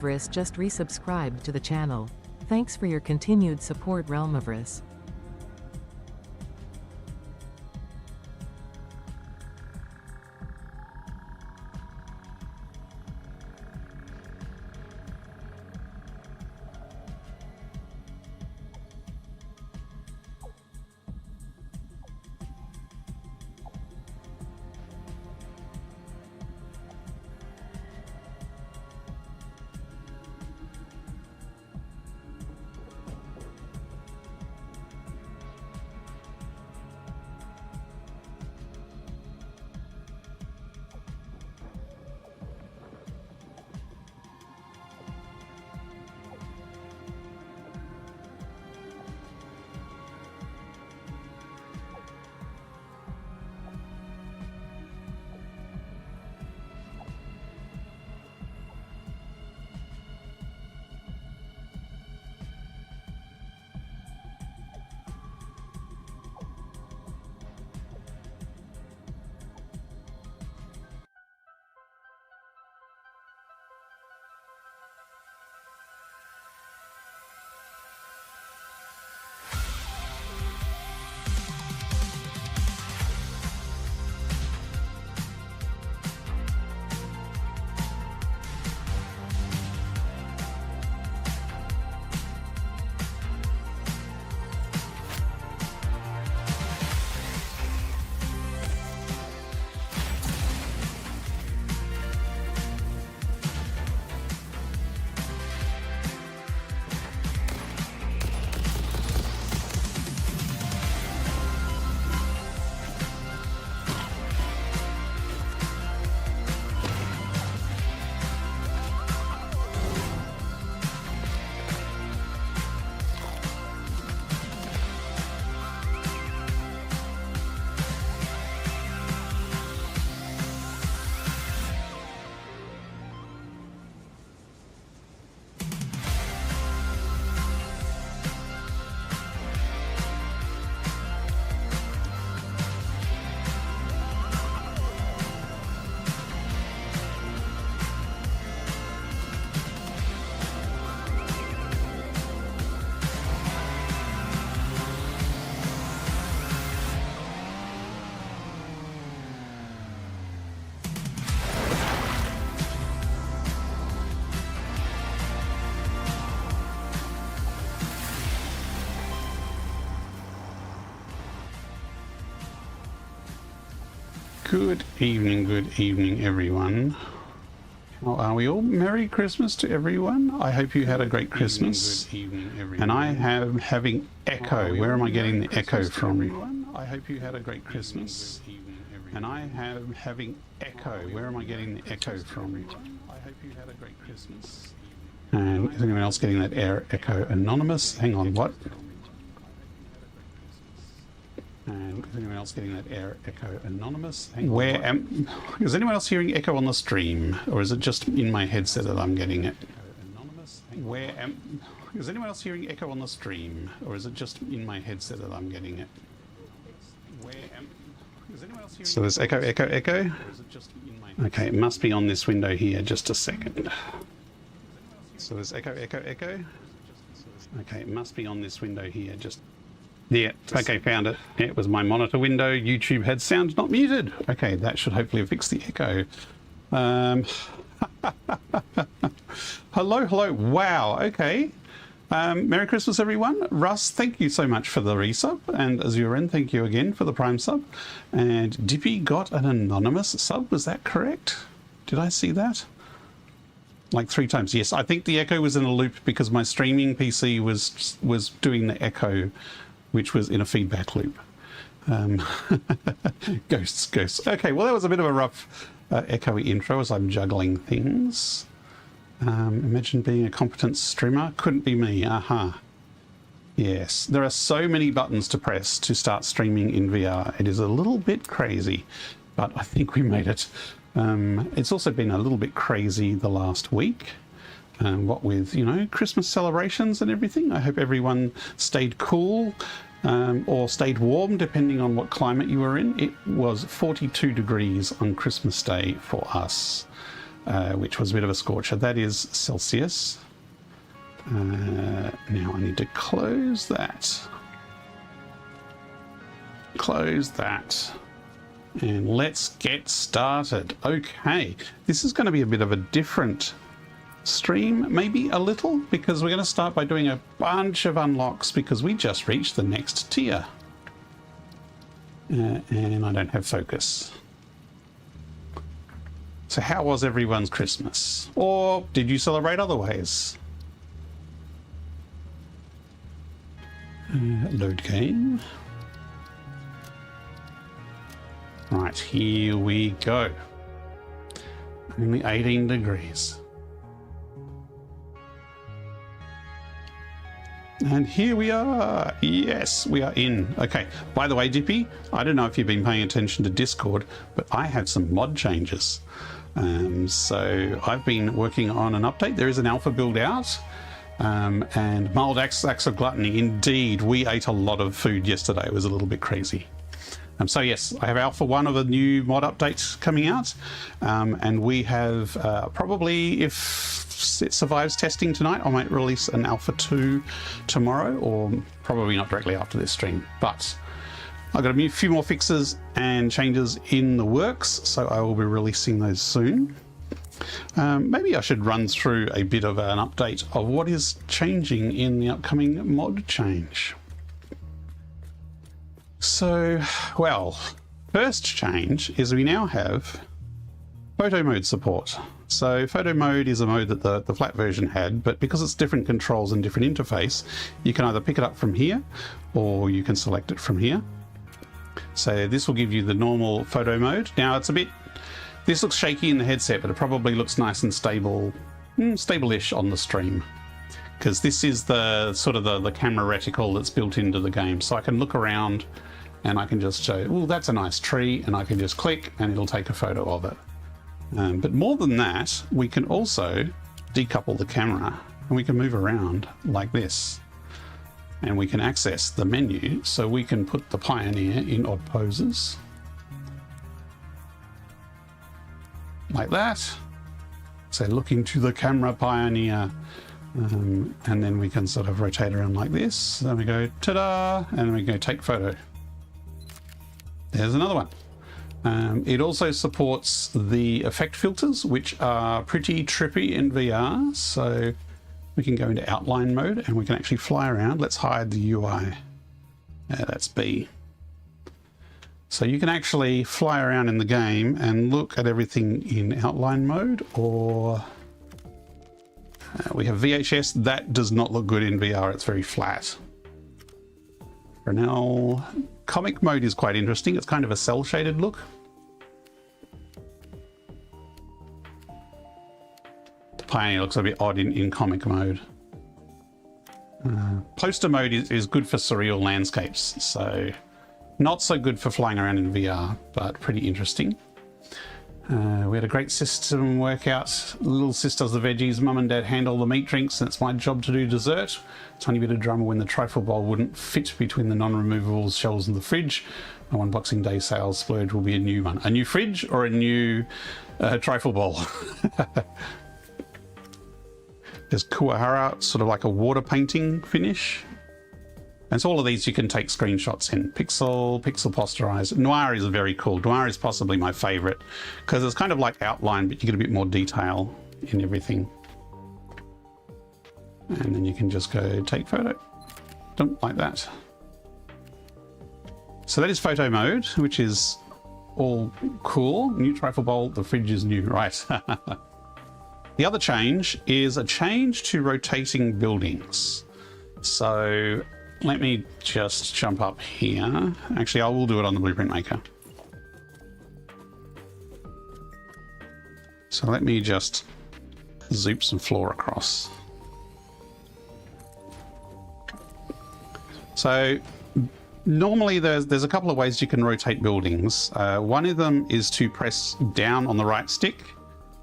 Realmavris just resubscribed to the channel. Thanks for your continued support, Realmavris. Good evening, everyone. How are we all? Merry Christmas to everyone. I hope you had a great Christmas. Good evening, everyone. And I am having echo. Where am I getting the echo from? I hope you had a great Christmas. And I am having echo. Where am I getting the echo from? I hope you had a great Christmas. And is anyone else getting that air echo anonymous? Hang on, what? And is anyone else getting that air echo anonymous? Where am... Is anyone else hearing echo on the stream? Or is it just in my headset that I'm getting it? Where am... Is anyone else hearing echo on the stream? Or is it just in my headset that I'm getting it? Where am... Is anyone else hearing... So there's echo, echo, echo? Okay, it must be on this window here. Just a second. So there's echo, echo, echo? Okay, it must be on this window here. Just... Yeah, okay, found it. Yeah, it was my monitor window. YouTube had sound not muted. Okay, that should hopefully fix the echo. Hello. Wow, okay. Merry Christmas, everyone. Russ, thank you so much for the resub. And Azurin, thank you again for the Prime sub. And Dippy got an anonymous sub. Was that correct? Did I see that? Like 3 times. Yes, I think the echo was in a loop because my streaming PC was doing the echo, which was in a feedback loop. Ghosts. Okay, well, that was a bit of a rough echoey intro as I'm juggling things. Imagine being a competent streamer. Couldn't be me. Aha. Yes, there are so many buttons to press to start streaming in VR. It is a little bit crazy, but I think we made it. It's also been a little bit crazy the last week. What with, you know, Christmas celebrations and everything. I hope everyone stayed cool or stayed warm, depending on what climate you were in. It was 42 degrees on Christmas Day for us. which was a bit of a scorcher. That is Celsius. Now I need to close that. Close that. And let's get started. Okay, this is going to be a bit of a different stream, maybe a little, because we're going to start by doing a bunch of unlocks because we just reached the next tier. And I don't have focus. So how was everyone's Christmas? Or did you celebrate other ways? Load game. Right, here we go. Only 18 degrees. And here we are. Yes, we are in. Okay, by the way, Dippy, I don't know if you've been paying attention to Discord, but I have some mod changes. So I've been working on an update. There is an alpha build out. And mild acts of gluttony. Indeed, we ate a lot of food yesterday. It was a little bit crazy. So yes, I have Alpha 1 of a new mod update coming out, and we have probably, if it survives testing tonight, I might release an Alpha 2 tomorrow, or probably not directly after this stream, but I've got a few more fixes and changes in the works, so I will be releasing those soon. Maybe I should run through a bit of an update of what is changing in the upcoming mod change. So, well, first change is we now have photo mode support. So photo mode is a mode that the flat version had, but because it's different controls and different interface, you can either pick it up from here or you can select it from here. So this will give you the normal photo mode. Now it's a bit, this looks shaky in the headset, but it probably looks nice and stable, stable-ish on the stream. Because this is the sort of the camera reticle that's built into the game. So I can look around and I can just show, oh, that's a nice tree, and I can just click and it'll take a photo of it. But more than that, we can also decouple the camera and we can move around like this. And we can access the menu, so we can put the Pioneer in odd poses. Like that. So look into the camera, Pioneer. And then we can sort of rotate around like this. Then we go, ta-da, and we go take photo. There's another one. It also supports the effect filters, which are pretty trippy in VR. So we can go into outline mode and we can actually fly around. Let's hide the UI. That's B. So you can actually fly around in the game and look at everything in outline mode, or we have VHS. That does not look good in VR. It's very flat. For now, comic mode is quite interesting. It's kind of a cell shaded look. The Pioneer looks a bit odd in comic mode. Poster mode is good for surreal landscapes, so not so good for flying around in VR, but pretty interesting. We had a great system workout. Little sis does the veggies, mum and dad handle the meat drinks, and it's my job to do dessert. Tiny bit of drama when the trifle bowl wouldn't fit between the non-removable shelves in the fridge. My one Boxing Day sales splurge will be a new one. A new fridge or a new trifle bowl? There's Kuahara, sort of like a water painting finish. And so all of these you can take screenshots in. Pixel posterize. Noir is very cool. Noir is possibly my favorite because it's kind of like outline, but you get a bit more detail in everything. And then you can just go take photo. Don't like that. So that is photo mode, which is all cool. New trifle bowl, the fridge is new, right? The other change is a change to rotating buildings. So let me just jump up here. Actually, I will do it on the Blueprint Maker. So let me just zoop some floor across. So normally there's a couple of ways you can rotate buildings. One of them is to press down on the right stick,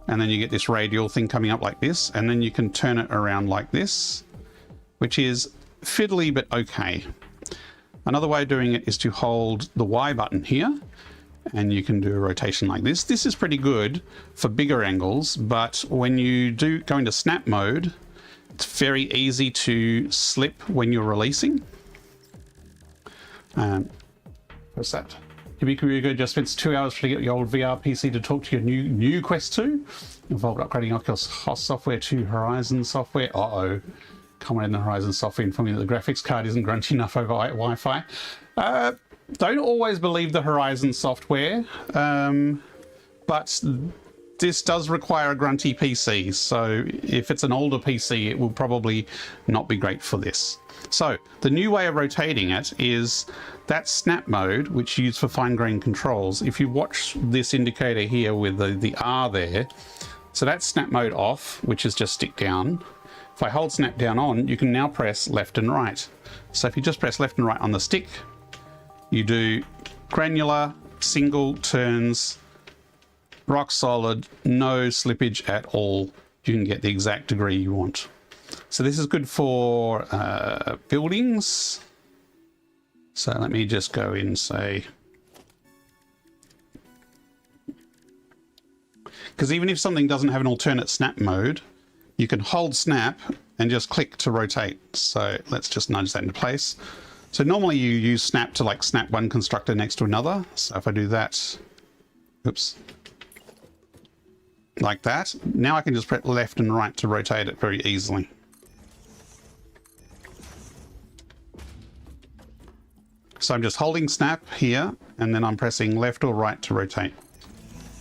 and then you get this radial thing coming up like this, and then you can turn it around like this, which is fiddly but okay. Another way of doing it is to hold the Y button here, and you can do a rotation like this. This is pretty good for bigger angles, but when you do go into snap mode, it's very easy to slip when you're releasing. What's that? Hibikurugo just spent 2 hours trying to get your old VR PC to talk to your new Quest 2. Involved upgrading Oculus Host software to Horizon software. Uh-oh. Commented in the Horizon software informing that the graphics card isn't grunchy enough over Wi-Fi. Don't always believe the Horizon software, but this does require a grunty PC, so if it's an older PC, it will probably not be great for this. So the new way of rotating it is that snap mode, which you use for fine-grained controls. If you watch this indicator here with the R there, so that's snap mode off, which is just stick down. If I hold snap down on, you can now press left and right. So if you just press left and right on the stick, you do granular, single turns, rock solid, no slippage at all. You can get the exact degree you want. So this is good for buildings. So let me just go in, say, because even if something doesn't have an alternate snap mode, you can hold snap and just click to rotate. So let's just nudge that into place. So normally you use snap to like snap one constructor next to another. So if I do that, oops, like that, now I can just press left and right to rotate it very easily. So I'm just holding snap here, and then I'm pressing left or right to rotate.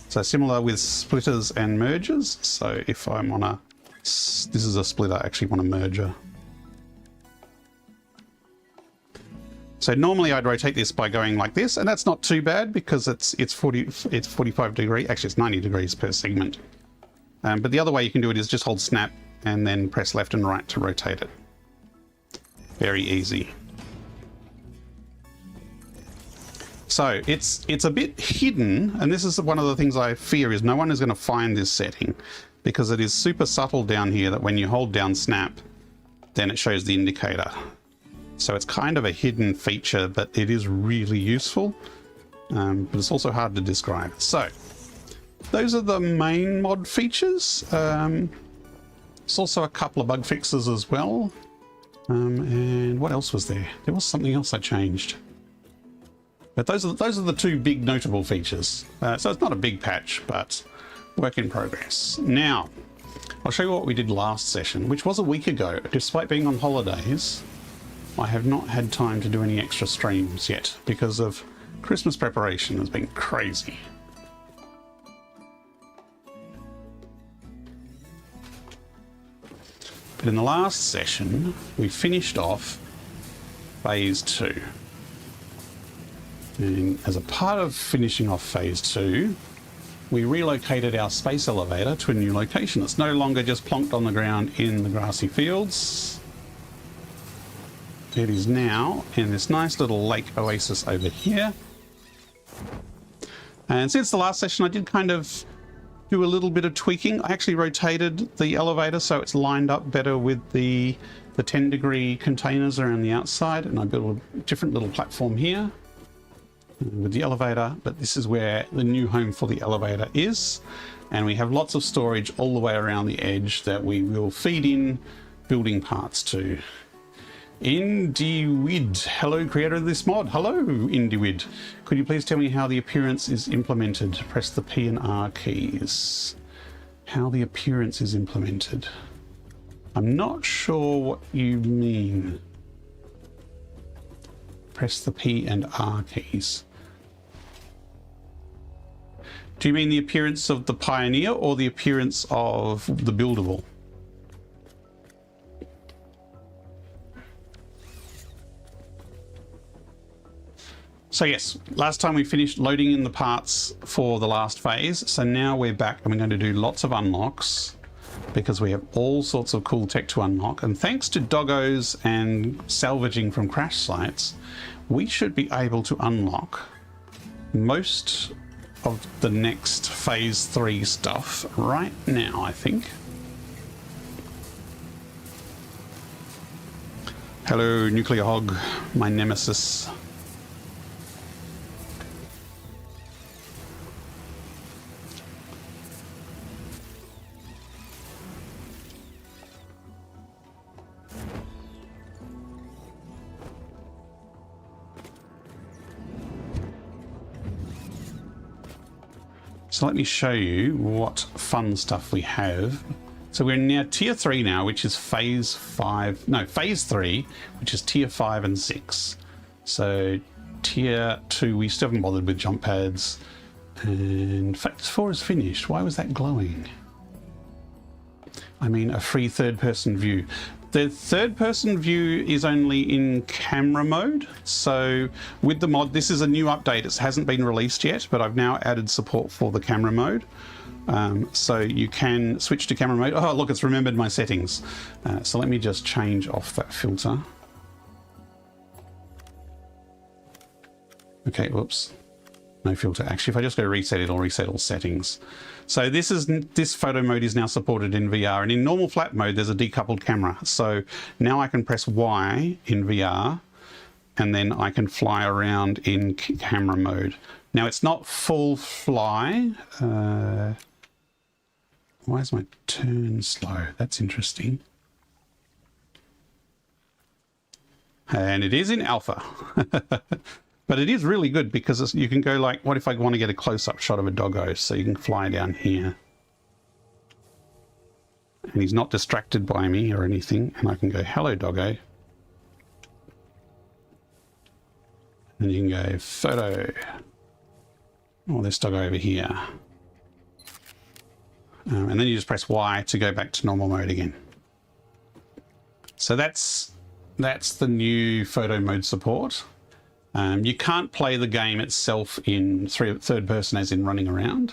So similar with splitters and mergers. So if I'm on a, this is a splitter, I actually want a merger. So normally I'd rotate this by going like this, and that's not too bad because it's 45 degrees, actually it's 90 degrees per segment. But the other way you can do it is just hold snap and then press left and right to rotate it. Very easy. So it's a bit hidden, and this is one of the things I fear is no one is going to find this setting because it is super subtle down here that when you hold down snap, then it shows the indicator. So it's kind of a hidden feature, but it is really useful, but it's also hard to describe. So those are the main mod features. There's also a couple of bug fixes as well. And what else was there? There was something else I changed. But those are the two big notable features. So it's not a big patch, but work in progress. Now, I'll show you what we did last session, which was a week ago. Despite being on holidays, I have not had time to do any extra streams yet because of Christmas preparation has been crazy. But in the last session, we finished off phase 2. And as a part of finishing off phase 2, we relocated our space elevator to a new location. It's no longer just plonked on the ground in the grassy fields. It is now in this nice little lake oasis over here. And since the last session, I did kind of do a little bit of tweaking. I actually rotated the elevator so it's lined up better with the 10-degree containers around the outside, and I built a different little platform here with the elevator, but this is where the new home for the elevator is, and we have lots of storage all the way around the edge that we will feed in building parts to. Indiewid, hello creator of this mod. Hello Indiewid, could you please tell me how the appearance is implemented? Press the P and R keys. How the appearance is implemented. I'm not sure what you mean. Press the P and R keys. Do you mean the appearance of the Pioneer or the appearance of the buildable? So yes, last time we finished loading in the parts for the last phase. So now we're back and we're going to do lots of unlocks because we have all sorts of cool tech to unlock. And thanks to doggos and salvaging from crash sites, we should be able to unlock most of the next phase 3 stuff right now, I think. Hello, Nuclear Hog, my nemesis. So let me show you what fun stuff we have. So we're now tier 3 now, which is phase 3, which is tier 5 and 6. So tier 2, we still haven't bothered with jump pads. And phase 4 is finished. Why was that glowing? I mean, a free third-person view. The third-person view is only in camera mode. So with the mod, this is a new update. It hasn't been released yet, but I've now added support for the camera mode. So you can switch to camera mode. Oh, look, it's remembered my settings. So let me just change off that filter. Okay, whoops. No filter. Actually, if I just go reset, it'll reset all settings. So this photo mode is now supported in VR, and in normal flat mode, there's a decoupled camera. So now I can press Y in VR, and then I can fly around in camera mode. Now it's not full fly. Why is my turn slow? That's interesting. And it is in alpha. But it is really good because you can go like, what if I want to get a close-up shot of a doggo? So you can fly down here. And he's not distracted by me or anything. And I can go, hello, doggo. And you can go, photo. Oh, this doggo over here. And then you just press Y to go back to normal mode again. So that's the new photo mode support. You can't play the game itself in third person as in running around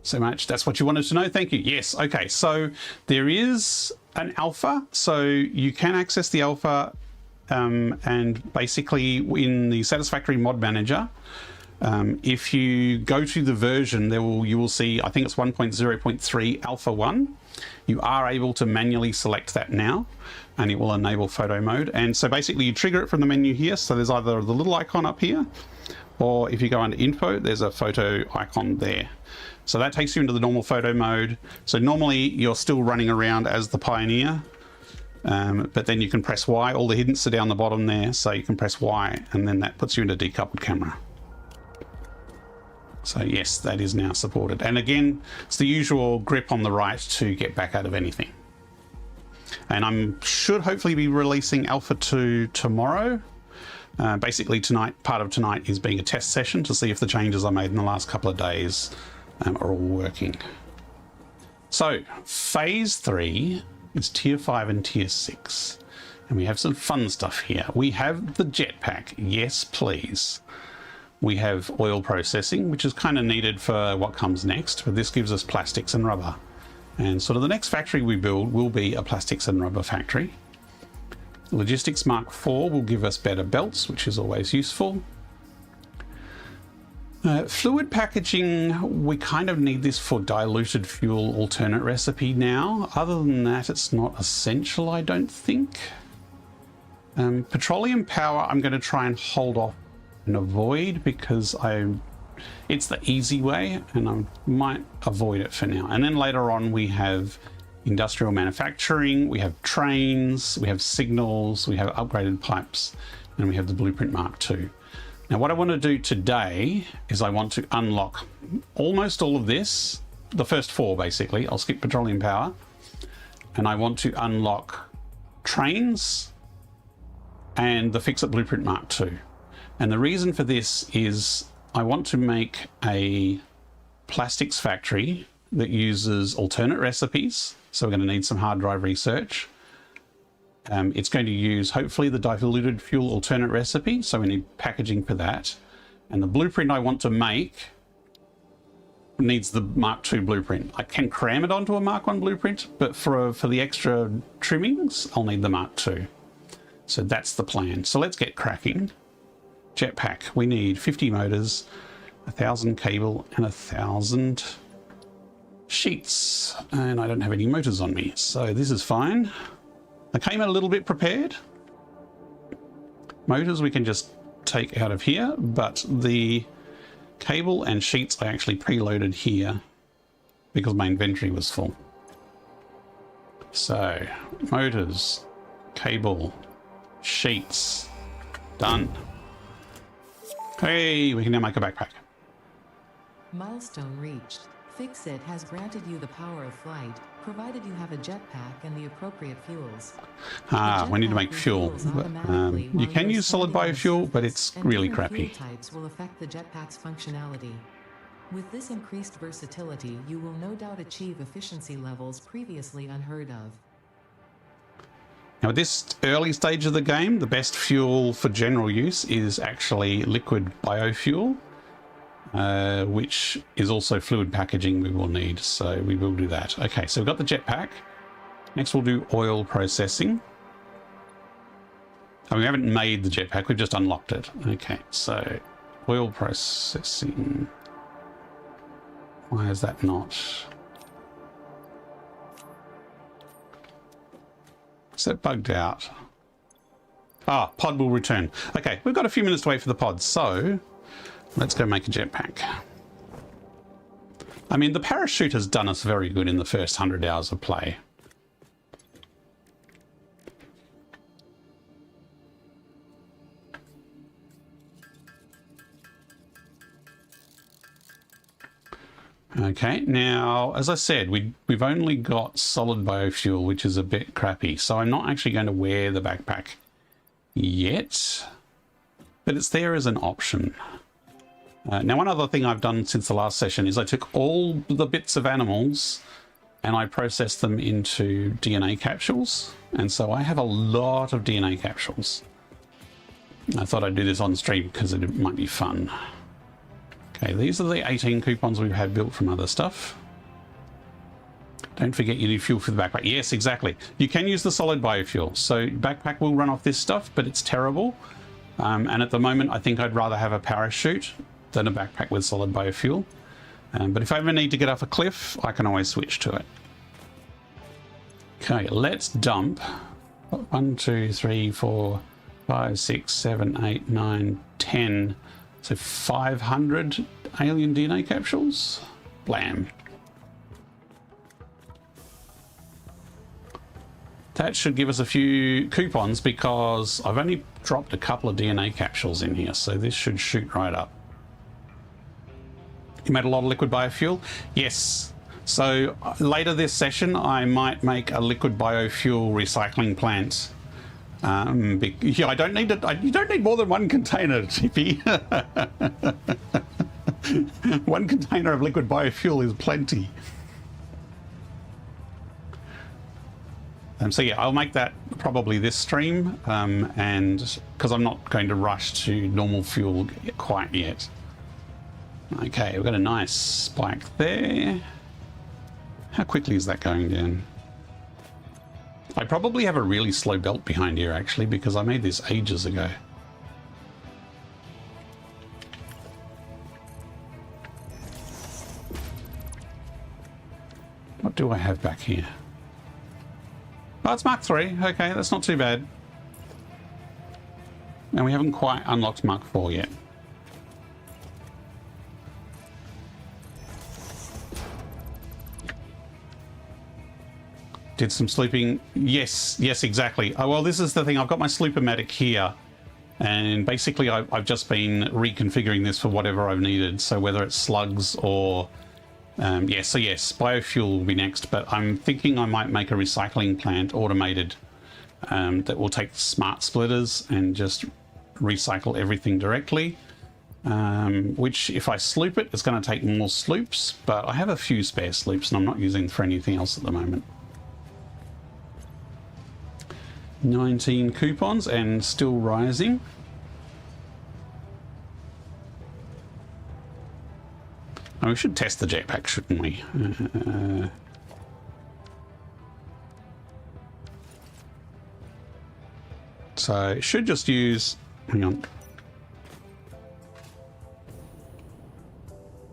so much. That's what you wanted to know. Thank you. Yes. Okay. So there is an alpha. So you can access the alpha and basically in the Satisfactory mod manager, if you go to the version, you will see, I think it's 1.0.3 alpha 1. You are able to manually select that now, and it will enable photo mode. And so basically you trigger it from the menu here. So there's either the little icon up here, or if you go under info, there's a photo icon there. So that takes you into the normal photo mode. So normally you're still running around as the Pioneer, but then you can press Y. All the hints are down the bottom there. So you can press Y, and then that puts you into decoupled camera. So yes, that is now supported. And again, it's the usual grip on the right to get back out of anything. And I should hopefully be releasing Alpha 2 tomorrow. Basically tonight, part of tonight is being a test session to see if the changes I made in the last couple of days are all working. So phase 3 is tier 5 and tier 6. And we have some fun stuff here. We have the jetpack. Yes, please. We have oil processing, which is kind of needed for what comes next, but this gives us plastics and rubber. And sort of the next factory we build will be a plastics and rubber factory. Logistics Mark IV will give us better belts, which is always useful. Fluid packaging, we kind of need this for diluted fuel alternate recipe now. Other than that, it's not essential, I don't think. Petroleum power, I'm going to try and hold off and avoid because it's the easy way and I might avoid it for now. And then later on we have industrial manufacturing, we have trains, we have signals, we have upgraded pipes, and we have the Blueprint Mark II. Now what I want to do today is I want to unlock almost all of this, the first 4 basically. I'll skip petroleum power, and I want to unlock trains and the Fix-It Blueprint Mark II. And the reason for this is I want to make a plastics factory that uses alternate recipes. So we're going to need some hard drive research. It's going to use hopefully the diluted fuel alternate recipe. So we need packaging for that. And the blueprint I want to make needs the Mark II blueprint. I can cram it onto a Mark I blueprint, but for the extra trimmings, I'll need the Mark II. So that's the plan. So let's get cracking. Jetpack, we need 50 motors, 1,000 cable, and 1,000 sheets. And I don't have any motors on me, so this is fine. I came a little bit prepared. Motors we can just take out of here, but the cable and sheets I actually preloaded here because my inventory was full. So, motors, cable, sheets, done. Hey, we can now make a backpack. Milestone reached. Fix-It has granted you the power of flight, provided you have a jetpack and the appropriate fuels. We need to make fuel. You can use solid biofuel, but it's really crappy. Fuel types will affect the jetpack's functionality. With this increased versatility, you will no doubt achieve efficiency levels previously unheard of. Now, at this early stage of the game, the best fuel for general use is actually liquid biofuel, which is also fluid packaging we will need, so we will do that. Okay, so we've got the jetpack. Next we'll do oil processing. Oh, we haven't made the jetpack, we've just unlocked it. Okay, so oil processing. Why is that not? Is that bugged out? Ah, pod will return. Okay, we've got a few minutes to wait for the pod, so let's go make a jetpack. I mean, the parachute has done us very good in the first 100 hours of play. Okay, now, as I said, we've only got solid biofuel, which is a bit crappy, so I'm not actually going to wear the backpack yet, but it's there as an option. Now, one other thing I've done since the last session is I took all the bits of animals and I processed them into DNA capsules, and so I have a lot of DNA capsules. I thought I'd do this on stream because it might be fun. Okay, these are the 18 coupons we've had built from other stuff. Don't forget you need fuel for the backpack. Yes, exactly. You can use the solid biofuel. So backpack will run off this stuff, but it's terrible. And at the moment, I think I'd rather have a parachute than a backpack with solid biofuel. But if I ever need to get off a cliff, I can always switch to it. Okay, let's dump 1, 2, 3, 4, 5, 6, 7, 8, 9, 10. So 500 alien DNA capsules. Blam. That should give us a few coupons because I've only dropped a couple of DNA capsules in here, so this should shoot right up. You made a lot of liquid biofuel? Yes. So later this session, I might make a liquid biofuel recycling plant. Yeah, I don't need it. You don't need more than one container, Tippy. One container of liquid biofuel is plenty. So yeah, I'll make that probably this stream, and because I'm not going to rush to normal fuel quite yet. Okay, we've got a nice spike there. How quickly is that going down? I probably have a really slow belt behind here, actually, because I made this ages ago. What do I have back here? Oh, it's Mark III. Okay, that's not too bad. And we haven't quite unlocked Mark IV yet. Did some sleeping. Yes, exactly. Oh, well, this is the thing. I've got my Slooper-matic here, and basically I've just been reconfiguring this for whatever I've needed. So whether it's slugs or... so yes, biofuel will be next, but I'm thinking I might make a recycling plant automated that will take smart splitters and just recycle everything directly. Which, if I sloop it, it's going to take more sloops, but I have a few spare sloops and I'm not using them for anything else at the moment. 19 coupons and still rising. Oh, we should test the jetpack, shouldn't we? So it should just use... Hang on.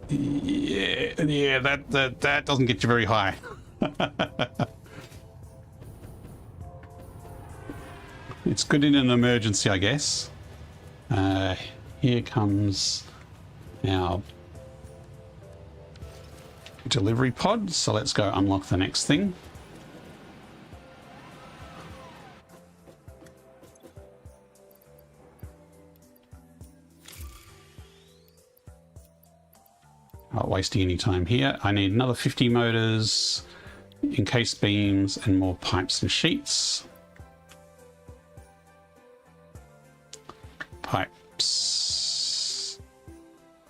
Yeah, that doesn't get you very high. It's good in an emergency, I guess. Here comes our delivery pod, so let's go unlock the next thing. Not wasting any time here. I need another 50 motors, encased beams, and more pipes and sheets. Pipes,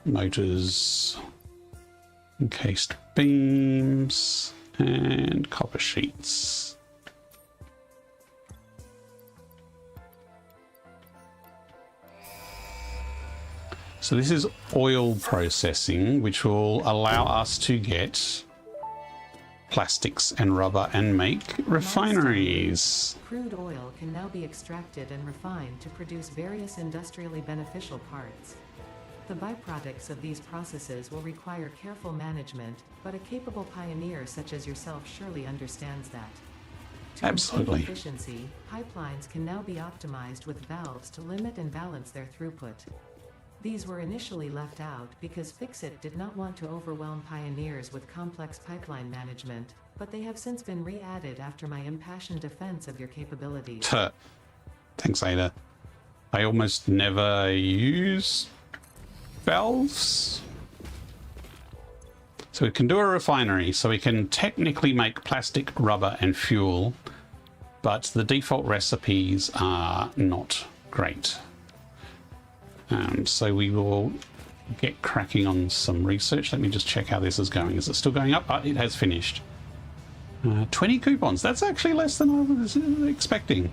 motors, encased beams, and copper sheets. So this is oil processing, which will allow us to get plastics and rubber and make refineries. Crude oil can now be extracted and refined to produce various industrially beneficial parts. The byproducts of these processes will require careful management, but a capable pioneer such as yourself surely understands that. To Absolutely. improve efficiency, pipelines can now be optimized with valves to limit and balance their throughput. These were initially left out because Fixit did not want to overwhelm pioneers with complex pipeline management, but they have since been re-added after my impassioned defense of your capabilities. Thanks, Ada. I almost never use valves. So we can do a refinery, so we can technically make plastic, rubber, and fuel, but the default recipes are not great. So we will get cracking on some research. Let me just check how this is going. Is it still going up? It has finished. 20 coupons. That's actually less than I was expecting.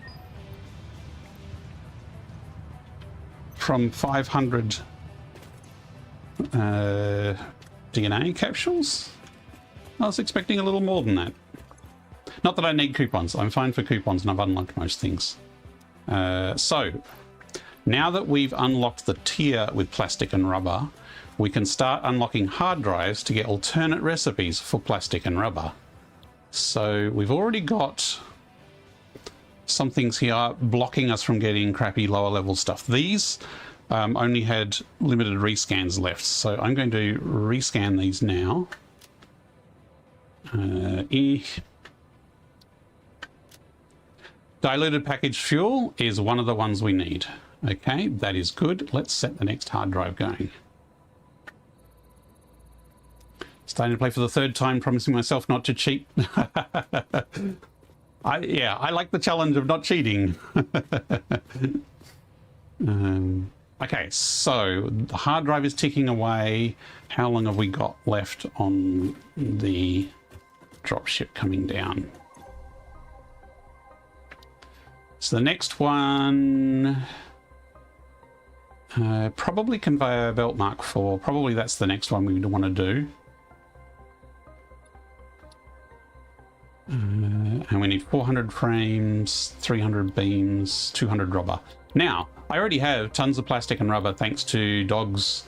From 500 DNA capsules? I was expecting a little more than that. Not that I need coupons. I'm fine for coupons and I've unlocked most things. So, now that we've unlocked the tier with plastic and rubber, we can start unlocking hard drives to get alternate recipes for plastic and rubber. So we've already got some things here blocking us from getting crappy lower level stuff. These only had limited rescans left, so I'm going to rescan these now. Diluted packaged fuel is one of the ones we need. Okay, that is good. Let's set the next hard drive going. Starting to play for the third time, promising myself not to cheat. I like the challenge of not cheating. Okay, so the hard drive is ticking away. How long have we got left on the dropship coming down? So the next one... probably conveyor belt Mark IV. Probably that's the next one we would want to do. And we need 400 frames, 300 beams, 200 rubber. Now, I already have tons of plastic and rubber thanks to dogs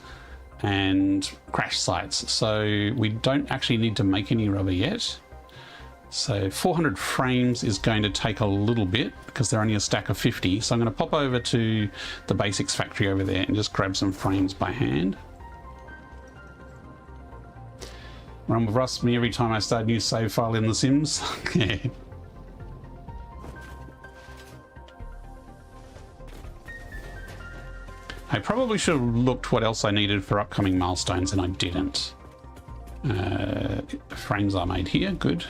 and crash sites, so we don't actually need to make any rubber yet. So 400 frames is going to take a little bit because they're only a stack of 50. So I'm going to pop over to the basics factory over there and just grab some frames by hand. Run with Rust me every time I start a new save file in The Sims. Yeah. I probably should have looked what else I needed for upcoming milestones and I didn't. Frames are made here, good.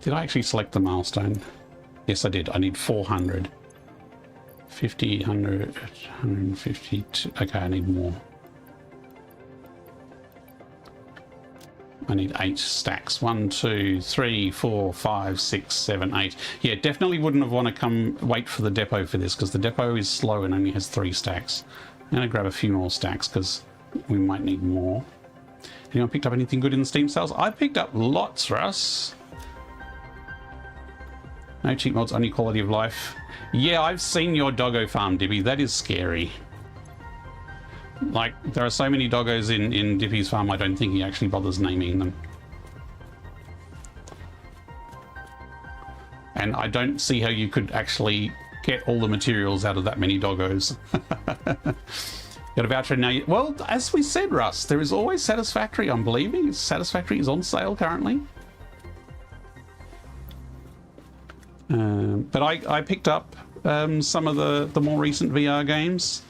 Did I actually select the milestone? Yes, I did. I need 400. 50, 100, 150. Okay, I need more. I need 8 stacks. 1, 2, 3, 4, 5, 6, 7, 8. Yeah, definitely wouldn't have want to wait for the depot for this because the depot is slow and only has 3 stacks. I'm going to grab a few more stacks because we might need more. Anyone picked up anything good in the Steam sales? I picked up lots, Russ. No cheat mods, only quality of life. Yeah, I've seen your doggo farm, Dibby. That is scary. Like, there are so many doggos in Dippy's farm, I don't think he actually bothers naming them. And I don't see how you could actually get all the materials out of that many doggos. Got a voucher now. Well, as we said, Russ, there is always Satisfactory, I'm believing. Satisfactory is on sale currently. But I picked up some of the more recent VR games.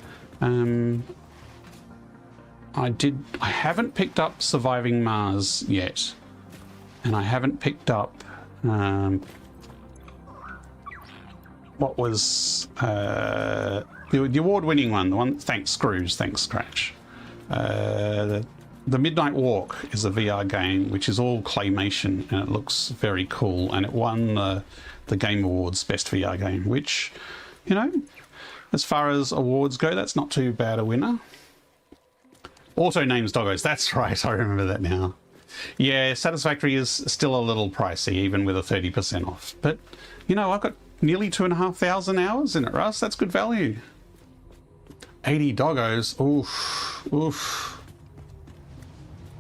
I haven't picked up Surviving Mars yet. And I haven't picked up what was the award-winning one, the one, thanks Screws, thanks Scratch. The Midnight Walk is a VR game which is all claymation and it looks very cool, and it won the Game Awards Best VR Game, which, you know, as far as awards go, that's not too bad a winner. Auto names doggos, that's right, I remember that now. Yeah, Satisfactory is still a little pricey, even with a 30% off. But, you know, I've got nearly 2,500 hours in it, Russ. That's good value. 80 doggos. Oof. Oof.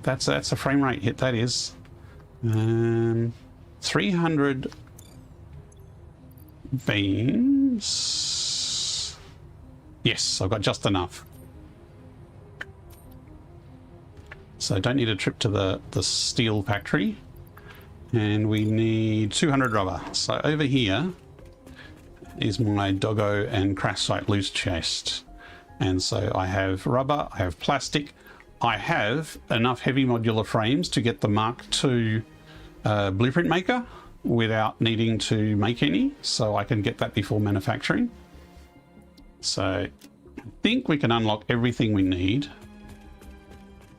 That's a frame rate hit, that is. 300 beams. Yes, I've got just enough. So I don't need a trip to the steel factory. And we need 200 rubber. So over here is my doggo and crash site loose chest. And so I have rubber, I have plastic, I have enough heavy modular frames to get the Mark II blueprint maker without needing to make any. So I can get that before manufacturing. So I think we can unlock everything we need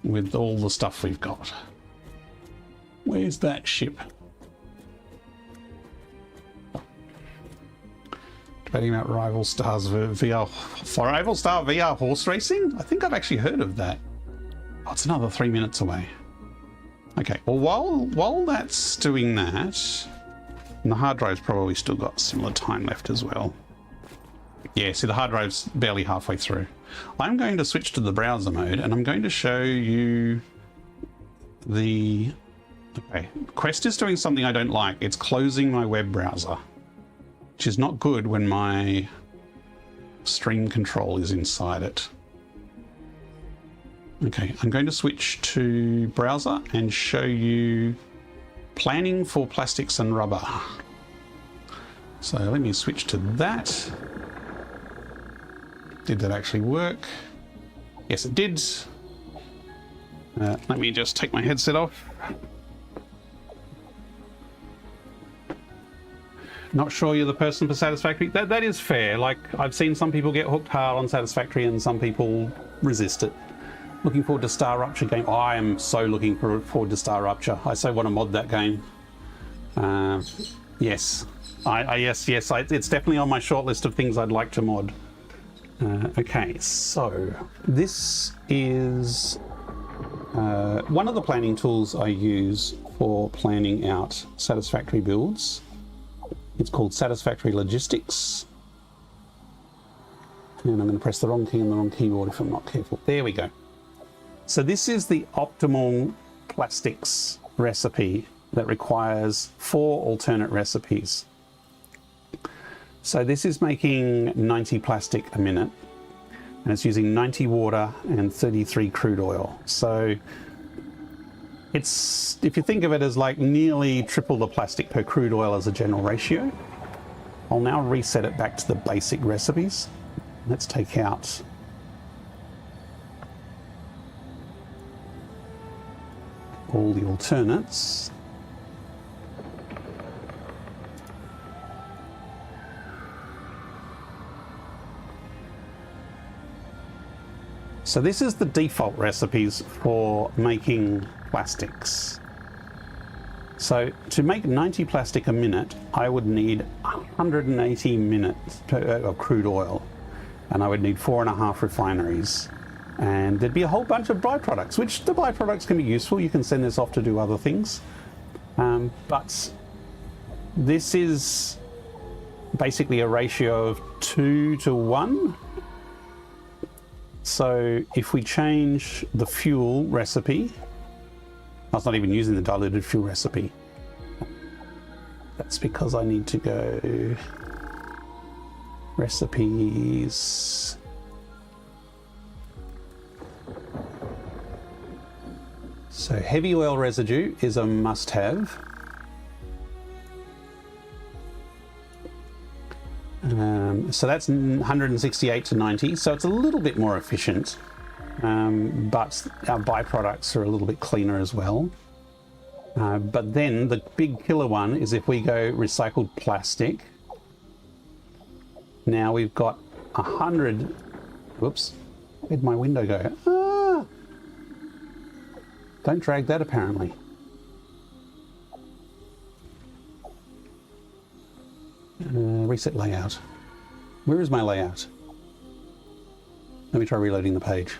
with all the stuff we've got. Where's that ship? Debating about Rival Stars VR. For Rival Star VR horse racing? I think I've actually heard of that. Oh, it's another 3 minutes away. Okay, well, while that's doing that, and the hard drive's probably still got similar time left as well. Yeah, see, the hard drive's barely halfway through. I'm going to switch to the browser mode and I'm going to show you the... Okay, Quest is doing something I don't like. It's closing my web browser, which is not good when my stream control is inside it. Okay, I'm going to switch to browser and show you planning for plastics and rubber. So let me switch to that. Did that actually work? Yes, it did. Let me just take my headset off. Not sure you're the person for Satisfactory. That is fair. Like, I've seen some people get hooked hard on Satisfactory and some people resist it. Looking forward to Star Rupture game. Oh, I am so looking forward to Star Rupture. I so want to mod that game. Yes. Yes, it's definitely on my short list of things I'd like to mod. Okay, so this is one of the planning tools I use for planning out Satisfactory builds. It's called Satisfactory Logistics. And I'm going to press the wrong key on the wrong keyboard if I'm not careful. There we go. So this is the optimal plastics recipe that requires 4 alternate recipes. So this is making 90 plastic a minute, and it's using 90 water and 33 crude oil. So it's, if you think of it as like nearly triple the plastic per crude oil as a general ratio. I'll now reset it back to the basic recipes. Let's take out all the alternates. So this is the default recipes for making plastics. So to make 90 plastic a minute, I would need 180 minutes of crude oil, and I would need 4.5 refineries. And there'd be a whole bunch of byproducts, which the byproducts can be useful. You can send this off to do other things. But this is basically a ratio of 2 to 1. So if we change the fuel recipe, I was not even using the diluted fuel recipe. That's because I need to go recipes. So heavy oil residue is a must-have. So that's 168 to 90, so it's a little bit more efficient. but our byproducts are a little bit cleaner as well. But then the big killer one is if we go recycled plastic. Now we've got 100. Whoops, where'd my window go? Ah! Don't drag that apparently. Reset layout. Where is my layout? Let me try reloading the page.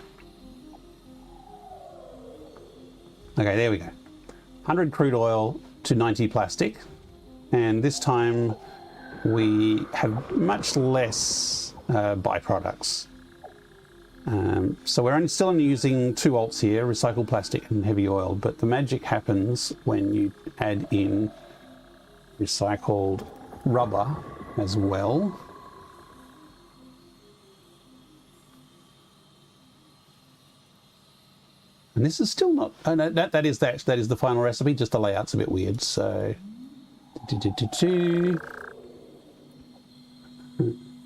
Okay, there we go. 100 crude oil to 90 plastic, and this time we have much less byproducts. So we're still only using 2 alts here, recycled plastic and heavy oil, but the magic happens when you add in recycled rubber as well. And this is still not, oh no, that is the final recipe, just the layout's a bit weird, so.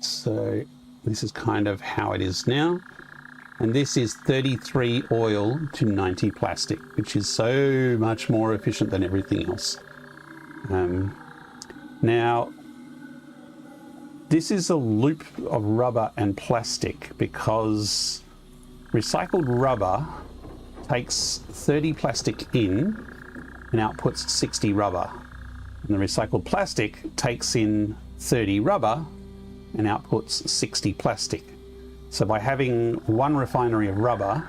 So this is kind of how it is now. And this is 33 oil to 90 plastic, which is so much more efficient than everything else. Now, this is a loop of rubber and plastic because recycled rubber takes 30 plastic in and outputs 60 rubber. And the recycled plastic takes in 30 rubber and outputs 60 plastic. So by having 1 refinery of rubber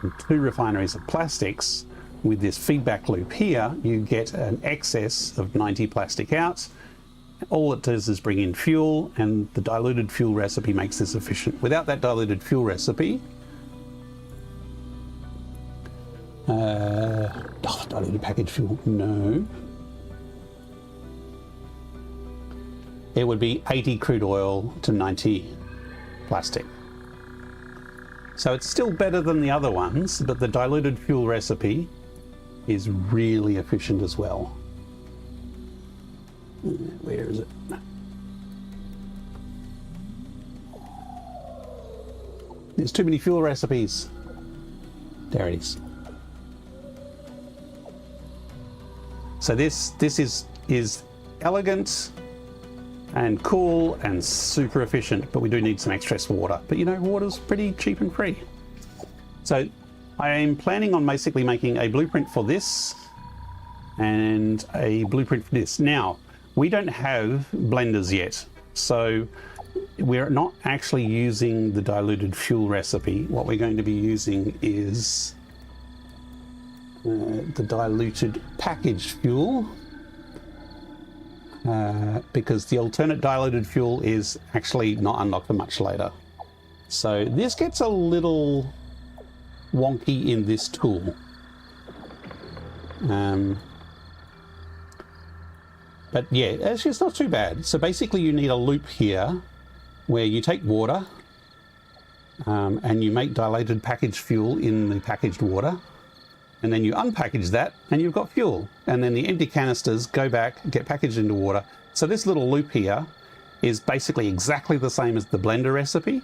and 2 refineries of plastics, with this feedback loop here, you get an excess of 90 plastic out. All it does is bring in fuel, and the diluted fuel recipe makes this efficient. Without that diluted fuel recipe, diluted packaged fuel, no. It would be 80 crude oil to 90 plastic. So it's still better than the other ones, but the diluted fuel recipe is really efficient as well. Where is it? There's too many fuel recipes. There it is. So this is elegant and cool and super efficient, but we do need some excess water. But you know, water's pretty cheap and free. So I am planning on basically making a blueprint for this and a blueprint for this. Now, we don't have blenders yet, so we're not actually using the diluted fuel recipe. What we're going to be using is the diluted packaged fuel, because the alternate diluted fuel is actually not unlocked for much later. So this gets a little wonky in this tool. But yeah, it's just not too bad. So basically you need a loop here where you take water and you make diluted packaged fuel in the packaged water, and then you unpackage that and you've got fuel, and then the empty canisters go back, get packaged into water. So this little loop here is basically exactly the same as the blender recipe,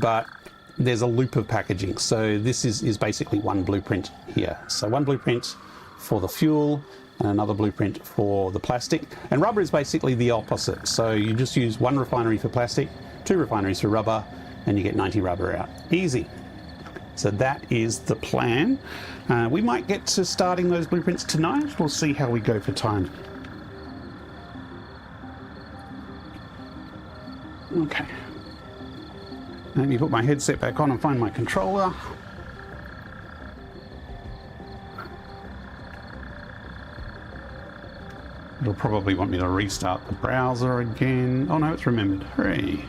but there's a loop of packaging. So this is basically one blueprint here. So one blueprint for the fuel and another blueprint for the plastic. And rubber is basically the opposite. So you just use 1 refinery for plastic, 2 refineries for rubber, and you get 90 rubber out. Easy. So that is the plan. We might get to starting those blueprints tonight. We'll see how we go for time. Okay. Let me put my headset back on and find my controller. It'll probably want me to restart the browser again. Oh no, it's remembered. Hooray.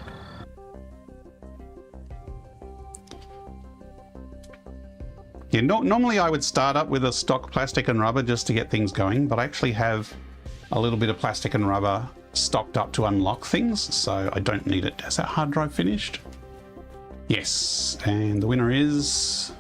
Yeah, normally I would start up with a stock plastic and rubber just to get things going, but I actually have a little bit of plastic and rubber stocked up to unlock things, so I don't need it. Has that hard drive finished? Yes, and the winner is...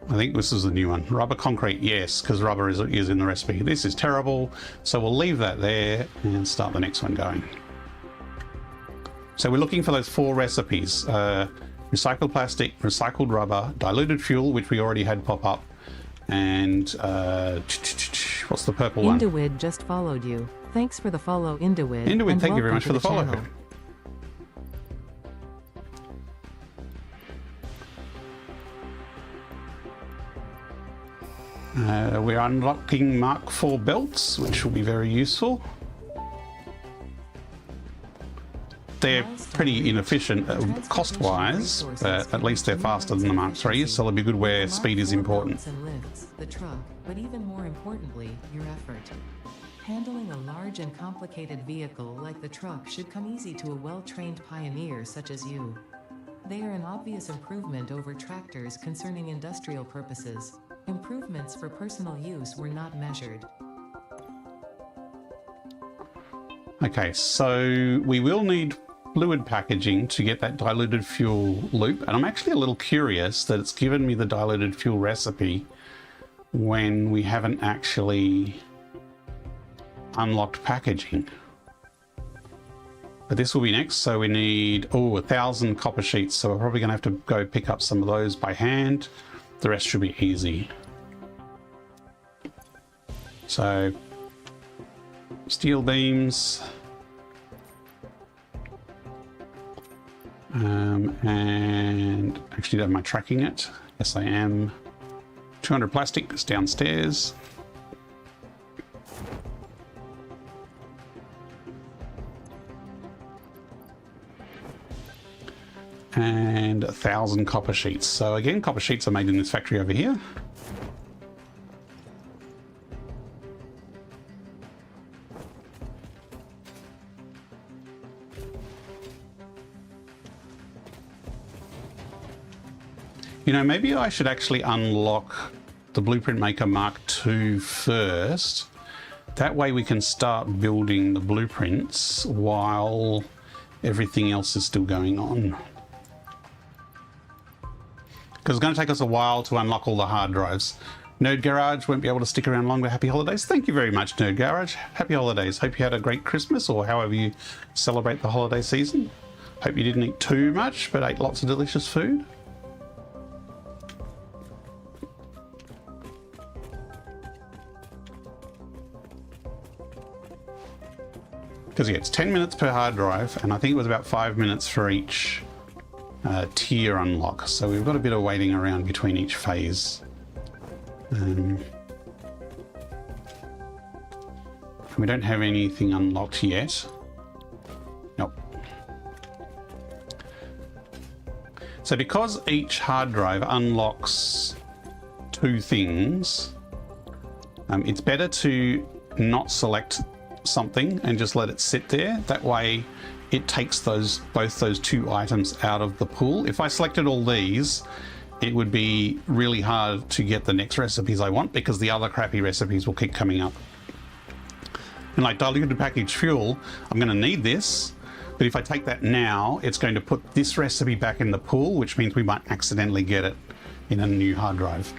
I think this is the new one. Rubber concrete, yes, because rubber is in the recipe. This is terrible, so we'll leave that there and start the next one going. So we're looking for those 4 recipes. Recycled plastic, recycled rubber, diluted fuel, which we already had pop up, and what's the purple one? Indowid just followed you. Thanks for the follow, Indowid. Indowid, thank you very much for the follow. Channel. We're unlocking Mark IV belts, which will be very useful. They're pretty inefficient cost-wise, but at least they're faster than the Mark IIIs, so they'll be good where speed is important. And lifts, the truck, but even more importantly, your effort. Handling a large and complicated vehicle like the truck should come easy to a well-trained pioneer such as you. They are an obvious improvement over tractors concerning industrial purposes. Improvements for personal use were not measured. Okay, so we will need fluid packaging to get that diluted fuel loop, and I'm actually a little curious that it's given me the diluted fuel recipe when we haven't actually unlocked packaging. But this will be next, so we need 1,000 copper sheets, so we're probably going to have to go pick up some of those by hand. The rest should be easy. So steel beams, and actually, am I tracking it? Yes, I am. 200 plastic is downstairs. And 1,000 copper sheets. So again, copper sheets are made in this factory over here. You know, maybe I should actually unlock the Blueprint Maker Mark II first. That way we can start building the blueprints while everything else is still going on. Because it's going to take us a while to unlock all the hard drives. Nerd Garage won't be able to stick around longer. Happy holidays. Thank you very much, Nerd Garage. Happy holidays. Hope you had a great Christmas or however you celebrate the holiday season. Hope you didn't eat too much, but ate lots of delicious food. Because yeah, it's 10 minutes per hard drive, and I think it was about 5 minutes for each tier unlock. So we've got a bit of waiting around between each phase. We don't have anything unlocked yet. Nope. So because each hard drive unlocks 2 things, it's better to not select something and just let it sit there. That way it takes both those 2 items out of the pool. If I selected all these, it would be really hard to get the next recipes I want because the other crappy recipes will keep coming up. And like diluted packaged fuel, I'm going to need this, but if I take that now, it's going to put this recipe back in the pool, which means we might accidentally get it in a new hard drive.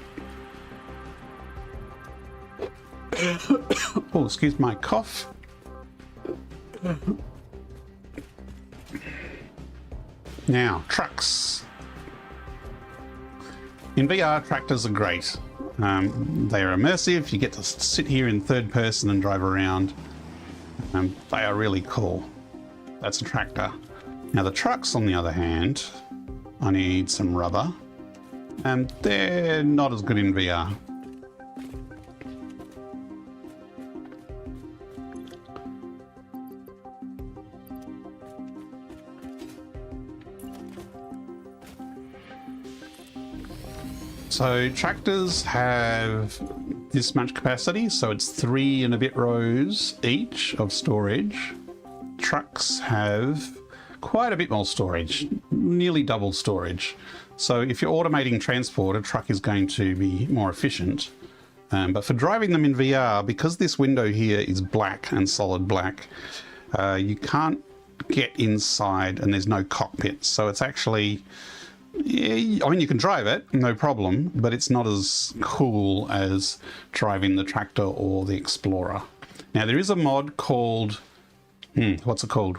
Oh, excuse my cough. Now, trucks. In VR, tractors are great. They are immersive. You get to sit here in third person and drive around. They are really cool. That's a tractor. Now, the trucks, on the other hand, I need some rubber. And they're not as good in VR. So tractors have this much capacity, so it's 3 and a bit rows each of storage. Trucks have quite a bit more storage, nearly double storage. So if you're automating transport, a truck is going to be more efficient. But for driving them in VR, because this window here is black and solid black, you can't get inside and there's no cockpit. So it's actually... I mean, you can drive it, no problem, but it's not as cool as driving the tractor or the Explorer. Now, there is a mod called... what's it called?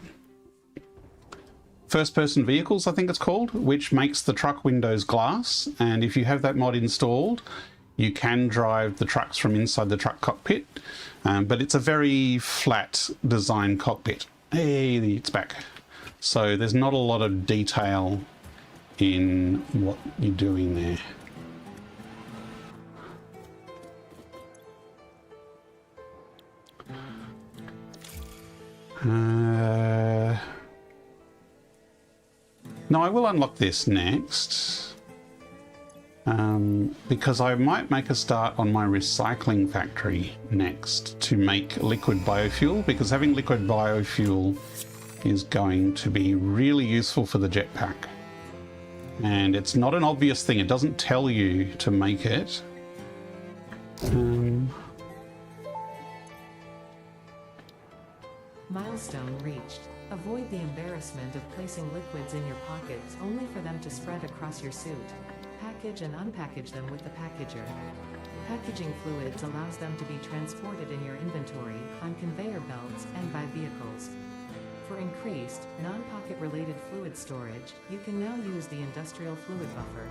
first-person vehicles, I think it's called, which makes the truck windows glass. And if you have that mod installed, you can drive the trucks from inside the truck cockpit. But it's a very flat design cockpit. Hey, it's back. So there's not a lot of detail in what you're doing there. No, I will unlock this next. Because I might make a start on my recycling factory next to make liquid biofuel, because having liquid biofuel is going to be really useful for the jetpack. And it's not an obvious thing. It doesn't tell you to make it. Milestone reached. Avoid the embarrassment of placing liquids in your pockets only for them to spread across your suit. Package and unpackage them with the packager. Packaging fluids allows them to be transported in your inventory, on conveyor belts, and by vehicles. For increased, non-pocket related fluid storage, you can now use the industrial fluid buffer.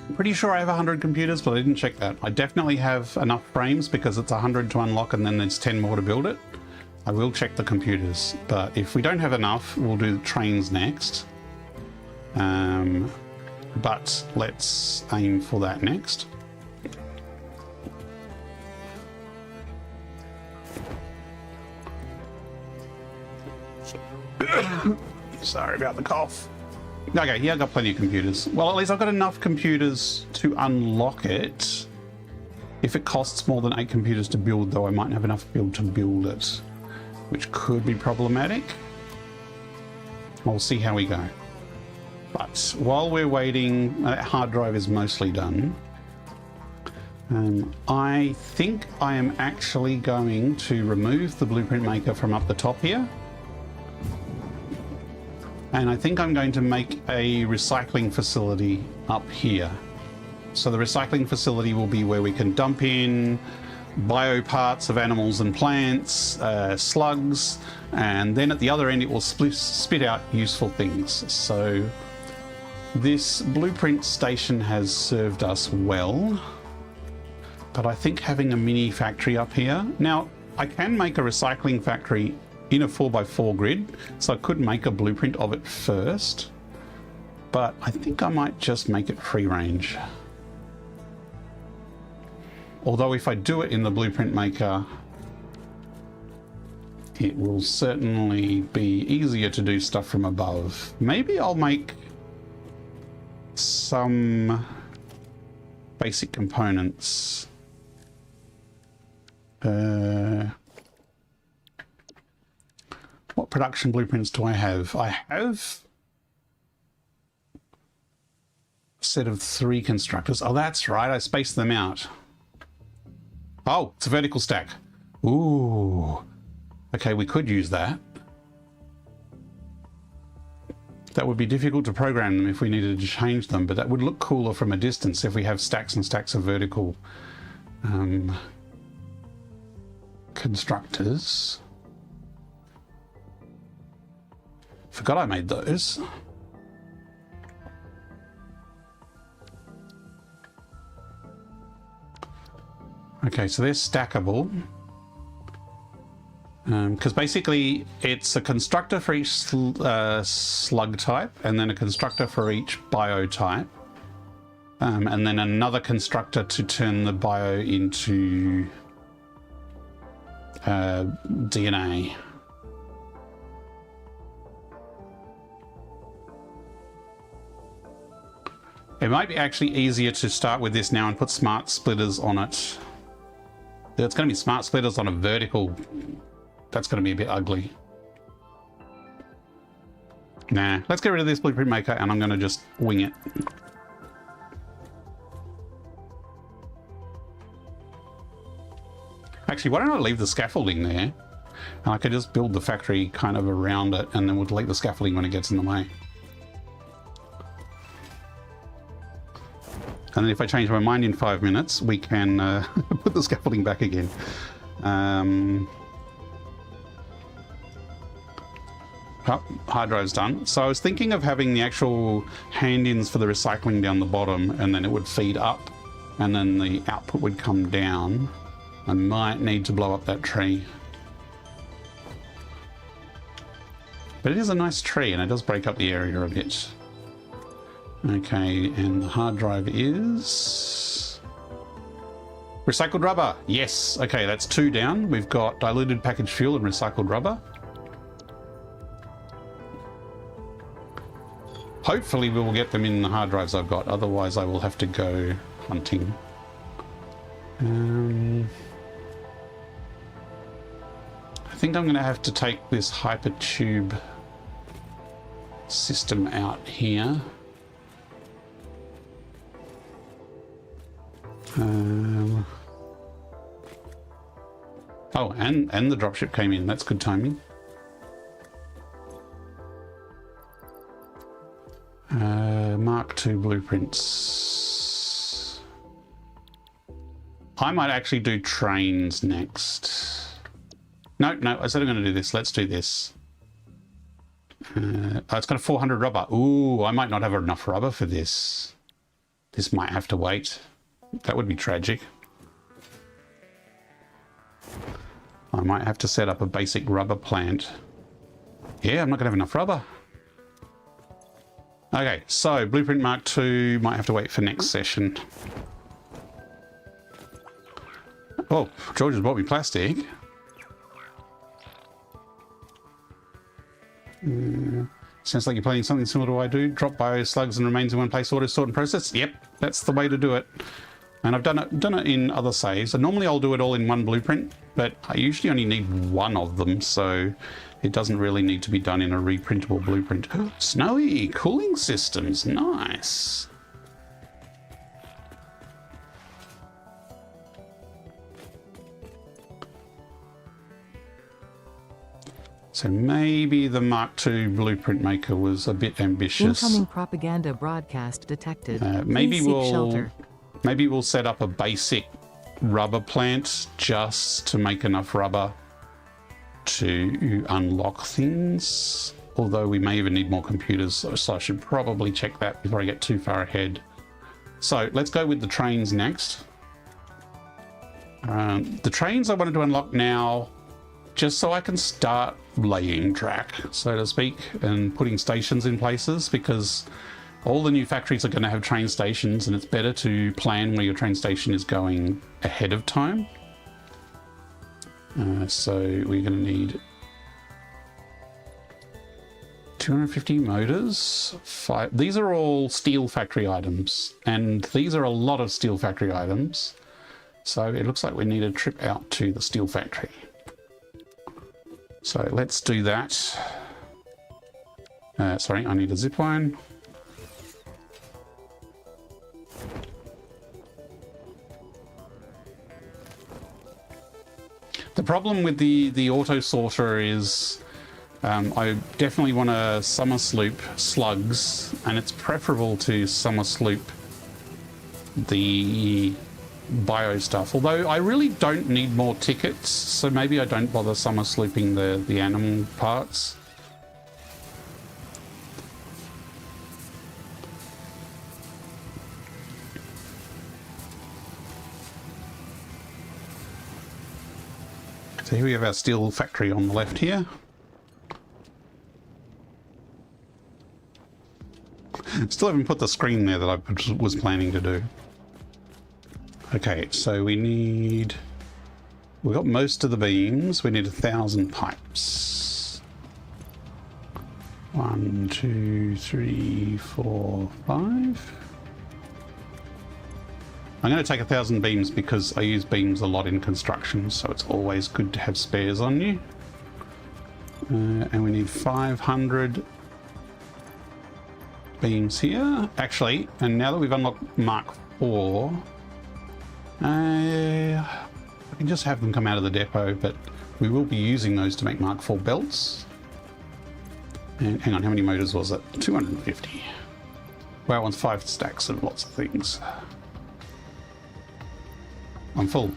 I'm pretty sure I have 100 computers, but I didn't check that. I definitely have enough frames because it's 100 to unlock and then there's 10 more to build it. I will check the computers, but if we don't have enough, we'll do the trains next. But let's aim for that next. Sorry about the cough. Okay, yeah, I've got plenty of computers. Well, at least I've got enough computers to unlock it. If it costs more than 8 computers to build, though, I might have enough build to build it, which could be problematic. We'll see how we go. But while we're waiting, that hard drive is mostly done. I think I am actually going to remove the blueprint maker from up the top here. And I think I'm going to make a recycling facility up here. So the recycling facility will be where we can dump in bio parts of animals and plants, slugs, and then at the other end it will spit out useful things. So this blueprint station has served us well, but I think having a mini factory up here... Now, I can make a recycling factory in a 4x4 grid, so I could make a blueprint of it first, but I think I might just make it free range. Although if I do it in the blueprint maker, it will certainly be easier to do stuff from above. Maybe I'll make some basic components. What production blueprints do I have? I have a set of 3 constructors. Oh, that's right. I spaced them out. Oh, it's a vertical stack. Ooh. Okay, we could use that. That would be difficult to program them if we needed to change them, but that would look cooler from a distance if we have stacks and stacks of vertical constructors. Forgot I made those. Okay, so they're stackable. Because basically it's a constructor for each slug type, and then a constructor for each bio type, and then another constructor to turn the bio into DNA. It might be actually easier to start with this now and put smart splitters on it. It's going to be smart splitters on a vertical. That's going to be a bit ugly. Nah, let's get rid of this blueprint maker and I'm going to just wing it. Actually, why don't I leave the scaffolding there? And I could just build the factory kind of around it, and then we'll delete the scaffolding when it gets in the way. And then if I change my mind in 5 minutes, we can put the scaffolding back again. Oh, hard drive's done. So I was thinking of having the actual hand-ins for the recycling down the bottom, and then it would feed up, and then the output would come down. I might need to blow up that tree. But it is a nice tree, and it does break up the area a bit. Okay, and the hard drive is... recycled rubber! Yes! Okay, that's 2 down. We've got diluted packaged fuel and recycled rubber. Hopefully we will get them in the hard drives I've got, otherwise I will have to go hunting. I think I'm going to have to take this hypertube system out here. Oh, and the dropship came in. That's good timing. Mark II blueprints. I might actually do trains next. No, I said I'm going to do this. Let's do this. Oh, it's got a 400 rubber. Ooh, I might not have enough rubber for this. This might have to wait. That would be tragic. I might have to set up a basic rubber plant. Yeah, I'm not going to have enough rubber. Okay, so Blueprint Mark II might have to wait for next session. Oh, George has bought me plastic. Sounds like you're planning something similar to what I do. Drop bio slugs and remains in one place, auto sort and process. Yep, that's the way to do it. And I've done it in other saves. And normally I'll do it all in one blueprint, but I usually only need one of them, so it doesn't really need to be done in a reprintable blueprint. Snowy cooling systems, nice. So maybe the Mark II blueprint maker was a bit ambitious. Incoming propaganda broadcast detected. Maybe we'll set up a basic rubber plant just to make enough rubber to unlock things. Although we may even need more computers, so I should probably check that before I get too far ahead. So let's go with the trains next. The trains I wanted to unlock now, just so I can start laying track, so to speak, and putting stations in places, because all the new factories are going to have train stations, and it's better to plan where your train station is going ahead of time. So we're going to need 250 motors. These are all steel factory items, and these are a lot of steel factory items. So it looks like we need a trip out to the steel factory. So let's do that. Sorry, I need a zip line. The problem with the auto sorter is I definitely want to summer sloop slugs, and it's preferable to summer sloop the bio stuff, although I really don't need more tickets, so maybe I don't bother summer slooping the animal parts. So here we have our steel factory on the left here. Still haven't put the screen there that I was planning to do. Okay, so we've got most of the beams. We need 1,000 pipes. 1, 2, 3, 4, 5. I'm going to take 1,000 beams because I use beams a lot in construction, so it's always good to have spares on you. And we need 500 beams here. Actually, and now that we've unlocked Mark IV, I can just have them come out of the depot, but we will be using those to make Mark IV belts. And hang on, how many motors was it? 250. Wow, it wants 5 stacks of lots of things. I'm full.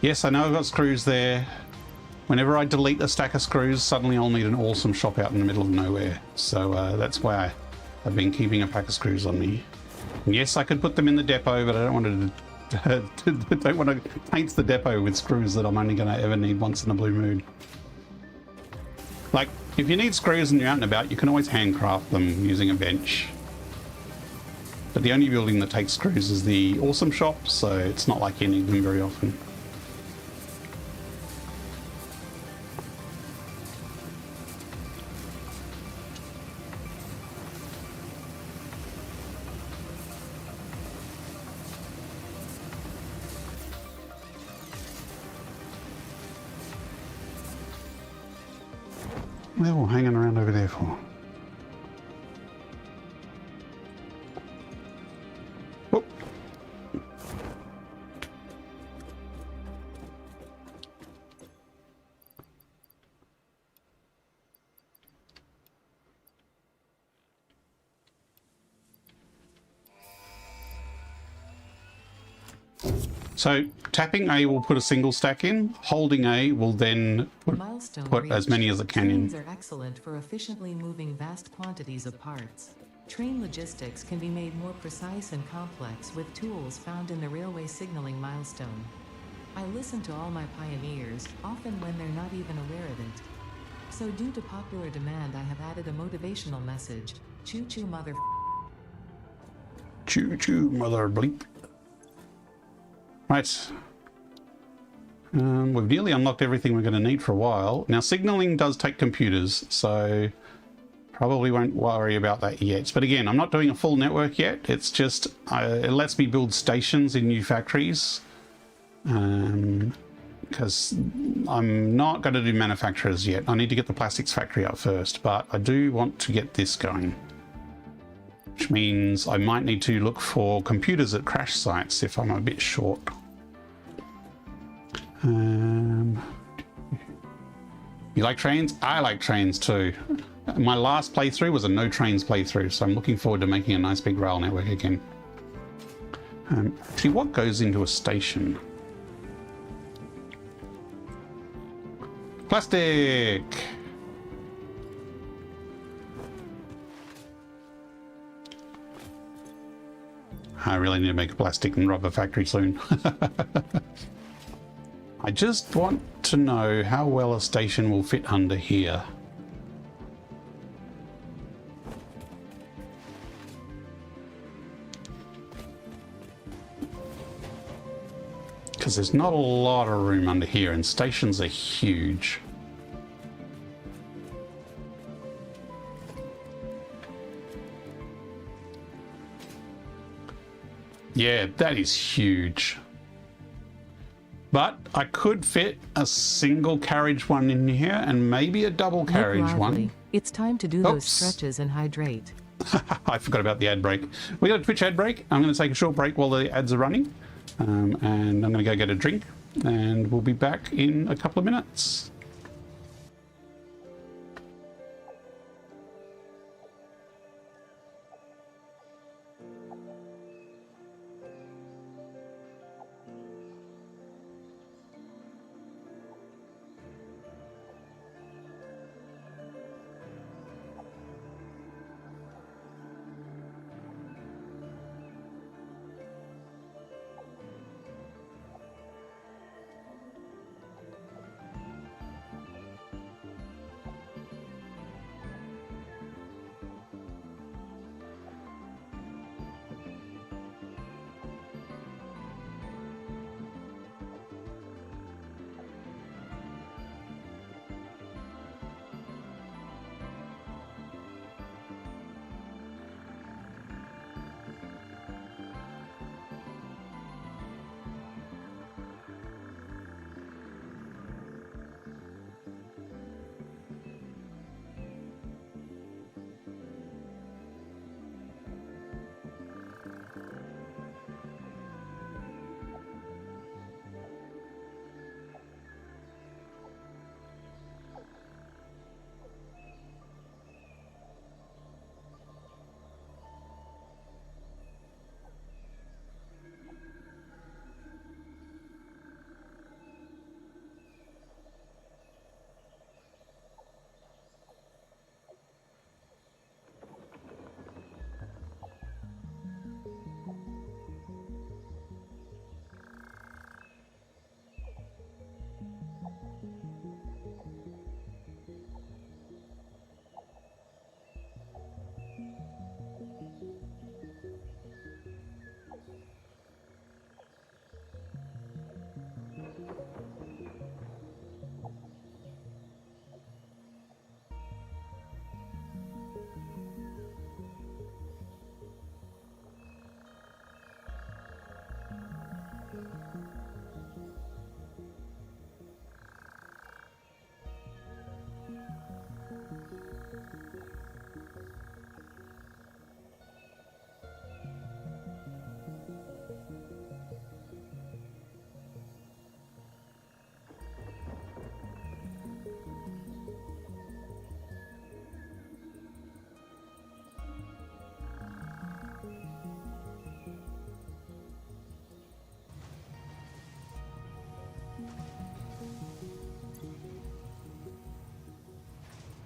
Yes, I know I've got screws there. Whenever I delete a stack of screws, suddenly I'll need an awesome shop out in the middle of nowhere. So that's why I've been keeping a pack of screws on me. And yes, I could put them in the depot, but I don't want don't want to paint the depot with screws that I'm only going to ever need once in a blue moon. Like, if you need screws and you're out and about, you can always handcraft them using a bench. But the only building that takes screws is the awesome shop, so it's not like you need them very often. What are they all hanging around over there for? Oh. So tapping A will put a single stack in, holding A will then put as many as it can in. Trains are excellent for efficiently moving vast quantities of parts. Train logistics can be made more precise and complex with tools found in the railway signaling milestone. I listen to all my pioneers, often when they're not even aware of it. So due to popular demand, I have added a motivational message. Choo choo mother. Choo choo mother bleep. Right. We've nearly unlocked everything we're going to need for a while. Now, signaling does take computers, so probably won't worry about that yet. But again, I'm not doing a full network yet. It's just, it lets me build stations in new factories. Because I'm not going to do manufacturers yet. I need to get the plastics factory up first, but I do want to get this going. Which means I might need to look for computers at crash sites if I'm a bit short. You like trains? I like trains too. My last playthrough was a no trains playthrough, so I'm looking forward to making a nice big rail network again. Actually, what goes into a station? Plastic! I really need to make a plastic and rubber factory soon. I just want to know how well a station will fit under here. Because there's not a lot of room under here and stations are huge. Yeah, that is huge. But I could fit a single carriage one in here and maybe a double carriage one. It's time to do those stretches and hydrate. I forgot about the ad break. We got a Twitch ad break. I'm going to take a short break while the ads are running. And I'm going to go get a drink. And we'll be back in a couple of minutes.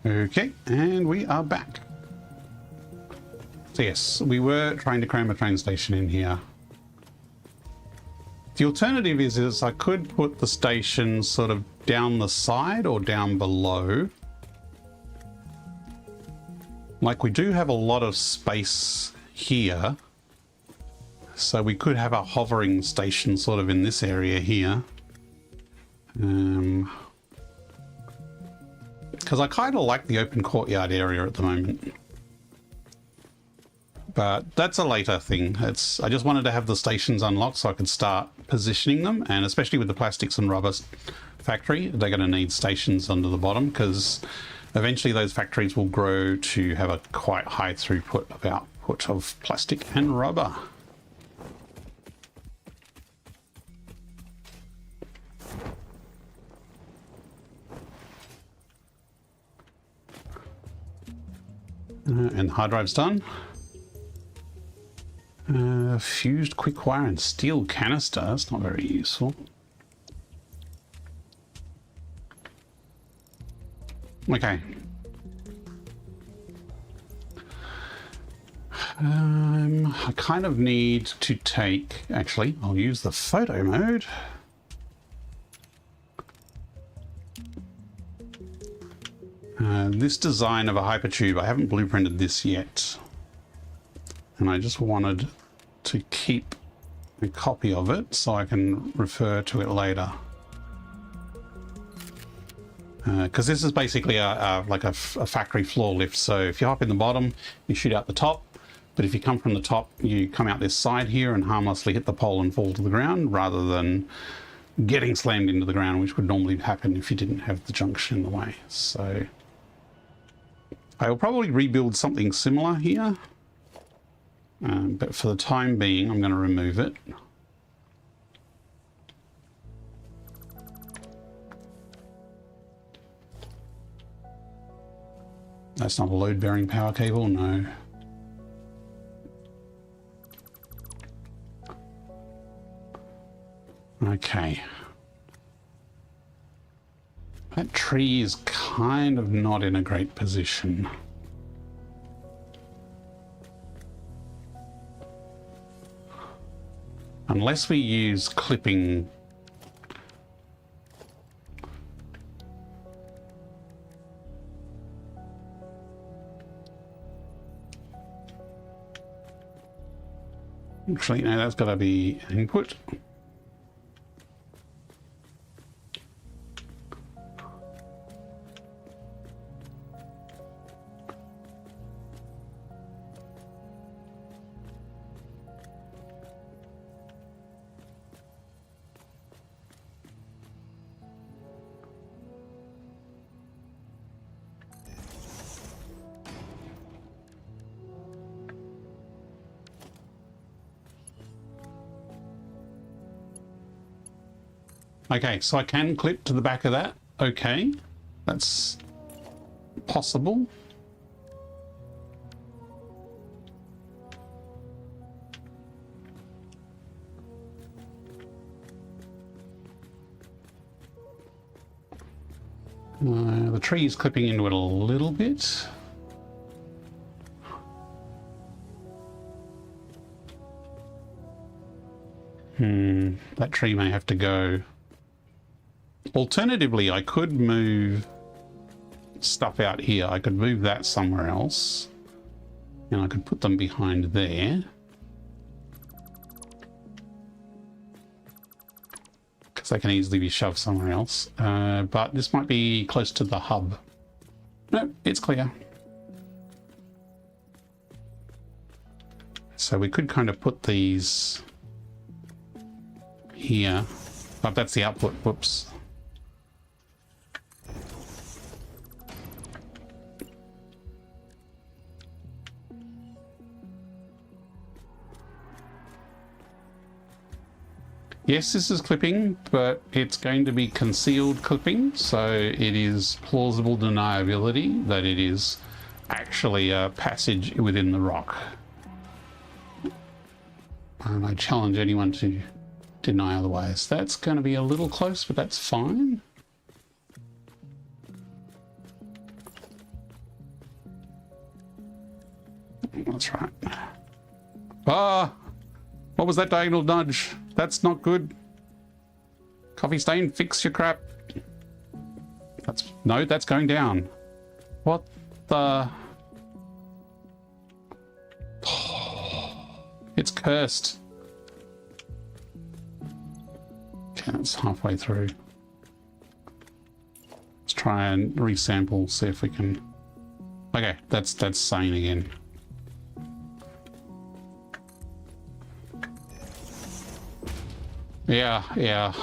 Okay, and we are back. So yes, we were trying to cram a train station in here. The alternative is I could put the station sort of down the side or down below. Like we do have a lot of space here. So we could have a hovering station sort of in this area here. Because I kind of like the open courtyard area at the moment. But that's a later thing. I just wanted to have the stations unlocked so I could start positioning them, and especially with the plastics and rubber factory, they're going to need stations under the bottom because eventually those factories will grow to have a quite high throughput of output of plastic and rubber. And hard drive's done. Fused quick wire and steel canister. That's not very useful. Okay. I kind of need to take... Actually, I'll use the photo mode. This design of a hypertube, I haven't blueprinted this yet. And I just wanted to keep a copy of it so I can refer to it later. Because this is basically like a factory floor lift. So if you hop in the bottom, you shoot out the top. But if you come from the top, you come out this side here and harmlessly hit the pole and fall to the ground rather than getting slammed into the ground, which would normally happen if you didn't have the junction in the way. So I will probably rebuild something similar here. But for the time being, I'm going to remove it. That's not a load-bearing power cable, no. Okay. That tree is kind of not in a great position. Unless we use clipping. Actually, no, that's got to be input. Okay, so I can clip to the back of that. Okay, that's possible. The tree is clipping into it a little bit. That tree may have to go. Alternatively, I could move stuff out here. I could move that somewhere else. And I could put them behind there. Because they can easily be shoved somewhere else. But this might be close to the hub. No, it's clear. So we could kind of put these here. But that's the output. Whoops. Yes, this is clipping, but it's going to be concealed clipping, so it is plausible deniability that it is actually a passage within the rock. And I challenge anyone to deny otherwise. That's going to be a little close, but that's fine. That's right. Ah! What was that diagonal nudge? That's not good. Coffee stain, fix your crap. No, that's going down. What the... It's cursed. Okay, it's halfway through. Let's try and resample, see if we can... Okay, that's sane again. Yeah.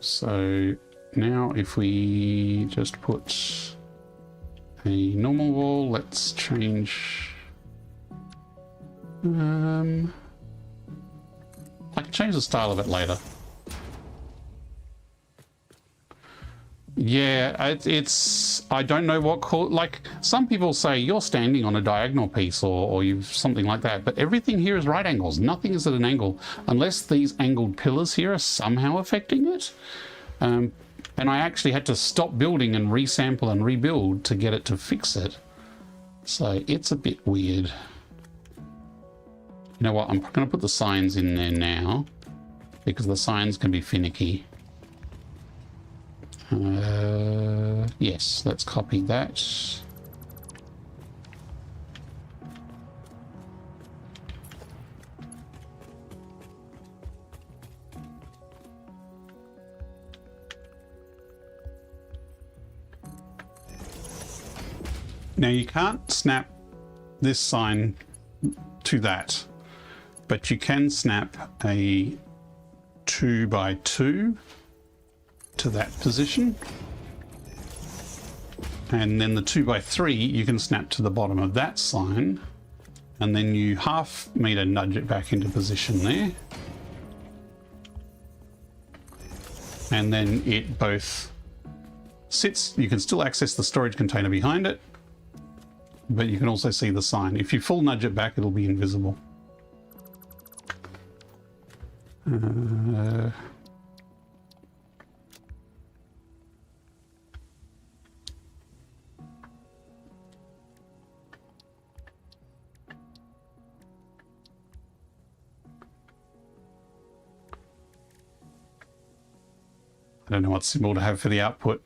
So now if we just put a normal wall, let's change... I can change the style of it later. Yeah, it's... I don't know what like, some people say you're standing on a diagonal piece or you've something like that, but everything here is right angles. Nothing is at an angle, unless these angled pillars here are somehow affecting it. And I actually had to stop building and resample and rebuild to get it to fix it. So it's a bit weird. You know what, I'm going to put the signs in there now, because the signs can be finicky. Yes, let's copy that. Now you can't snap this sign to that, but you can snap a 2x2 to that position, and then the 2x3 you can snap to the bottom of that sign, and then you half meter nudge it back into position there, and then it both sits. You can still access the storage container behind it, but you can also see the sign. If you full nudge it back, it'll be invisible. I don't know what symbol to have for the output.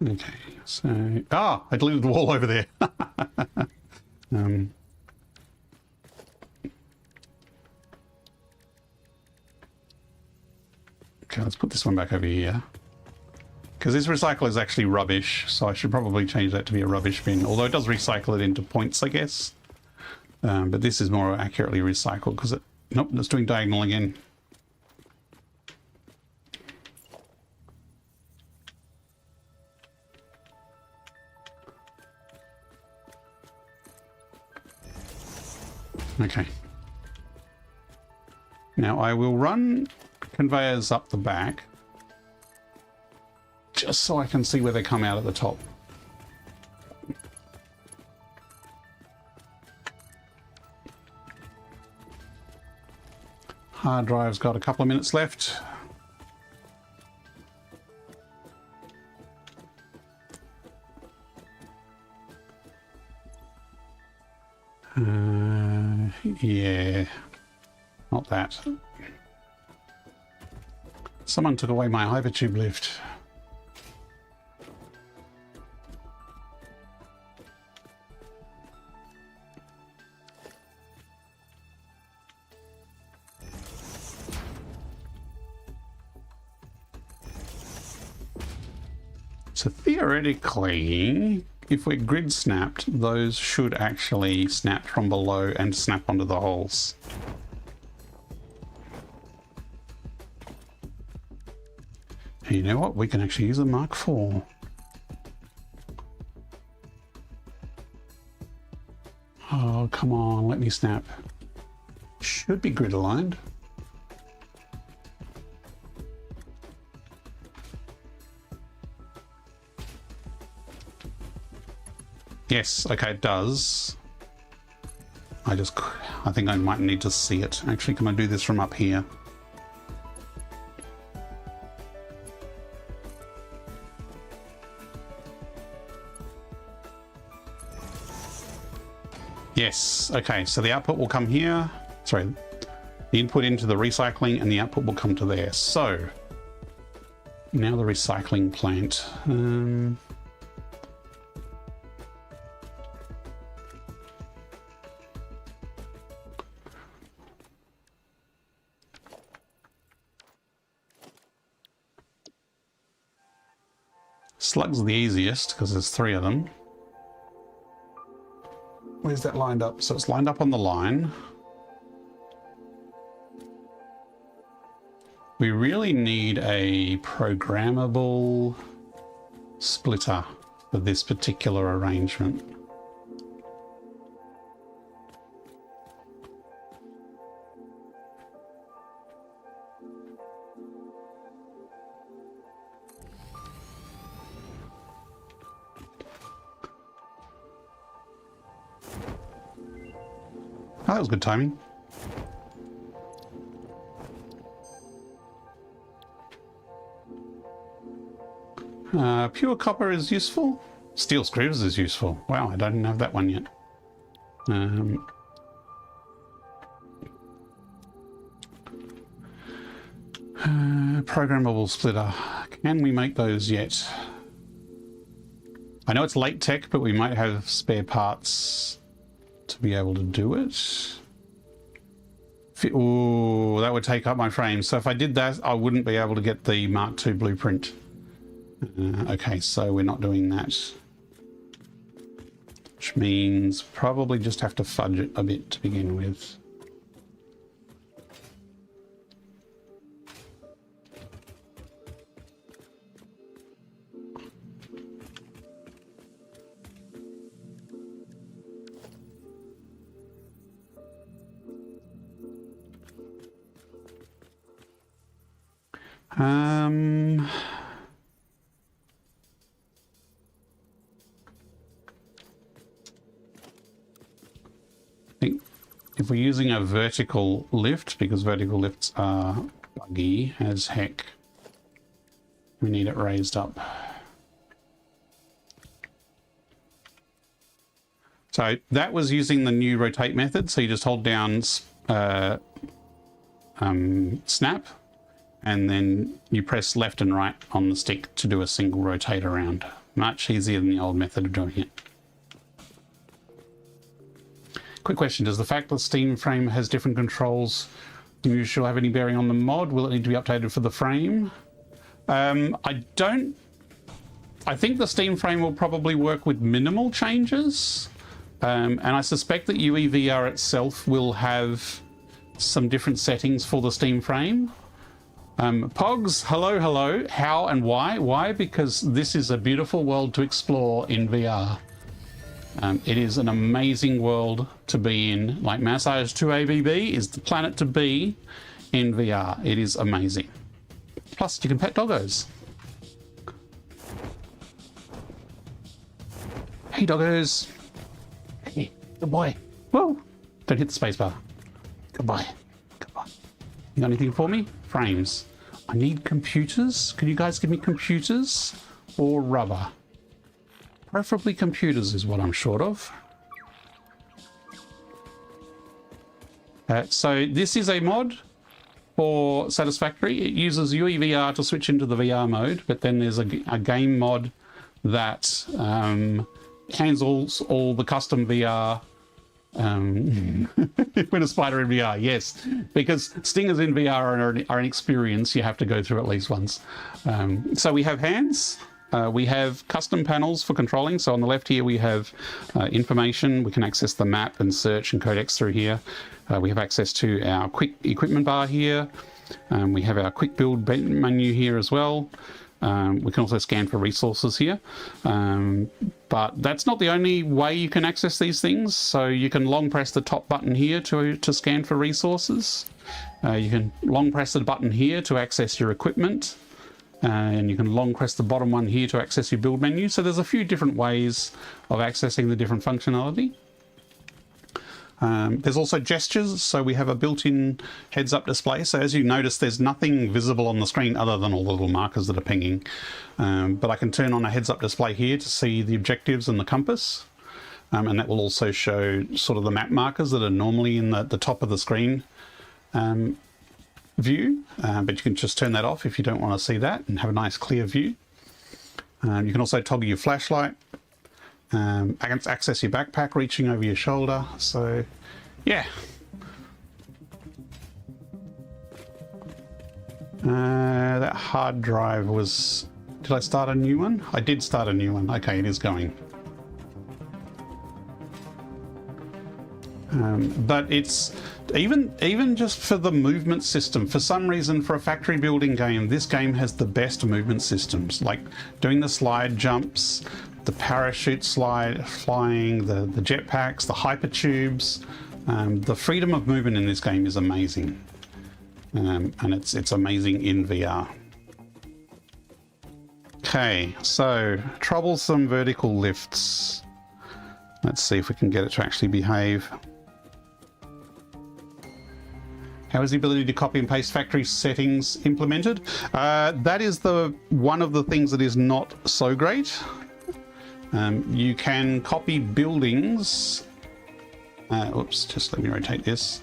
Okay, so... Ah! I deleted the wall over there. Okay, let's put this one back over here. Because this recycle is actually rubbish, so I should probably change that to be a rubbish bin. Although it does recycle it into points, I guess. But this is more accurately recycled because it... Nope, it's doing diagonal again. Okay. Now I will run conveyors up the back, just so I can see where they come out at the top. Hard drive's got a couple of minutes left. Yeah, not that. Someone took away my hypertube lift. So theoretically, if we're grid snapped, those should actually snap from below and snap onto the holes. And you know what? We can actually use a Mark IV. Oh, come on, let me snap. Should be grid aligned. Yes, okay, it does. I think I might need to see it. Actually, can I do this from up here? Yes, okay, so the output will come here. Sorry, the input into the recycling and the output will come to there. So, now the recycling plant. Slug's the easiest because there's 3 of them. Where's that lined up? So it's lined up on the line. We really need a programmable splitter for this particular arrangement. Oh, that was good timing. Pure copper is useful. Steel screws is useful. Wow, I don't have that one yet. Programmable splitter. Can we make those yet? I know it's late tech, but we might have spare parts to be able to do it. Oh, that would take up my frame. So if I did that, I wouldn't be able to get the Mark II blueprint. Okay, so we're not doing that. Which means probably just have to fudge it a bit to begin with. I think if we're using a vertical lift, because vertical lifts are buggy as heck, we need it raised up. So that was using the new rotate method. So you just hold down snap, and then you press left and right on the stick to do a single rotate around. Much easier than the old method of doing it. Quick question, does the fact that Steam frame has different controls than usual have any bearing on the mod? Will it need to be updated for the frame? I think the Steam frame will probably work with minimal changes. And I suspect that UEVR itself will have some different settings for the Steam frame. Pogs, hello, hello. How and why? Why? Because this is a beautiful world to explore in VR. It is an amazing world to be in. Like Massage 2 ABB is the planet to be in VR. It is amazing. Plus, you can pet doggos. Hey, doggos. Hey, good boy. Whoa. Don't hit the spacebar. Good boy. Good boy. You got anything for me? Frames. I need computers. Can you guys give me computers or rubber? Preferably computers is what I'm short of. So this is a mod for Satisfactory. It uses UEVR to switch into the VR mode, but then there's a game mod that handles all the custom VR. With a spider in VR, yes, because stingers in VR are an experience you have to go through at least once. So we have hands. We have custom panels for controlling. So on the left here we have information. We can access the map and search and codecs through here. We have access to our quick equipment bar here. We have our quick build menu here as well. We can also scan for resources here. But that's not the only way you can access these things. So you can long press the top button here to scan for resources. You can long press the button here to access your equipment. And you can long press the bottom one here to access your build menu. So there's a few different ways of accessing the different functionality. There's also gestures, so we have a built-in heads-up display. So as you notice, there's nothing visible on the screen other than all the little markers that are pinging. But I can turn on a heads-up display here to see the objectives and the compass. and that will also show sort of the map markers that are normally in the top of the screen view, but you can just turn that off if you don't want to see that and have a nice clear view. You can also toggle your flashlight, access your backpack reaching over your shoulder. So yeah, that hard drive was, did I start a new one? I did start a new one. Okay, it is going. But it's even just for the movement system, for some reason, for a factory building game, this game has the best movement systems, like doing the slide jumps, the parachute slide flying, the jetpacks, the hypertubes. The freedom of movement in this game is amazing, and it's amazing in VR. Okay, so troublesome vertical lifts. Let's see if we can get it to actually behave. How is the ability to copy and paste factory settings implemented? That is one of the things that is not so great. You can copy buildings. Oops, just let me rotate this.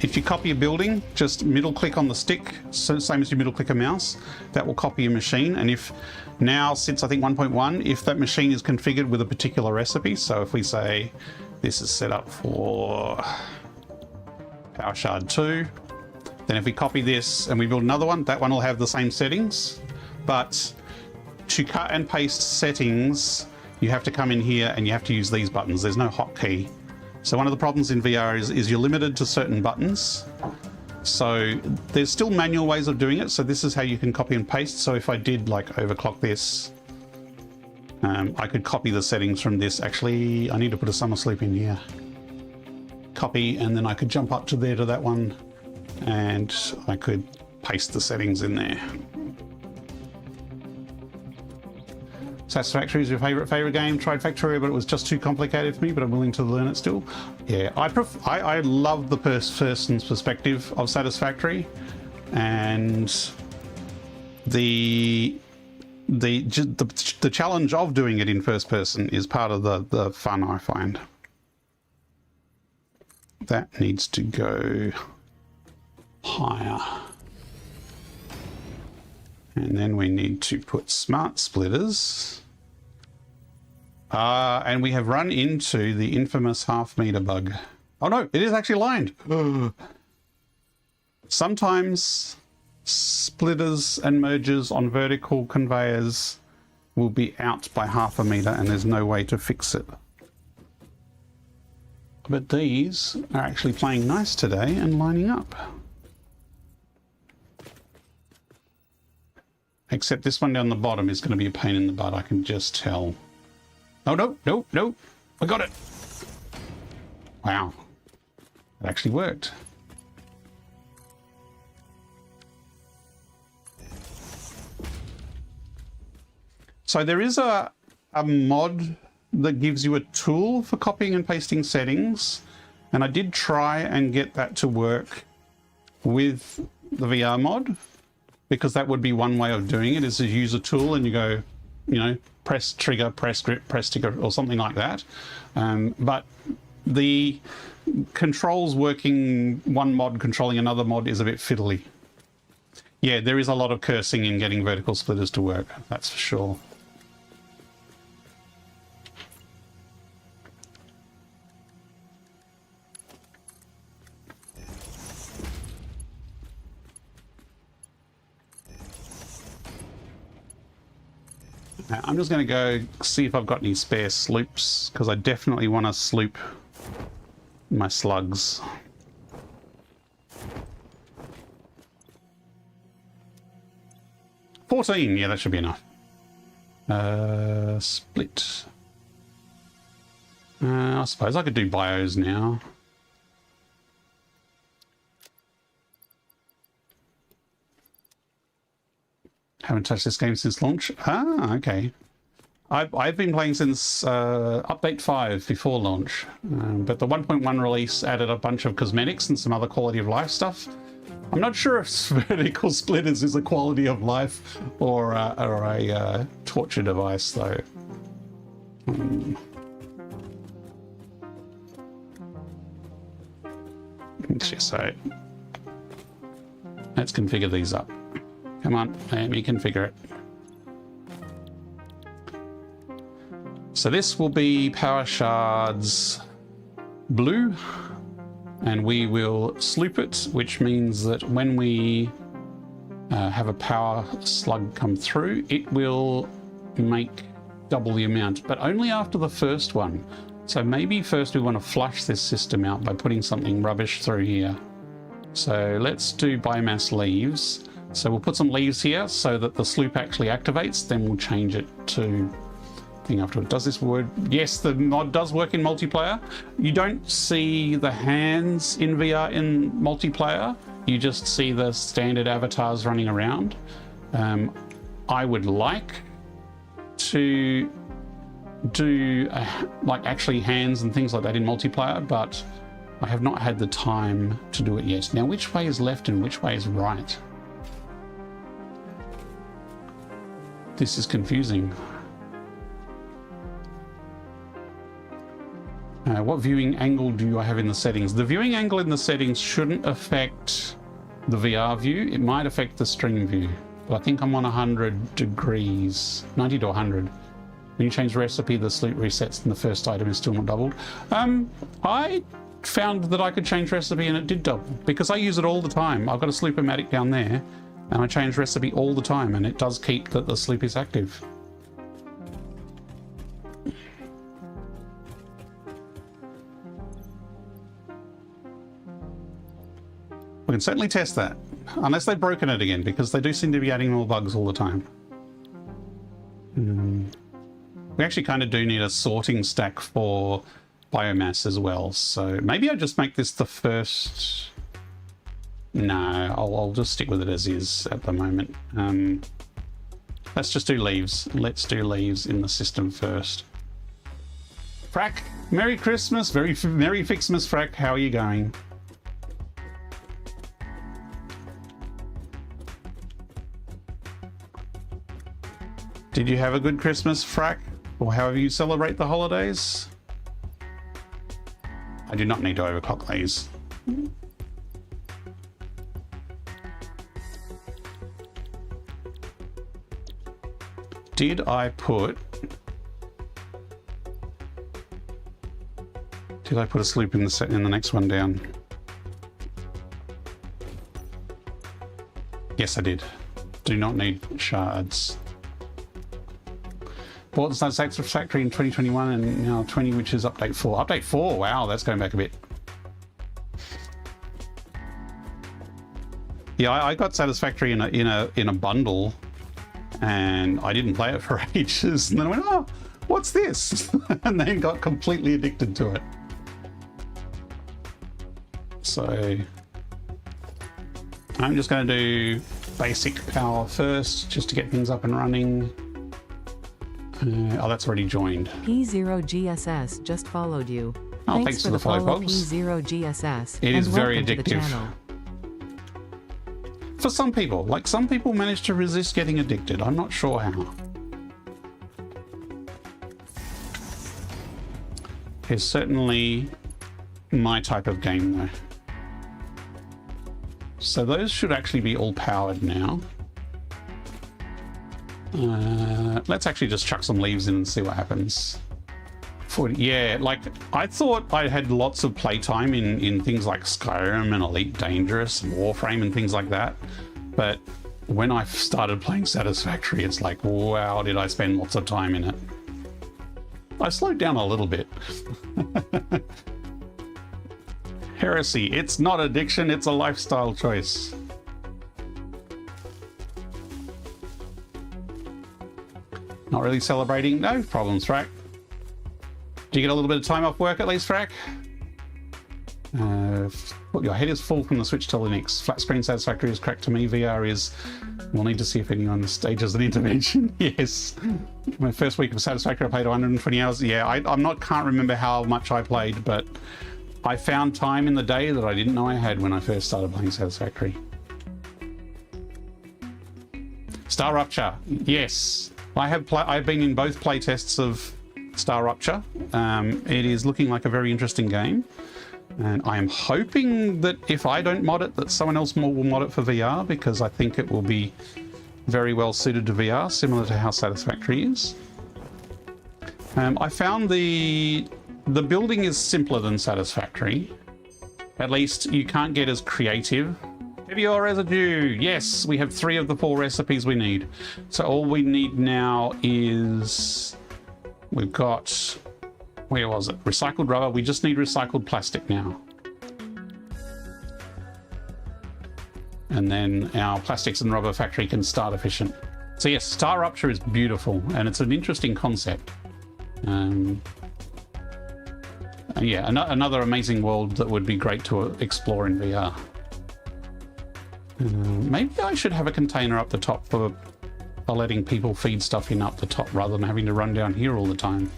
If you copy a building, just middle click on the stick, so same as you middle click a mouse, that will copy a machine. And if now, since I think 1.1, if that machine is configured with a particular recipe, so if we say this is set up for Power Shard 2, then if we copy this and we build another one, that one will have the same settings. But to cut and paste settings, you have to come in here and you have to use these buttons. There's no hotkey. So one of the problems in VR is you're limited to certain buttons. So there's still manual ways of doing it. So this is how you can copy and paste. So if I did like overclock this, I could copy the settings from this. Actually, I need to put a summer sleep in here. Copy, and then I could jump up to there to that one, and I could paste the settings in there. Satisfactory is your favorite game. Tried Factorio, but it was just too complicated for me, but I'm willing to learn it still. Yeah, I love the first person's perspective of Satisfactory, and the challenge of doing it in first person is part of the fun, I find. That needs to go higher. And then we need to put smart splitters. And we have run into the infamous half-meter bug. Oh no, it is actually lined. Sometimes splitters and mergers on vertical conveyors will be out by half a meter and there's no way to fix it. But these are actually playing nice today and lining up. Except this one down the bottom is going to be a pain in the butt, I can just tell. Oh, no, no, no, I got it. Wow, it actually worked. So there is a mod that gives you a tool for copying and pasting settings, and I did try and get that to work with the VR mod, because that would be one way of doing it, is to use a tool and you go, you know, press trigger, press grip, press trigger, or something like that. But the controls working one mod controlling another mod is a bit fiddly. Yeah, there is a lot of cursing in getting vertical splitters to work, that's for sure. Now, I'm just going to go see if I've got any spare sloops, because I definitely want to sloop my slugs. $14, yeah, that should be enough. Split. I suppose I could do bios now. Haven't touched this game since launch. Ah, okay. I've been playing since update 5 before launch, but the 1.1 release added a bunch of cosmetics and some other quality of life stuff. I'm not sure if vertical splitters is a quality of life or a torture device, though. So let's configure these up. Come on, let me configure it. So this will be power shards blue, and we will sloop it, which means that when we have a power slug come through, it will make double the amount, but only after the first one. So maybe first we want to flush this system out by putting something rubbish through here. So let's do biomass leaves. So we'll put some leaves here so that the sloop actually activates, then we'll change it to thing afterward. Does this work? Yes, the mod does work in multiplayer. You don't see the hands in VR in multiplayer. You just see the standard avatars running around. I would like to do like actually hands and things like that in multiplayer, but I have not had the time to do it yet. Now, which way is left and which way is right? This is confusing. What viewing angle do I have in the settings? The viewing angle in the settings shouldn't affect the VR view. It might affect the stream view. But I think I'm on 100 degrees, 90 to 100. When you change the recipe, the sloop resets and the first item is still not doubled. I found that I could change recipe and it did double because I use it all the time. I've got a sloop-o-matic down there and I change recipe all the time and it does keep that the sloop is active. We can certainly test that, unless they've broken it again, because they do seem to be adding more bugs all the time. We actually kind of do need a sorting stack for biomass as well, so maybe I just make this the first... No, I'll just stick with it as is at the moment. Let's just do leaves. Let's do leaves in the system first. Frack, Merry Christmas, Merry Fixmas, Frack, how are you going? Did you have a good Christmas, Frack? Or however you celebrate the holidays? I do not need to overclock these. Did I put a sloop in the next one down? Yes, I did. Do not need shards. Bought the Satisfactory in 2021 and now 20, which is update 4. Update 4, wow, that's going back a bit. Yeah, I got Satisfactory in a bundle, and I didn't play it for ages. And then I went, oh, what's this? And then got completely addicted to it. So I'm just going to do basic power first, just to get things up and running. Oh, that's already joined. P0GSS just followed you. Oh, thanks for the follow, folks. P0GSS. It is very addictive. For some people, like some people manage to resist getting addicted. I'm not sure how. It's certainly my type of game though. So those should actually be all powered now. Let's actually just chuck some leaves in and see what happens. Yeah, like I thought I had lots of playtime in things like Skyrim and Elite Dangerous and Warframe and things like that. But when I started playing Satisfactory, it's like, wow, did I spend lots of time in it. I slowed down a little bit. Heresy, it's not addiction, it's a lifestyle choice. Not really celebrating? No problems, Frack. Do you get a little bit of time off work at least, Frack? Your head is full from the Switch till the next. Flat screen Satisfactory is cracked to me. VR is... We'll need to see if anyone stages an intervention. Yes. My first week of Satisfactory, I played 120 hours. Yeah, can't remember how much I played, but I found time in the day that I didn't know I had when I first started playing Satisfactory. Star Rupture. Yes. I've been in both playtests of Star Rupture. It is looking like a very interesting game. And I am hoping that if I don't mod it, that someone else will mod it for VR, because I think it will be very well suited to VR, similar to how Satisfactory is. I found the building is simpler than Satisfactory. At least you can't get as creative. Heavy ore residue. Yes, we have 3 of the 4 recipes we need. So all we need now is... We've got... Where was it? Recycled rubber. We just need recycled plastic now. And then our plastics and rubber factory can start efficient. So yes, Star Rupture is beautiful, and it's an interesting concept. Yeah, another amazing world that would be great to explore in VR. Maybe I should have a container up the top for letting people feed stuff in up the top rather than having to run down here all the time.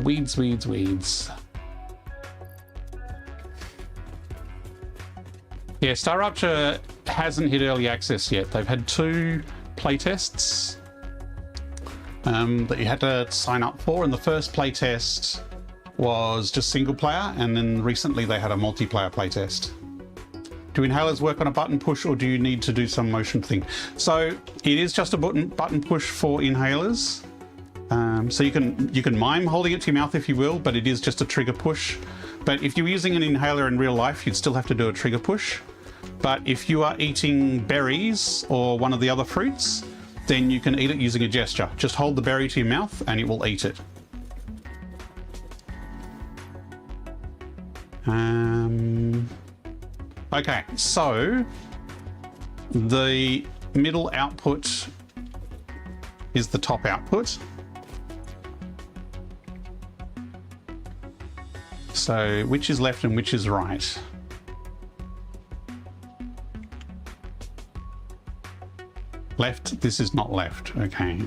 Weeds, weeds, weeds. Yeah, Star Rupture hasn't hit early access yet. They've had 2 playtests that you had to sign up for, and the first playtest was just single player, and then recently they had a multiplayer playtest. Do inhalers work on a button push, or do you need to do some motion thing? So it is just a button push for inhalers. So you can mime holding it to your mouth if you will, but it is just a trigger push. But if you're using an inhaler in real life, you'd still have to do a trigger push. But if you are eating berries or one of the other fruits, then you can eat it using a gesture. Just hold the berry to your mouth and it will eat it. Okay, so the middle output is the top output. So which is left and which is right? Left, this is not left, okay.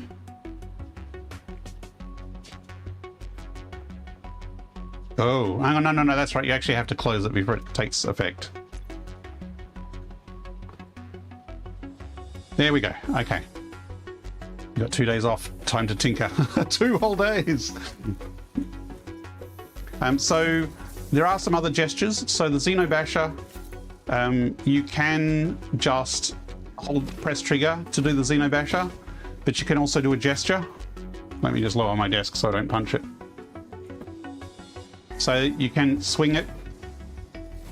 Oh, no, that's right. You actually have to close it before it takes effect. There we go, okay. You got 2 days off, time to tinker. 2 whole days. So there are some other gestures. So the Xenobasher, you can just press trigger to do the Xenobasher, but you can also do a gesture. Let me just lower my desk so I don't punch it. So you can swing it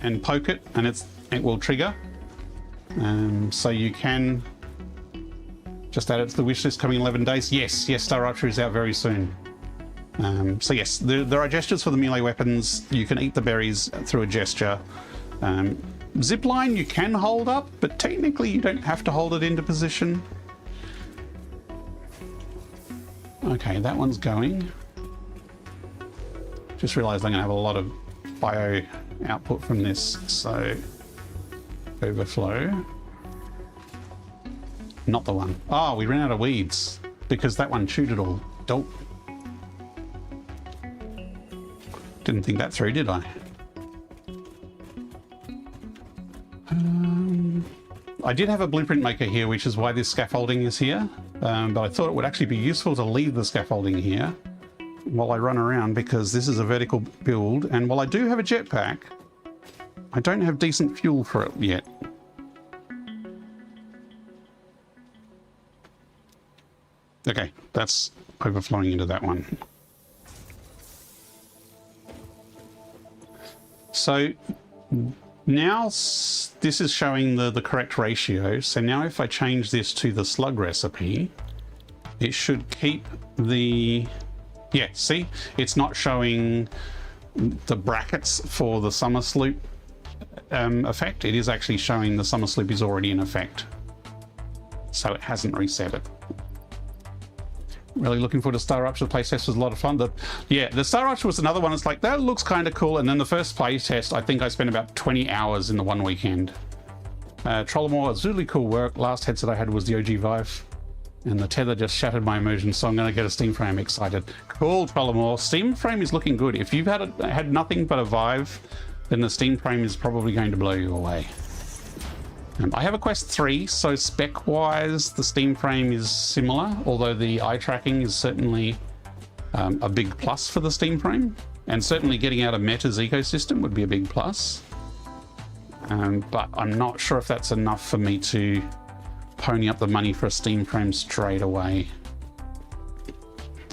and poke it, and it will trigger. So you can just add it to the wish list, coming in 11 days. Yes, Star Rupture is out very soon. So yes, there are gestures for the melee weapons. You can eat the berries through a gesture. Zipline you can hold up, but technically you don't have to hold it into position. Okay, that one's going. Just realized I'm gonna have a lot of bio output from this, so overflow. Not the one. Oh, we ran out of weeds because that one chewed it all. Dope. Didn't think that through, did I? I did have a blueprint maker here, which is why this scaffolding is here. But I thought it would actually be useful to leave the scaffolding here while I run around, because this is a vertical build. And while I do have a jetpack, I don't have decent fuel for it yet. Okay, that's overflowing into that one. So now this is showing the correct ratio. So now if I change this to the slug recipe, it should keep the... Yeah, see? It's not showing the brackets for the summer sloop effect. It is actually showing the summer sloop is already in effect. So it hasn't reset it. Really looking forward to Star Rupture. The playtest was a lot of fun. The Star Rupture was another one. It's like, that looks kind of cool. And then the first playtest, I think I spent about 20 hours in the one weekend. Trollamore, it's really cool work. Last headset I had was the OG Vive. And the tether just shattered my immersion, so I'm going to get a Steam frame. Excited. Cool, Trollamore. Steam frame is looking good. If you've had nothing but a Vive, then the Steam frame is probably going to blow you away. I have a Quest 3, so spec-wise, the Steam frame is similar, although the eye tracking is certainly a big plus for the Steam frame. And certainly getting out of Meta's ecosystem would be a big plus. But I'm not sure if that's enough for me to pony up the money for a Steam frame straight away.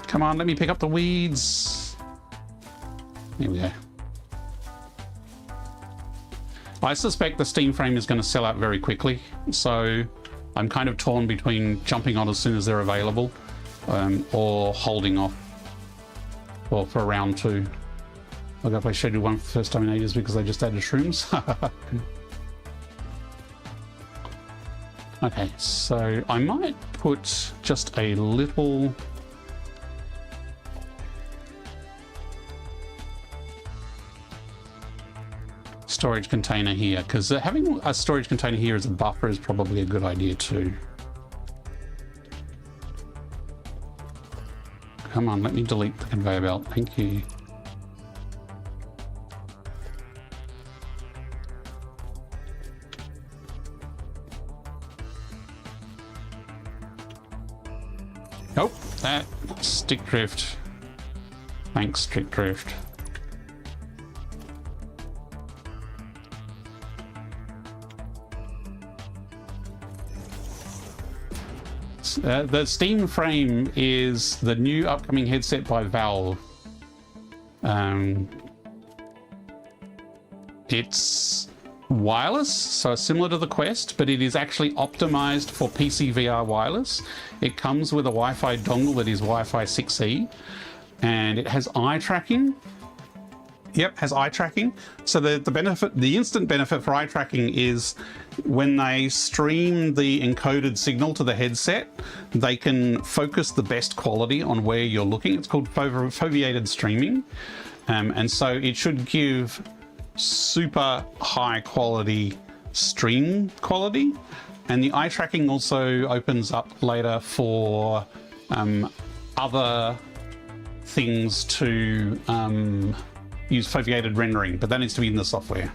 Come on, let me pick up the weeds. Here we go. I suspect the Steam frame is going to sell out very quickly, so I'm kind of torn between jumping on as soon as they're available, or holding off for round 2. I'll go play Schedule 1 for the first time in ages because I just added shrooms. Okay, so I might put just a little... storage container here, because having a storage container here as a buffer is probably a good idea too. Come on, let me delete the conveyor belt. Thank you. Oh, that stick drift. Thanks, stick drift. The Steam frame is the new upcoming headset by Valve. It's wireless, so similar to the Quest, but it is actually optimized for PC VR wireless. It comes with a Wi-Fi dongle that is Wi-Fi 6E, and it has eye tracking. Yep, has eye tracking. So the instant benefit for eye tracking is when they stream the encoded signal to the headset, they can focus the best quality on where you're looking. It's called foveated streaming. And so it should give super high quality stream quality. And the eye tracking also opens up later for other things to use foveated rendering, but that needs to be in the software.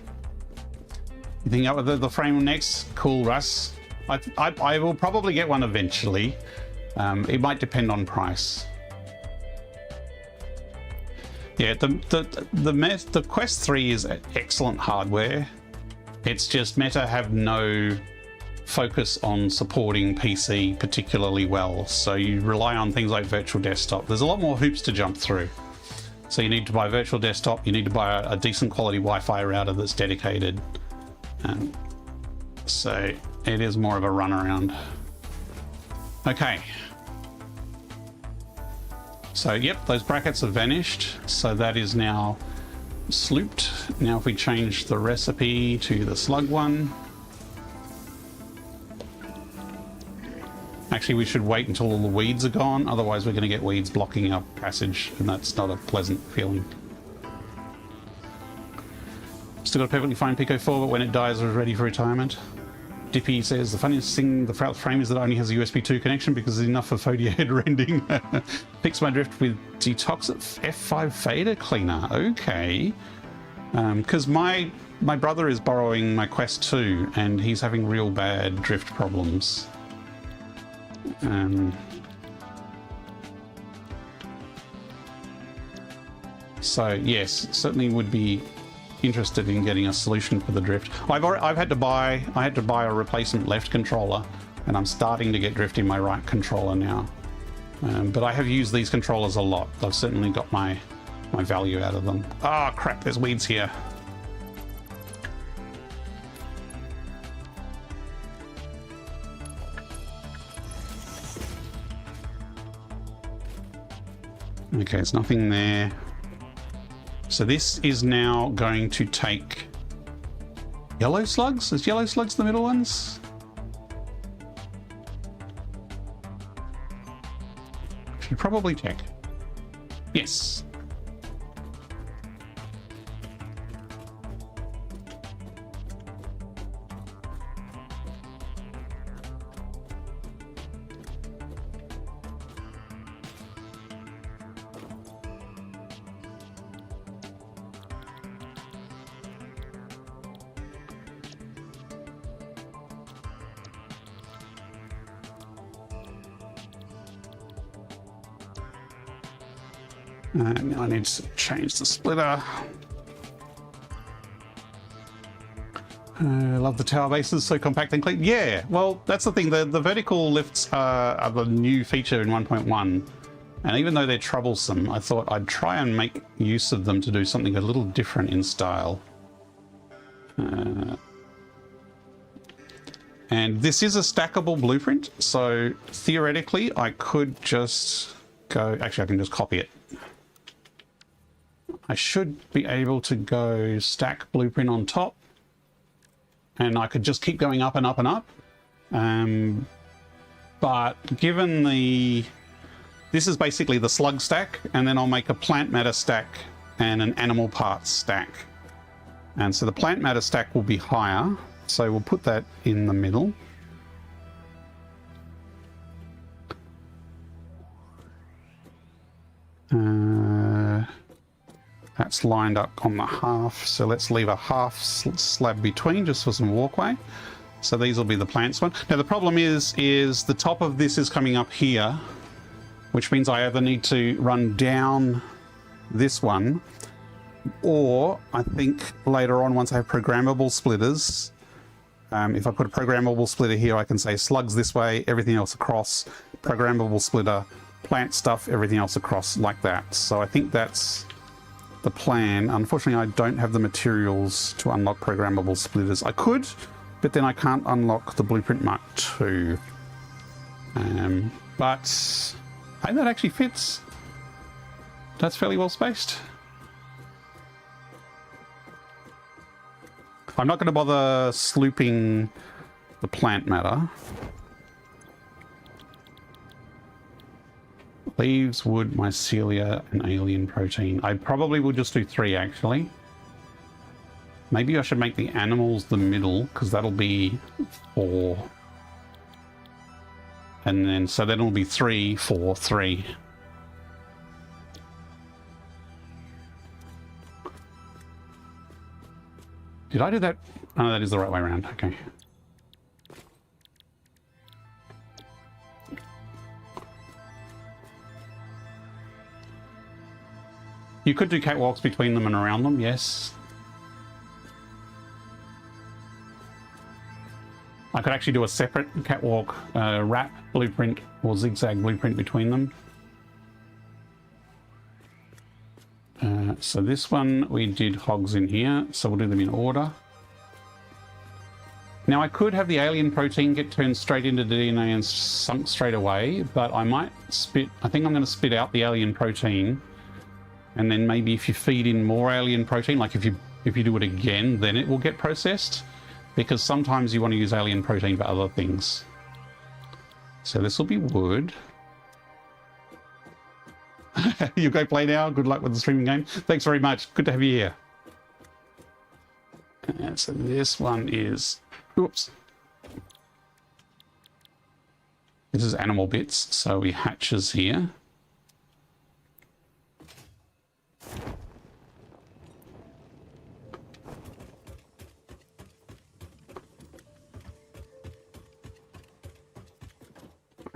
You think up with the frame next? Cool, Russ. I will probably get one eventually. It might depend on price. Yeah, the Quest 3 is excellent hardware. It's just Meta have no focus on supporting PC particularly well, so you rely on things like virtual desktop. There's a lot more hoops to jump through. So you need to buy virtual desktop, you need to buy a decent quality Wi-Fi router that's dedicated. So it is more of a runaround. Okay. So yep, those brackets have vanished. So that is now slooped. Now if we change the recipe to the slug one. Actually, we should wait until all the weeds are gone, otherwise we're going to get weeds blocking our passage, and that's not a pleasant feeling. Still got a perfectly fine Pico 4, but when it dies, we're ready for retirement. Dippy says, the funniest thing the frame is that it only has a USB 2 connection because there's enough for foveated rendering. Fix my drift with Detox F5 fader cleaner. Okay. Because my brother is borrowing my Quest 2, and he's having real bad drift problems. So yes, certainly would be interested in getting a solution for the drift. I had to buy a replacement left controller, and I'm starting to get drift in my right controller now. But I have used these controllers a lot. I've certainly got my value out of them. Ah, crap! There's weeds here. Okay, there's nothing there. So this is now going to take yellow slugs? Is yellow slugs the middle ones? Should probably check. Yes. Now I need to change the splitter. I love the tower bases, so compact and clean. Yeah, well, that's the thing. The vertical lifts are the new feature in 1.1. And even though they're troublesome, I thought I'd try and make use of them to do something a little different in style. And this is a stackable blueprint, so theoretically I could just go... Actually, I can just copy it. I should be able to go stack blueprint on top. And I could just keep going up and up and up. But given the... This is basically the slug stack, and then I'll make a plant matter stack and an animal parts stack. And so the plant matter stack will be higher, so we'll put that in the middle. That's lined up on the half, so let's leave a half slab between just for some walkway. So these will be the plants one. Now the problem is the top of this is coming up here, which means I either need to run down this one, or I think later on, once I have programmable splitters, if I put a programmable splitter here, I can say slugs this way, everything else across, programmable splitter, plant stuff, everything else across, like that. So I think that's the plan. Unfortunately, I don't have the materials to unlock programmable splitters. I could, but then I can't unlock the Blueprint Mark II. But I think that actually fits. That's fairly well spaced. I'm not going to bother slooping the plant matter. Leaves, wood, mycelia, and alien protein. I probably will just do 3, actually. Maybe I should make the animals the middle, because that'll be 4. And then, so then it'll be 3, 4, 3. Did I do that? Oh, that is the right way around. Okay. You could do catwalks between them and around them, yes. I could actually do a separate catwalk, wrap blueprint or zigzag blueprint between them. So this one, we did hogs in here, so we'll do them in order. Now I could have the alien protein get turned straight into DNA and sunk straight away, but I might spit, I think I'm going to spit out the alien protein, and then maybe if you feed in more alien protein, like if you do it again, then it will get processed, because sometimes you want to use alien protein for other things. So this will be wood. You go play now. Good luck with the streaming game. Thanks very much. Good to have you here. And so this one is... Oops. This is animal bits. So we hatches here.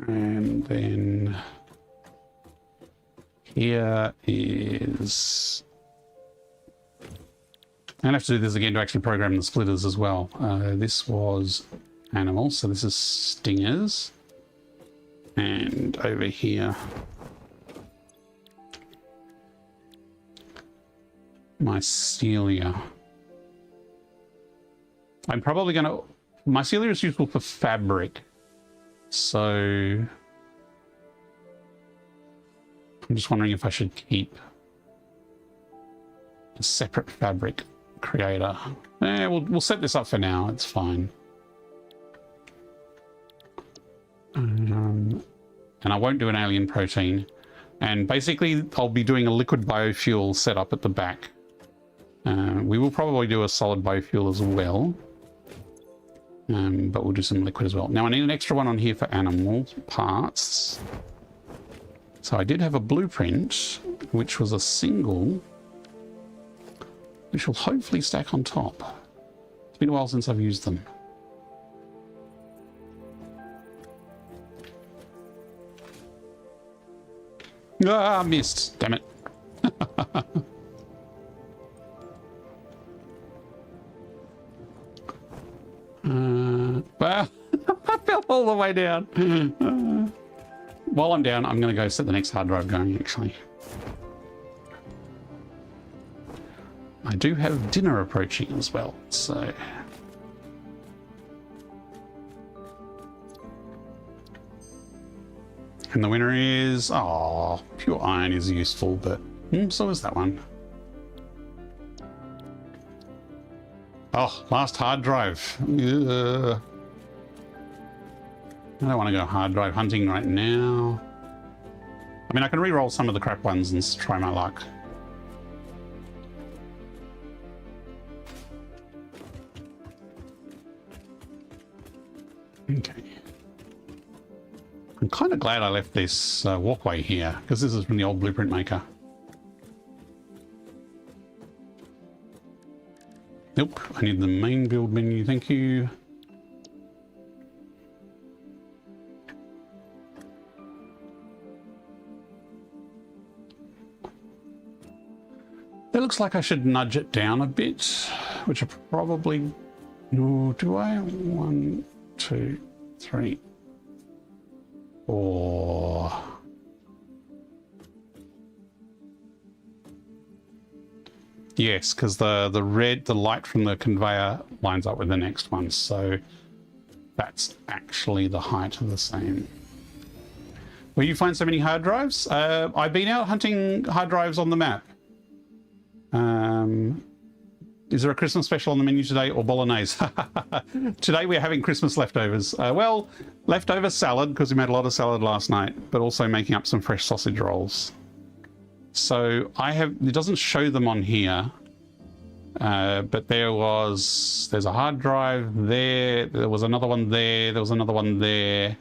And then... Here is... I'm going to have to do this again to actually program the splitters as well. This was animals, so this is stingers. And over here... mycelia. I'm probably going to... Mycelia is useful for fabric. So... I'm just wondering if I should keep a separate fabric creator. We'll set this up for now. It's fine. And I won't do an alien protein. And basically, I'll be doing a liquid biofuel setup at the back. We will probably do a solid biofuel as well. But we'll do some liquid as well. Now, I need an extra one on here for animal parts. So I did have a blueprint, which was a single, which will hopefully stack on top. It's been a while since I've used them. Ah, missed. Damn it. Well, I fell all the way down. While I'm down, I'm going to go set the next hard drive going, actually. I do have dinner approaching as well, so... And the winner is... Oh, pure iron is useful, but so is that one. Oh, last hard drive. Ugh. I don't want to go hard drive hunting right now. I mean, I can re-roll some of the crap ones and try my luck. Okay. I'm kind of glad I left this walkway here, because this is from the old blueprint maker. Nope, I need the main build menu, thank you. It looks like I should nudge it down a bit, which I probably... No, do I? 1, 2, 3, 4... Yes, because the light from the conveyor lines up with the next one, so that's actually the height of the same. Will you find so many hard drives? I've been out hunting hard drives on the map. Is there a Christmas special on the menu today, or bolognese? Today we're having Christmas leftovers. Well, leftover salad, because we made a lot of salad last night, but also making up some fresh sausage rolls. So it doesn't show them on here, but there's a hard drive there, there was another one there, there was another one there,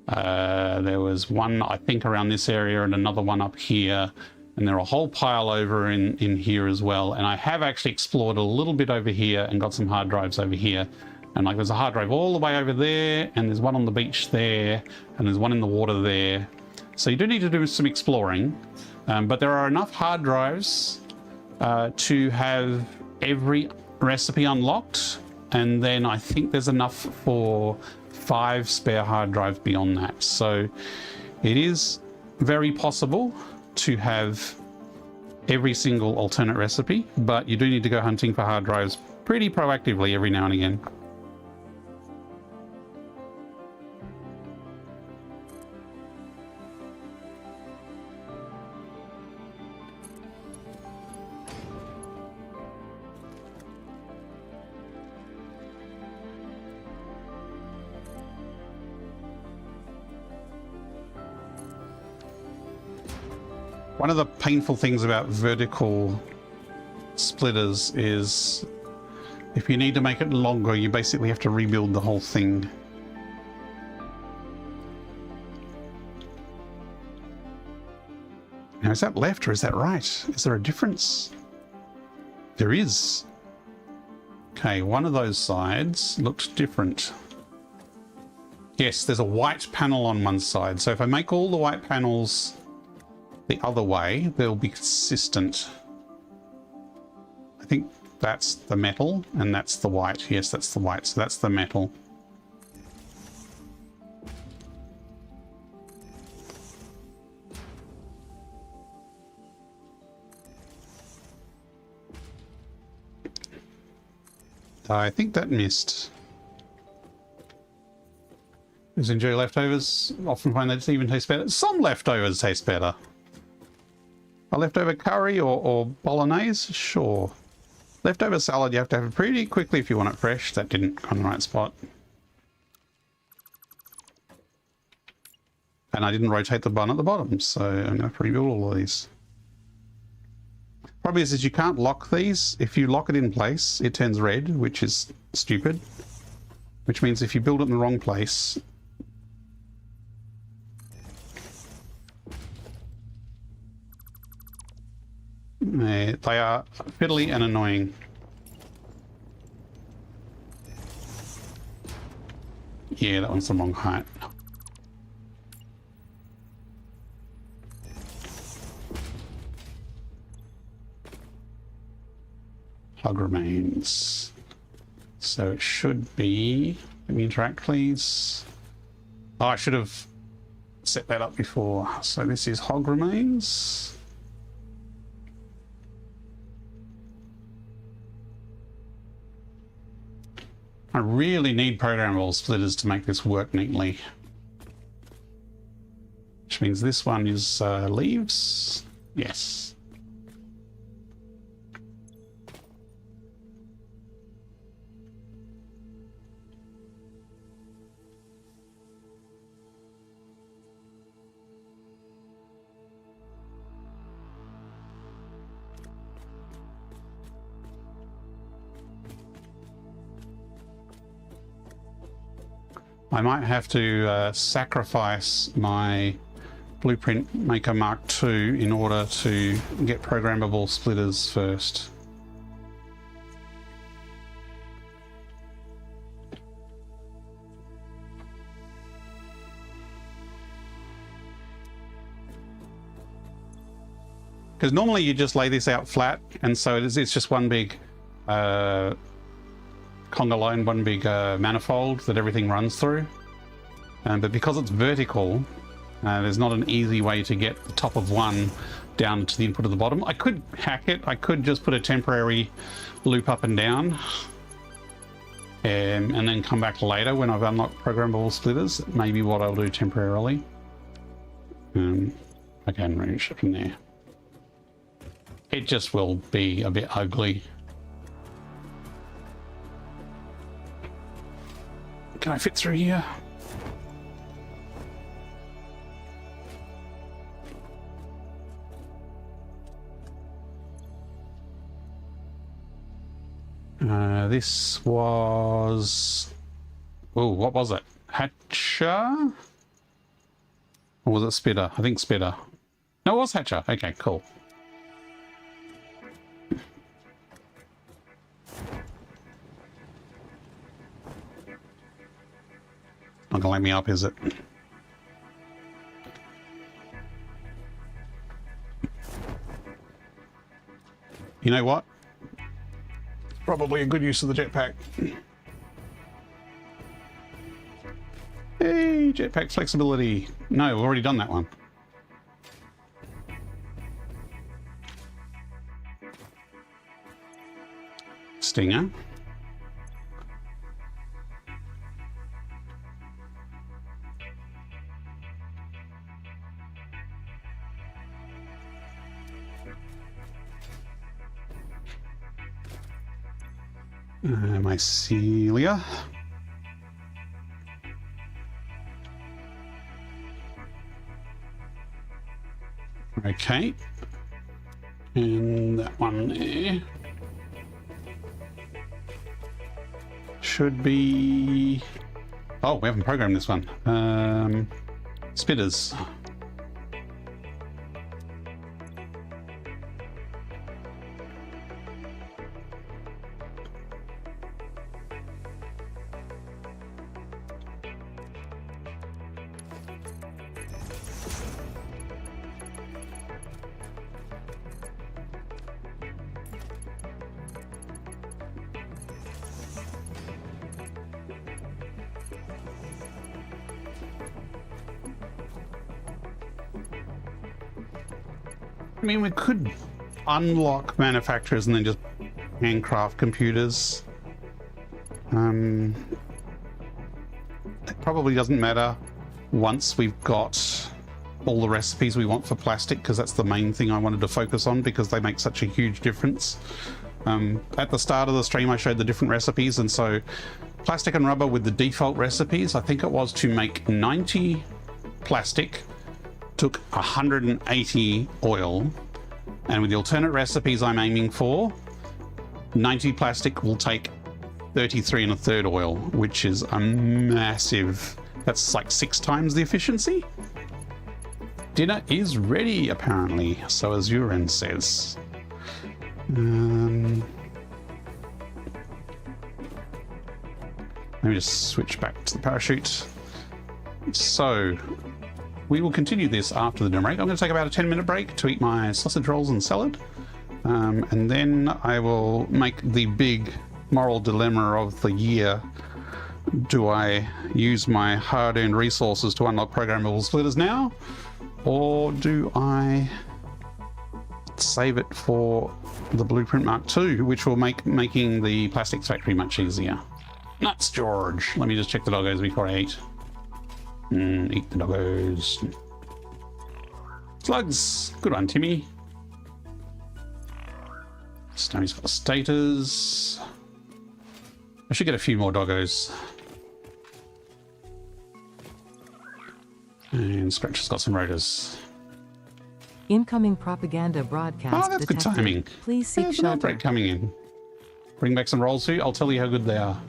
there was one I think around this area and another one up here, and there are a whole pile over in here as well. And I have actually explored a little bit over here and got some hard drives over here, and like there's a hard drive all the way over there, and there's one on the beach there, and there's one in the water there. So you do need to do some exploring. But there are enough hard drives to have every recipe unlocked, and then I think there's enough for 5 spare hard drives beyond that. So it is very possible to have every single alternate recipe, but you do need to go hunting for hard drives pretty proactively every now and again. One of the painful things about vertical splitters is if you need to make it longer, you basically have to rebuild the whole thing. Now, is that left or is that right? Is there a difference? There is. Okay, one of those sides looked different. Yes, there's a white panel on one side. So if I make all the white panels the other way, they'll be consistent. I think that's the metal and that's the white. Yes, that's the white. So that's the metal. I think that missed. Those enjoy leftovers often find that even taste better. Some leftovers taste better. A leftover curry or bolognese? Sure. Leftover salad you have to have it pretty quickly if you want it fresh. That didn't come in the right spot. And I didn't rotate the bun at the bottom, so I'm going to have to rebuild all of these. Problem is you can't lock these. If you lock it in place, it turns red, which is stupid. Which means if you build it in the wrong place... They are fiddly and annoying. Yeah, that one's the wrong height. hog remains. So it should be, let me interact please. Oh, I should have set that up before. So this is hog remains. I really need programmable splitters to make this work neatly. Which means this one is leaves. Yes. I might have to sacrifice my Blueprint Maker Mark II in order to get programmable splitters first. Because normally you just lay this out flat, and so it's just one big conga line, one big manifold that everything runs through. But because it's vertical, there's not an easy way to get the top of one down to the input of the bottom. I could hack it. I could just put a temporary loop up and down, and then come back later when I've unlocked programmable splitters. Maybe what I'll do temporarily. I can reach from there. It just will be a bit ugly. Can I fit through here? This was... Oh, what was it? Hatcher? Or was it Spitter? I think Spitter. No, it was Hatcher. Okay, cool. Not gonna let me up, is it? You know what? Probably a good use of the jetpack. Hey, jetpack flexibility. No, we've already done that one. Stinger. Mycelia. Okay. And that one there should be... Oh, we haven't programmed this one. Spitters. I mean, we could unlock manufacturers and then just handcraft computers. It probably doesn't matter once we've got all the recipes we want for plastic, because that's the main thing I wanted to focus on, because they make such a huge difference. At the start of the stream, I showed the different recipes, and so plastic and rubber with the default recipes, I think it was to make 90 plastic, took 180 oil, and with the alternate recipes I'm aiming for, 90 plastic will take 33 1/3 oil, which is a massive, that's like 6 times the efficiency. Dinner is ready, apparently, so as Uren says. Let me just switch back to the parachute. So we will continue this after the dinner break. I'm going to take about a 10-minute break to eat my sausage rolls and salad, And then I will make the big moral dilemma of the year. Do I use my hard-earned resources to unlock programmable splitters now? Or do I save it for the Blueprint Mark II, which will make making the plastics factory much easier? Nuts, George! Let me just check the doggos before I eat. Eat the doggos. Slugs! Good one, Timmy. Stoney's got status. I should get a few more doggos. And Scratch has got some rotors. Incoming propaganda broadcast. Oh, that's detected. good timing. Please seek There's an shelter. outbreak coming in. Bring back some rolls too. I'll tell you how good they are.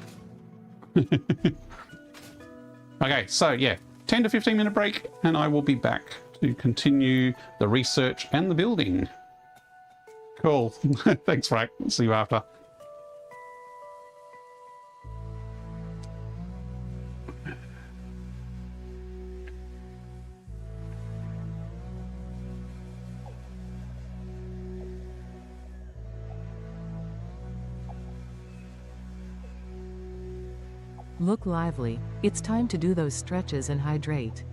Okay, so yeah, 10 to 15 minute break, and I will be back to continue the research and the building. Cool. Thanks, Frank. See you after. Look lively. It's time to do those stretches and hydrate.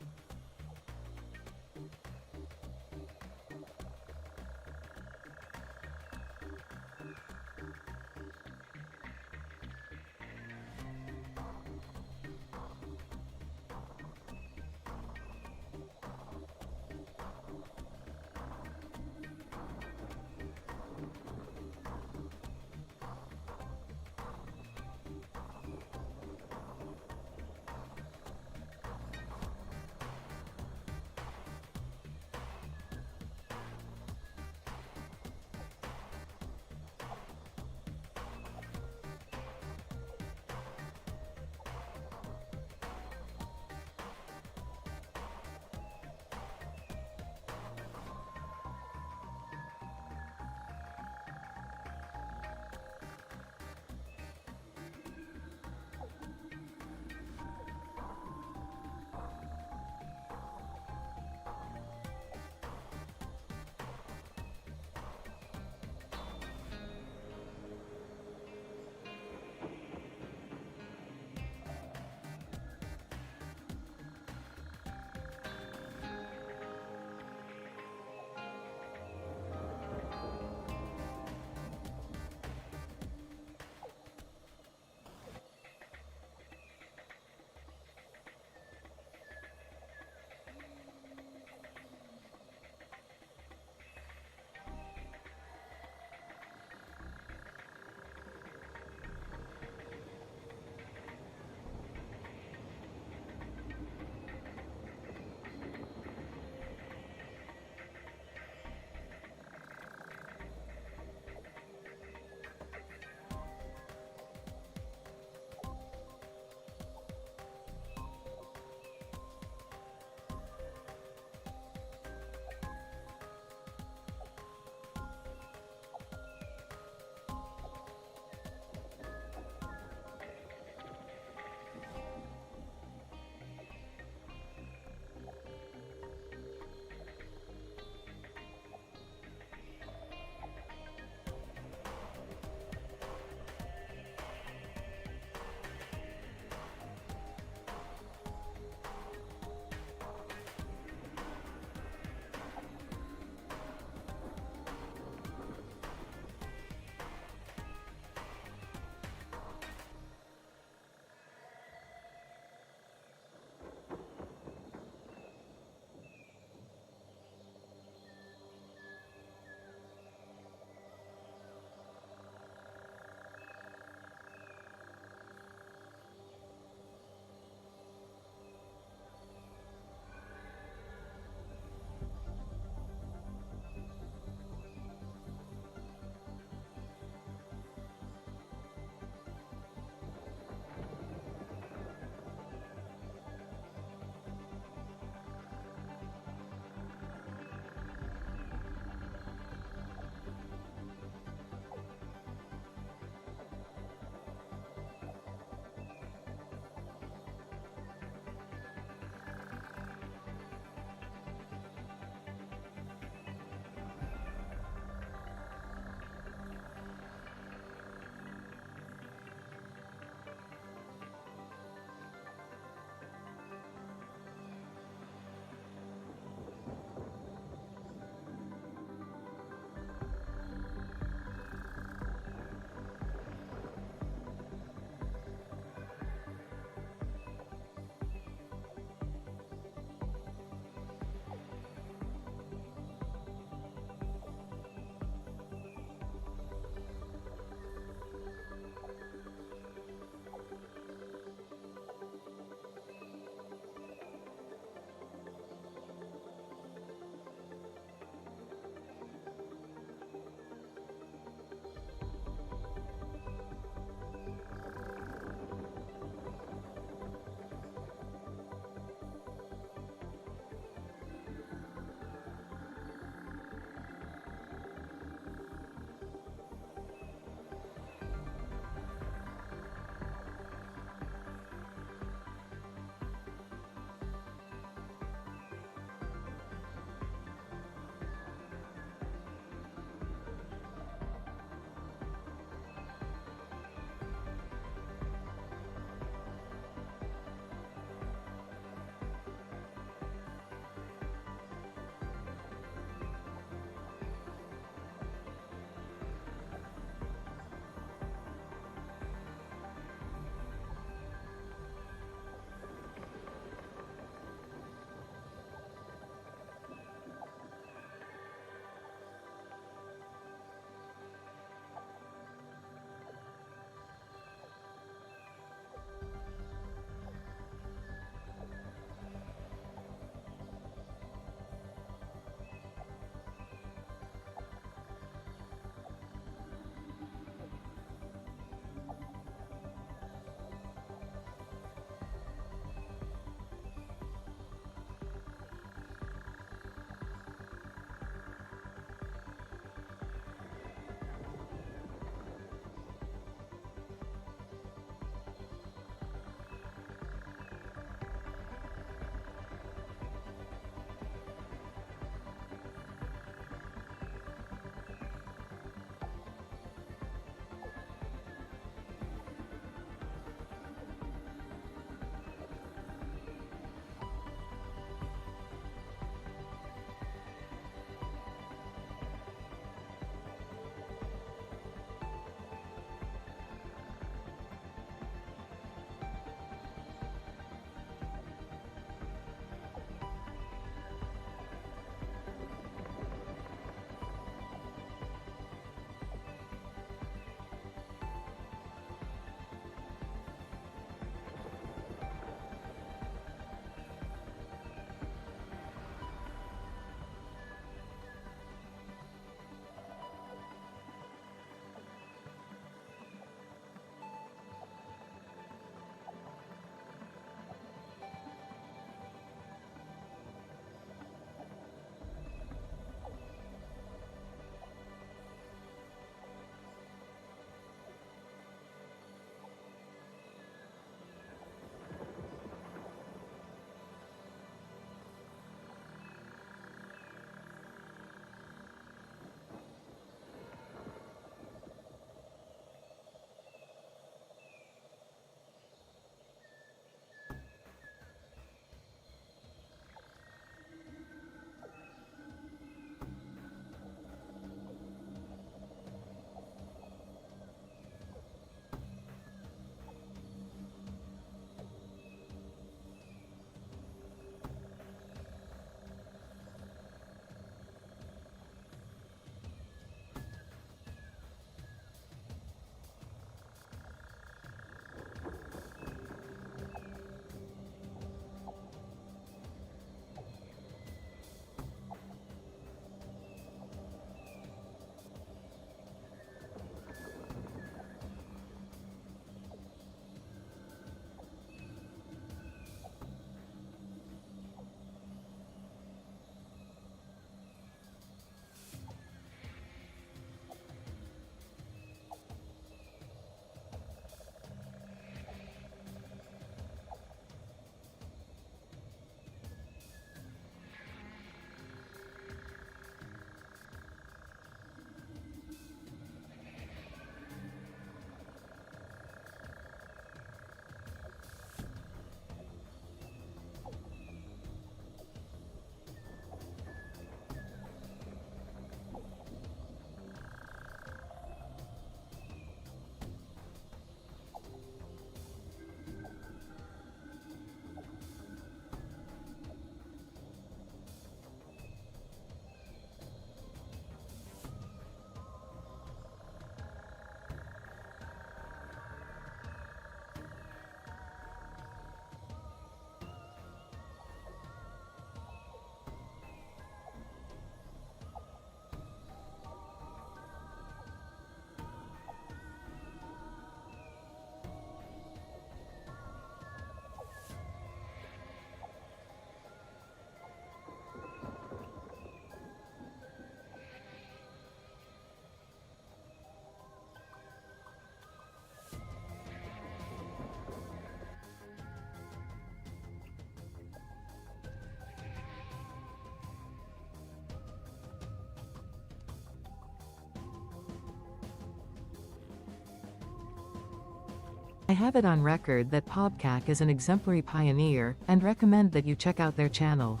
I have it on record that Pobcac is an exemplary pioneer, and recommend that you check out their channel.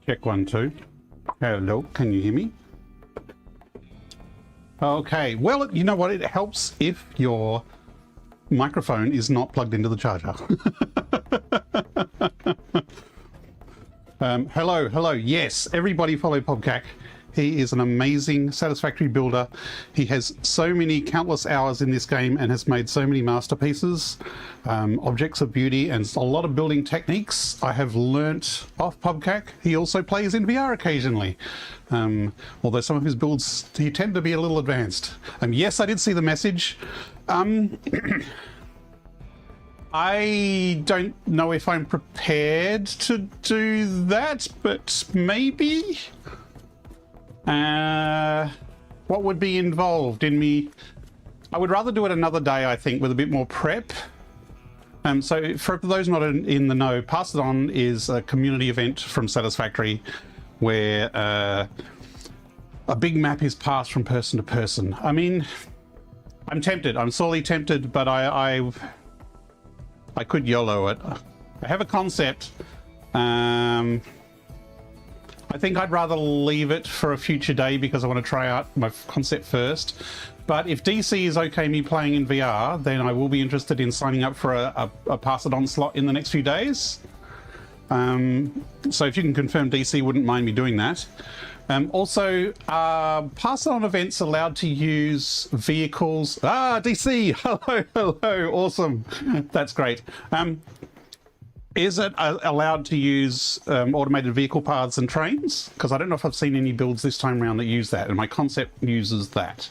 Check 1, 2. Hello, can you hear me? Okay, well, you know what? It helps if your microphone is not plugged into the charger. Hello. Yes, everybody follow Pobcac. He is an amazing Satisfactory builder. He has so many countless hours in this game and has made so many masterpieces, objects of beauty, and a lot of building techniques I have learnt off Pobcac. He also plays in VR occasionally, although some of his builds, he tend to be a little advanced. Yes, I did see the message. I don't know if I'm prepared to do that, but maybe? What would be involved in me? I would rather do it another day, I think, with a bit more prep. So for those not in the know, Pass It On is a community event from Satisfactory where a big map is passed from person to person. I mean, I'm tempted. I'm sorely tempted, but I could YOLO it. I have a concept. I think I'd rather leave it for a future day because I want to try out my concept first. But if DC is okay me playing in VR, then I will be interested in signing up for a Pass It On slot in the next few days. So if you can confirm DC wouldn't mind me doing that. Also, Pass It On events allowed to use vehicles. DC! Hello, awesome. That's great. Is it allowed to use automated vehicle paths and trains? Because I don't know if I've seen any builds this time around that use that, and my concept uses that.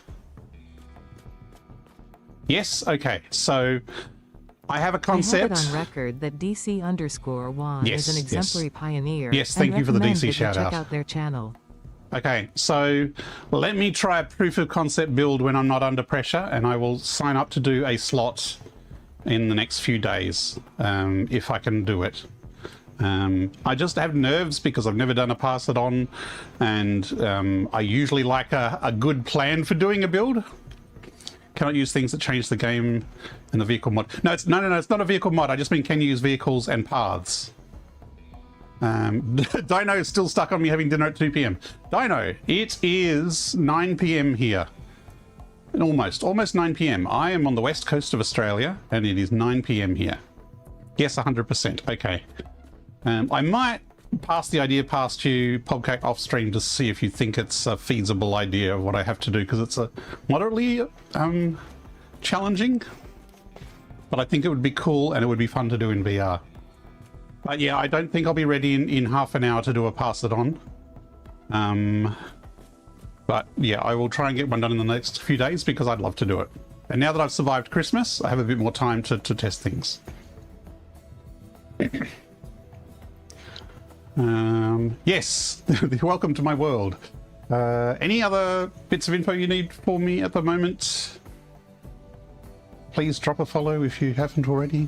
Yes? Okay, so I have a concept. I have it on record that DC_1 is an exemplary pioneer. Yes, thank you for the DC shout out. Check out their channel. Okay, so let me try a proof of concept build when I'm not under pressure, and I will sign up to do a slot in the next few days, if I can do it. I just have nerves because I've never done a Pass It On, and I usually like a good plan for doing a build. Cannot use things that change the game and the vehicle mod. No, it's not a vehicle mod. I just mean can you use vehicles and paths. Dino is still stuck on me having dinner at 2 p.m. Dino, it is 9 p.m. here. Almost 9 p.m. I am on the west coast of Australia, and it is 9 p.m. here. Yes, 100%. Okay. I might pass the idea past you, Pobcac, off stream to see if you think it's a feasible idea of what I have to do, because it's a moderately challenging, but I think it would be cool and it would be fun to do in VR. But yeah, I don't think I'll be ready in half an hour to do a Pass It On. But yeah, I will try and get one done in the next few days because I'd love to do it. And now that I've survived Christmas, I have a bit more time to test things. Yes, welcome to my world. Any other bits of info you need for me at the moment? Please drop a follow if you haven't already.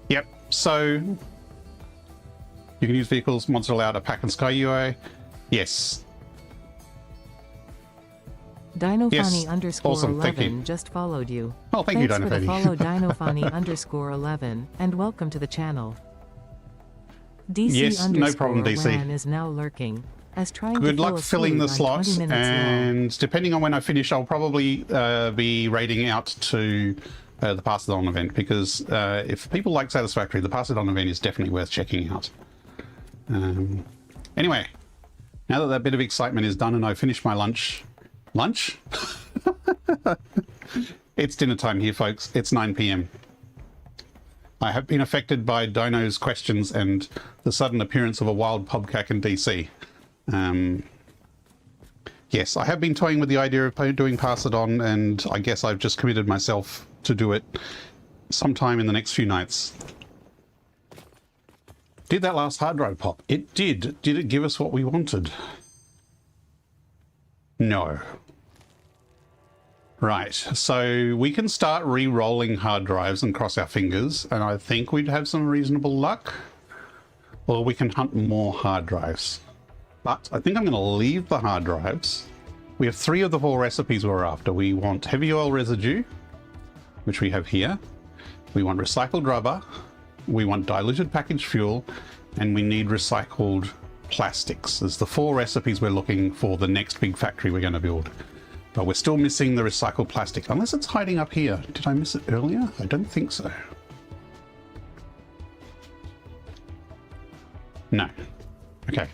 Yep, so you can use vehicles, mods are allowed, a pack and sky UI. Yes. DinoFunny_11 just followed you. Oh, thank you, DinoFunny. Thanks for the follow, DinoFunny_11, and welcome to the channel. DC no problem, DC. is now lurking. As trying Good to luck filling the slots, and depending on when I finish, I'll probably be raiding out to the Pass It On event, because if people like Satisfactory, the Pass It On event is definitely worth checking out. Anyway, now that bit of excitement is done and I've finished my lunch. Lunch? It's dinner time here, folks. It's 9 p.m. I have been affected by Dino's questions and the sudden appearance of a wild pobcack in DC. Yes, I have been toying with the idea of doing Pass It On, and I guess I've just committed myself to do it sometime in the next few nights. Did that last hard drive pop? It did. Did it give us what we wanted? No. Right, so we can start re-rolling hard drives and cross our fingers, and I think we'd have some reasonable luck. Or we can hunt more hard drives. But I think I'm going to leave the hard drives. We have 3 of the 4 recipes we're after. We want heavy oil residue, which we have here. We want recycled rubber. We want diluted packaged fuel. And we need recycled plastics. There's the 4 recipes we're looking for the next big factory we're going to build. But we're still missing the recycled plastic, unless it's hiding up here. Did I miss it earlier? I don't think so. No. Okay.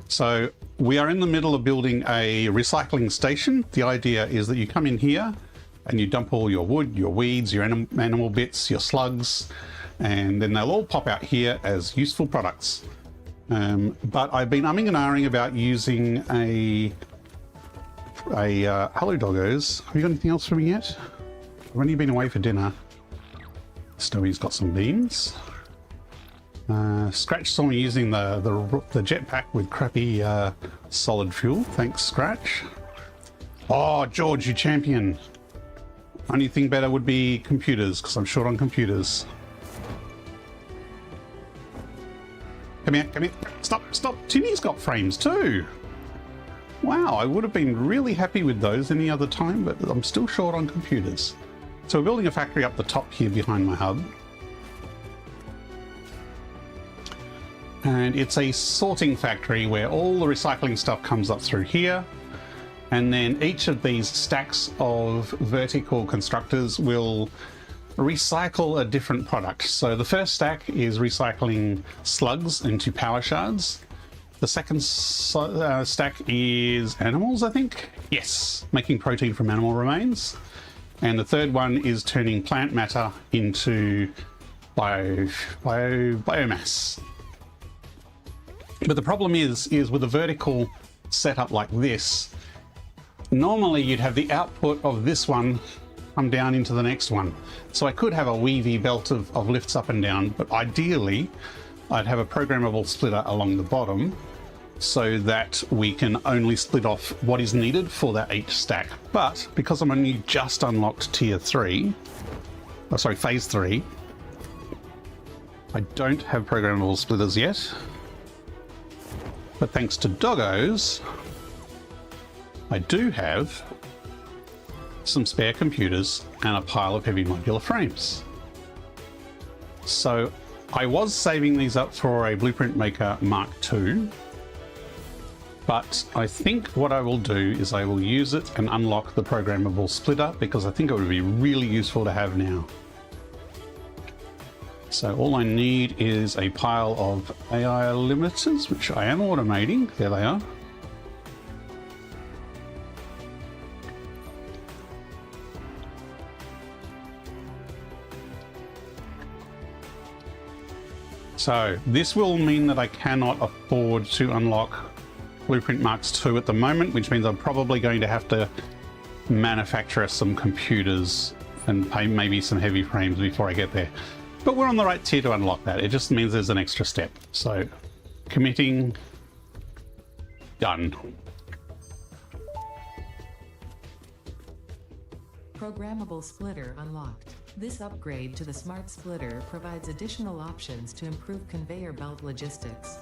So we are in the middle of building a recycling station. The idea is that you come in here and you dump all your wood, your weeds, your animal bits, your slugs, and then they'll all pop out here as useful products. But I've been umming and ahhing about using a hello doggos. Have you got anything else for me yet? I've only been away for dinner. Stowie's got some beans. Scratch saw me using the jetpack with crappy solid fuel. Thanks, Scratch. Oh, George, you champion. Only thing better would be computers, because I'm short on computers. Come here, come here. Stop, stop. Tinny's got frames too. Wow, I would have been really happy with those any other time, but I'm still short on computers. So we're building a factory up the top here behind my hub. And it's a sorting factory where all the recycling stuff comes up through here. And then each of these stacks of vertical constructors will recycle a different product. So the first stack is recycling slugs into power shards. The second stack is animals, I think. Yes, making protein from animal remains. And the third one is turning plant matter into biomass. But the problem is with a vertical setup like this, normally you'd have the output of this one come down into the next one. So I could have a weavy belt of lifts up and down, but ideally I'd have a programmable splitter along the bottom so that we can only split off what is needed for that each stack. But because I'm only just unlocked phase 3, I don't have programmable splitters yet. But thanks to doggos, I do have some spare computers and a pile of heavy modular frames. So I was saving these up for a Blueprint Maker Mark II, but I think what I will do is I will use it and unlock the programmable splitter, because I think it would be really useful to have now. So all I need is a pile of AI limiters, which I am automating. There they are. So this will mean that I cannot afford to unlock Blueprint Marks II at the moment, which means I'm probably going to have to manufacture some computers and pay maybe some heavy frames before I get there. But we're on the right tier to unlock that. It just means there's an extra step. So committing, done. Programmable splitter unlocked. This upgrade to the smart splitter provides additional options to improve conveyor belt logistics.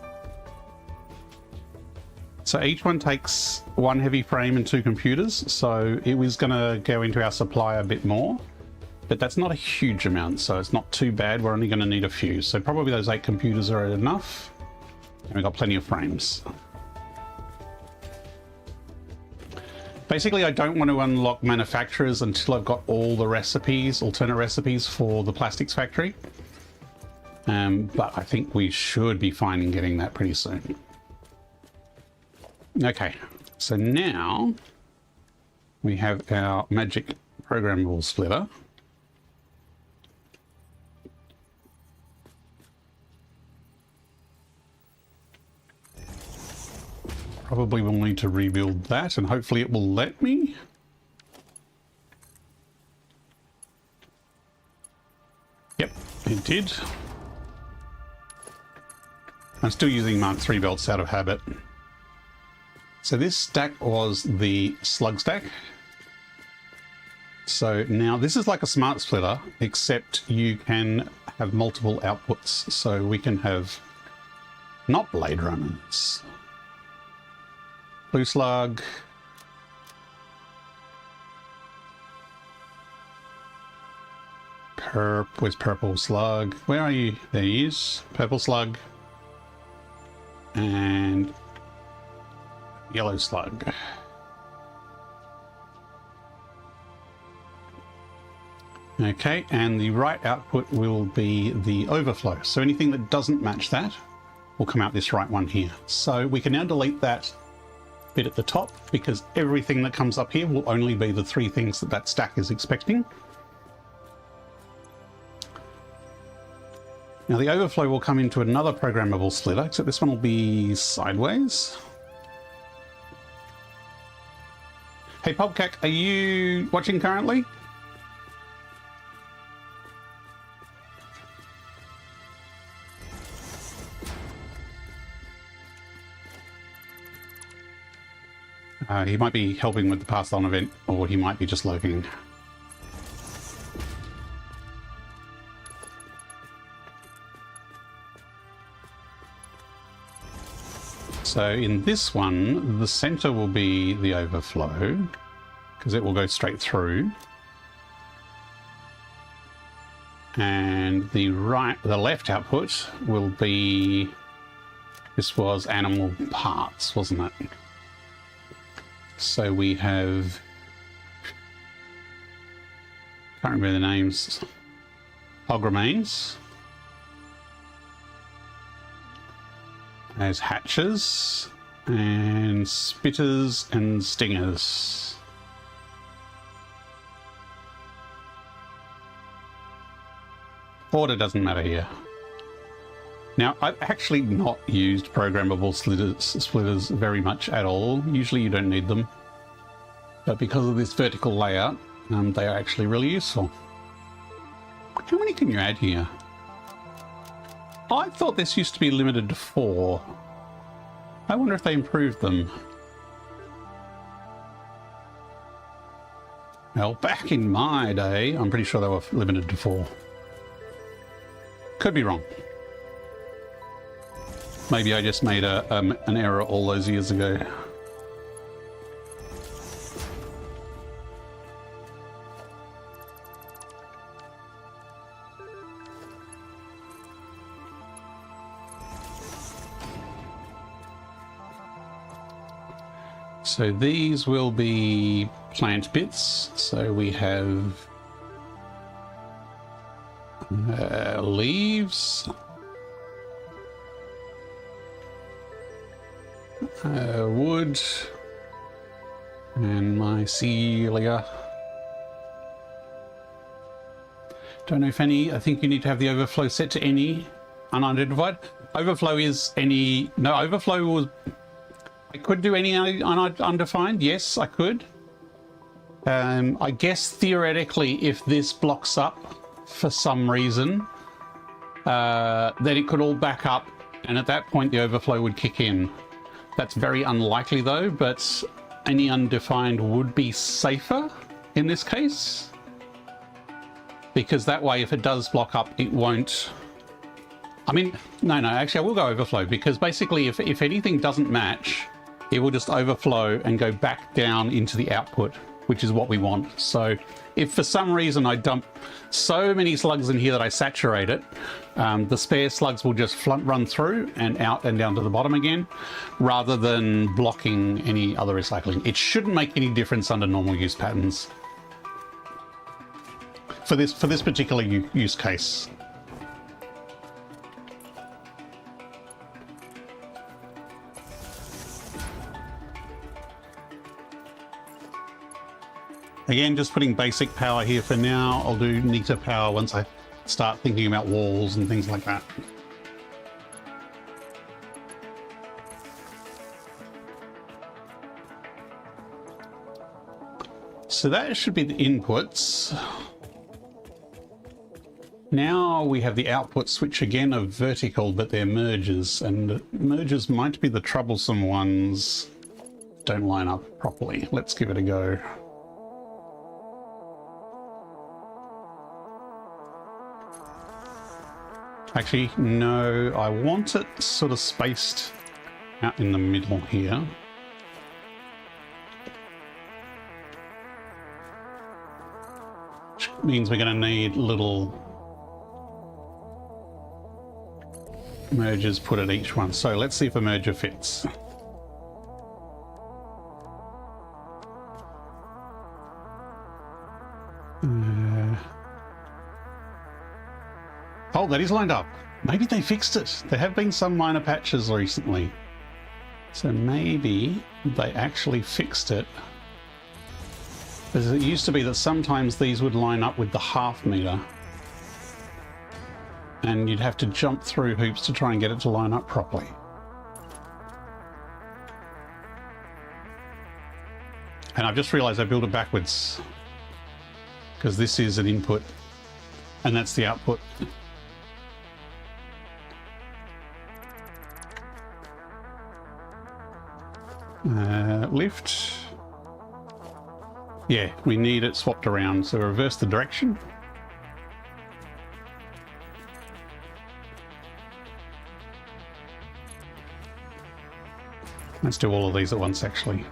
So each one takes 1 heavy frame and 2 computers. So it was going to go into our supply a bit more. But that's not a huge amount, so it's not too bad. We're only going to need a few. So probably those 8 computers are enough. And we've got plenty of frames. Basically, I don't want to unlock manufacturers until I've got all the recipes, alternate recipes for the plastics factory. But I think we should be fine in getting that pretty soon. Okay, so now we have our magic programmable splitter. probably will need to rebuild that, and hopefully it will let me. Yep, it did. I'm still using Mark III belts out of habit. So this stack was the slug stack. So now this is like a smart splitter, except you can have multiple outputs. So we can have not blade runners. Blue slug. Where's purple slug? Where are you? There he is. Purple slug. And yellow slug. Okay, and the right output will be the overflow. So anything that doesn't match that will come out this right one here. So we can now delete that bit at the top because everything that comes up here will only be the 3 things that that stack is expecting. Now the overflow will come into another programmable splitter, except this one will be sideways. Hey Pobcac, are you watching currently? He might be helping with the pass on event, or he might be just lurking. So in this one, the center will be the overflow, because it will go straight through. And the left output will be, this was animal parts, wasn't it? So we have, can't remember the names, hog remains. There's hatches and spitters and stingers. Order doesn't matter here. Now, I've actually not used programmable splitters very much at all. Usually you don't need them. But because of this vertical layout, they are actually really useful. How many can you add here? I thought this used to be limited to 4. I wonder if they improved them. Well, back in my day, I'm pretty sure they were limited to 4. Could be wrong. Maybe I just made an error all those years ago. So these will be plant bits. So we have leaves. Wood and mycelia. Don't know if any. I think you need to have the overflow set to any unidentified. Overflow is any. No, overflow was. I could do any undefined. Yes, I could. I guess theoretically, if this blocks up for some reason, then it could all back up, and at that point the overflow would kick in. That's very unlikely though, but any undefined would be safer in this case. Because that way, if it does block up, it won't... I mean, no, actually I will go overflow, because basically if anything doesn't match, it will just overflow and go back down into the output, which is what we want. So if for some reason I dump so many slugs in here that I saturate it, the spare slugs will just run through and out and down to the bottom again, rather than blocking any other recycling. It shouldn't make any difference under normal use patterns for this particular use case. Again, just putting basic power here for now. I'll do neater power once I start thinking about walls and things like that. So that should be the inputs. Now we have the outputs, which again are vertical, but they're mergers, and mergers might be the troublesome ones. Don't line up properly. Let's give it a go. Actually, no, I want it sort of spaced out in the middle here. Which means we're going to need little mergers put at each one. So let's see if a merger fits. Oh, that is lined up. Maybe they fixed it. There have been some minor patches recently. So maybe they actually fixed it. Because it used to be that sometimes these would line up with the half meter. And you'd have to jump through hoops to try and get it to line up properly. And I've just realized I built it backwards. Because this is an input and that's the output. Lift. Yeah, we need it swapped around. So reverse the direction. Let's do all of these at once, actually.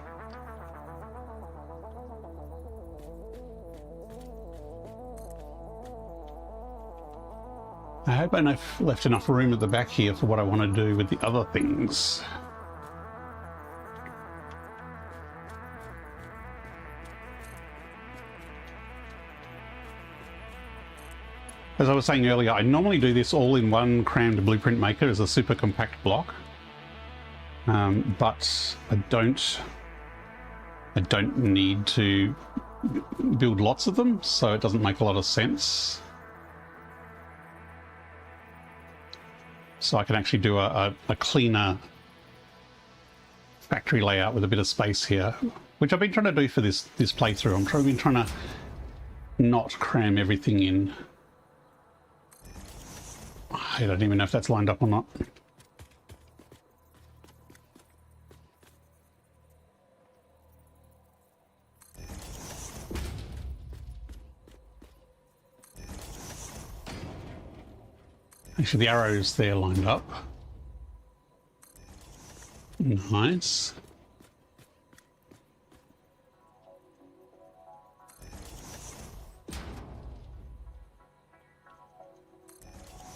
I hope I've left enough room at the back here for what I want to do with the other things. As I was saying earlier, I normally do this all in one crammed blueprint maker as a super compact block. But I don't need to build lots of them, so it doesn't make a lot of sense. So I can actually do a cleaner factory layout with a bit of space here, which I've been trying to do for this playthrough. I've been trying to not cram everything in. I don't even know if that's lined up or not. Actually, the arrows there lined up. Nice.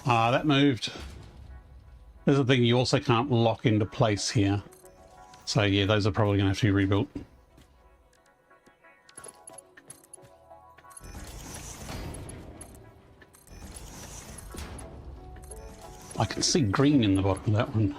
Ah, that moved. There's a thing you also can't lock into place here. So yeah, those are probably going to have to be rebuilt. I can see green in the bottom of that one.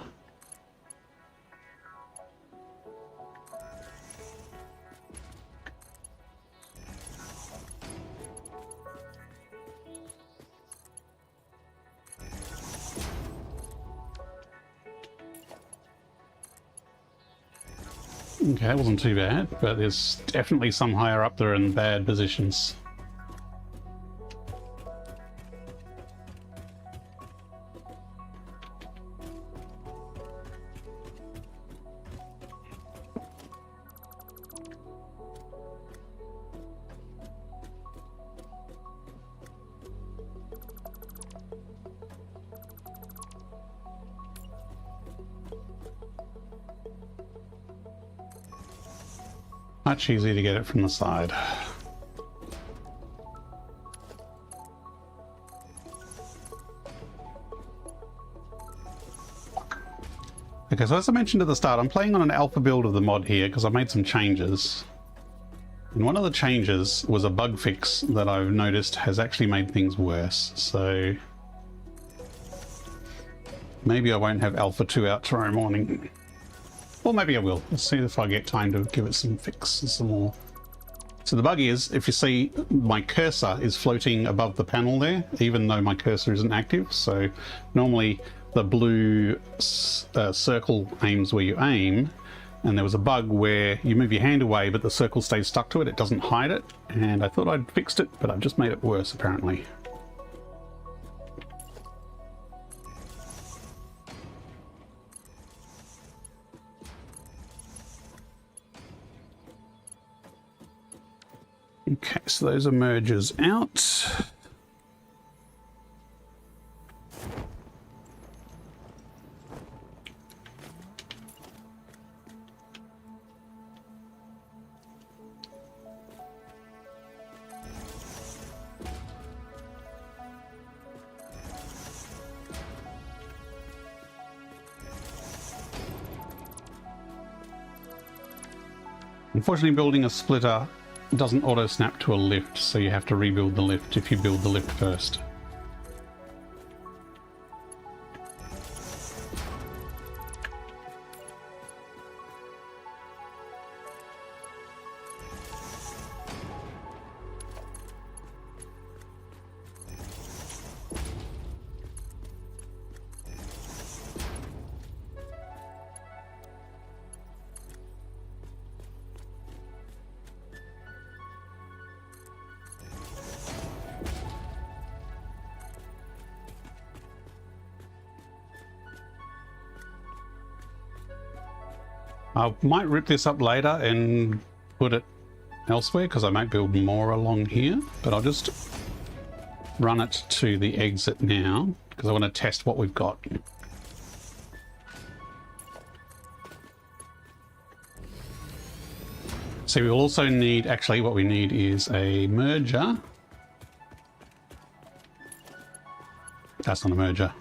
Okay, that wasn't too bad, but there's definitely some higher up there in bad positions. Much easier to get it from the side. Okay, so as I mentioned at the start, I'm playing on an alpha build of the mod here because I made some changes. And one of the changes was a bug fix that I've noticed has actually made things worse. So maybe I won't have Alpha 2 out tomorrow morning. Or maybe I will. Let's see if I get time to give it some fixes some more. So the bug is, if you see, my cursor is floating above the panel there, even though my cursor isn't active. So normally the blue circle aims where you aim. and there was a bug where you move your hand away but the circle stays stuck to it, it doesn't hide it, and I thought I'd fixed it, but I've just made it worse apparently. Okay, so those are mergers out. Unfortunately, building a splitter doesn't auto snap to a lift, so you have to rebuild the lift if you build the lift first. I might rip this up later and put it elsewhere because I might build more along here, but I'll just run it to the exit now because I want to test what we've got. So we'll also need, actually what we need is a merger. That's not a merger.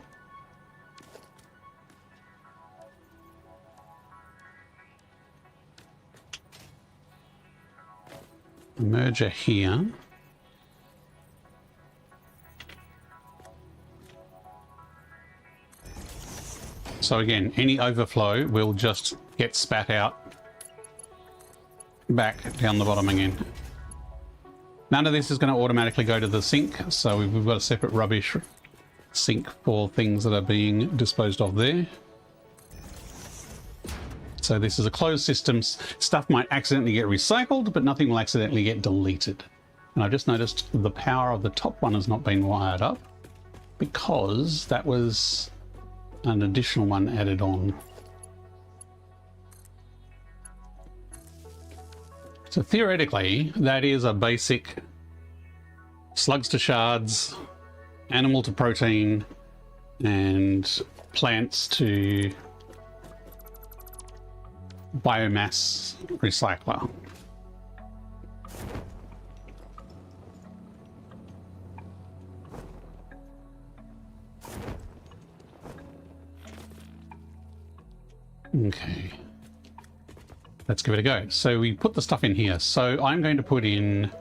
Merger here. So again, any overflow will just get spat out back down the bottom again. None of this is going to automatically go to the sink, so we've got a separate rubbish sink for things that are being disposed of there. So this is a closed system. Stuff might accidentally get recycled, but nothing will accidentally get deleted. And I've just noticed the power of the top one has not been wired up because that was an additional one added on. So theoretically, that is a basic slugs to shards, animal to protein, and plants to biomass recycler. Okay, let's give it a go. So we put the stuff in here. So I'm going to put in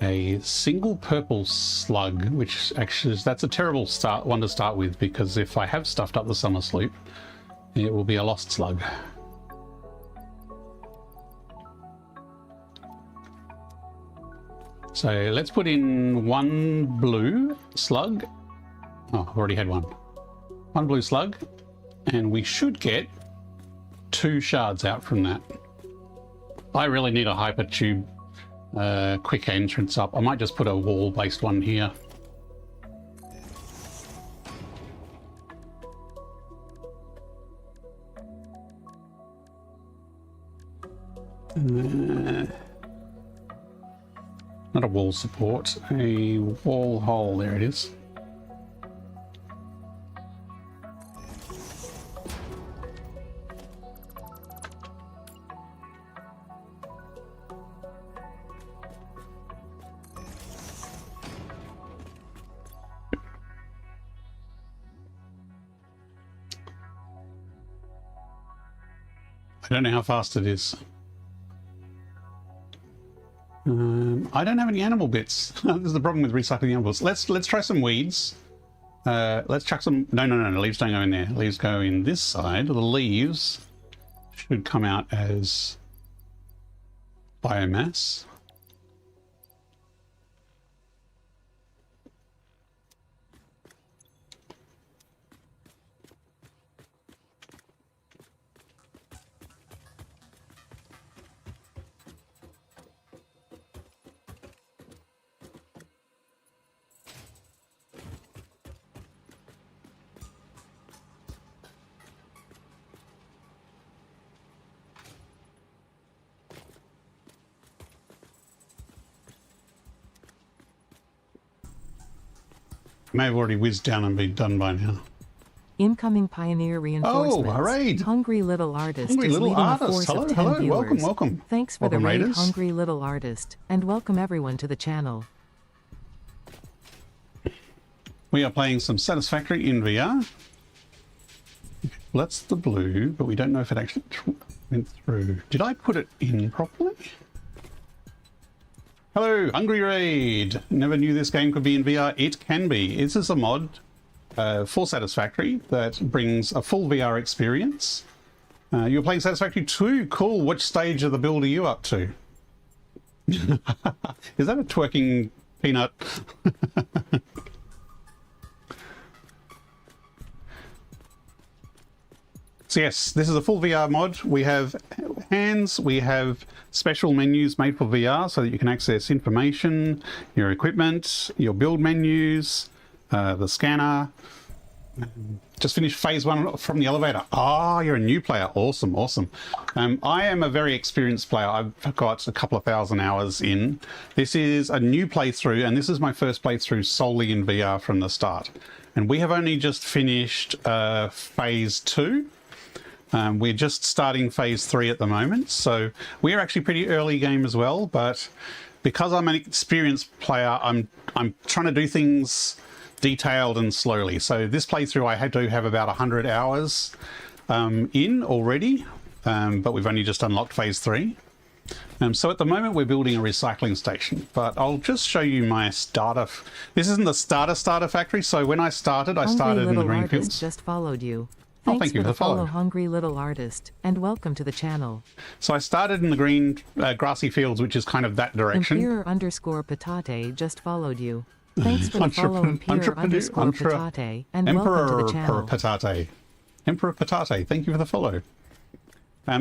a single purple slug, which actually that's a terrible one to start with because if I have stuffed up the summer sloop, it will be a lost slug. So let's put in one blue slug. Oh, I've already had one. One blue slug, and we should get 2 shards out from that. I really need a hypertube quick entrance up. I might just put a wall-based one here. Not a wall support, a wall hole, there it is. I don't know how fast it is. I don't have any animal bits. This is the problem with recycling animals. Let's try some weeds. Let's chuck some. No, leaves don't go in there. Leaves go in this side. The leaves should come out as biomass. May have already whizzed down and been done by now. Incoming Pioneer reinforcements. Oh, hooray! Hungry Little Artist Hungry is Little leading Artist. a force Hello, of 10 hello. viewers. Welcome, welcome. Thanks for Welcome, the raid, raiders. Hungry Little Artist, and welcome everyone to the channel. We are playing some Satisfactory in VR. Well, that's the blue, but we don't know if it actually went through. Did I put it in properly? Hello, Hungry Raid. Never knew this game could be in VR. It can be. This is a mod for Satisfactory that brings a full VR experience. You're playing Satisfactory 2. Cool. Which stage of the build are you up to? Is that a twerking peanut? So yes, this is a full VR mod. We have hands, we have special menus made for VR so that you can access information, your equipment, your build menus, the scanner. Just finished phase 1 from the elevator. Ah, you're a new player. Awesome, awesome. I am a very experienced player. I've got a couple of thousand hours in. This is a new playthrough, and this is my first playthrough solely in VR from the start. And we have only just finished phase 2. We're just starting phase 3 at the moment, so we're actually pretty early game as well, but because I'm an experienced player, I'm trying to do things detailed and slowly. So this playthrough I had to have about 100 hours in already, but we've only just unlocked phase 3. So at the moment we're building a recycling station, but I'll just show you my starter. This isn't the starter factory, so when I started in the green fields. Just followed you. Thank Thanks you for the follow. Hungry Little Artist, and welcome to the channel. So I started in the green grassy fields, which is kind of that direction. Emperor_Patate just followed you. Thanks for the follow, Emperor_Patate, and welcome to the channel. Emperor Patate, thank you for the follow.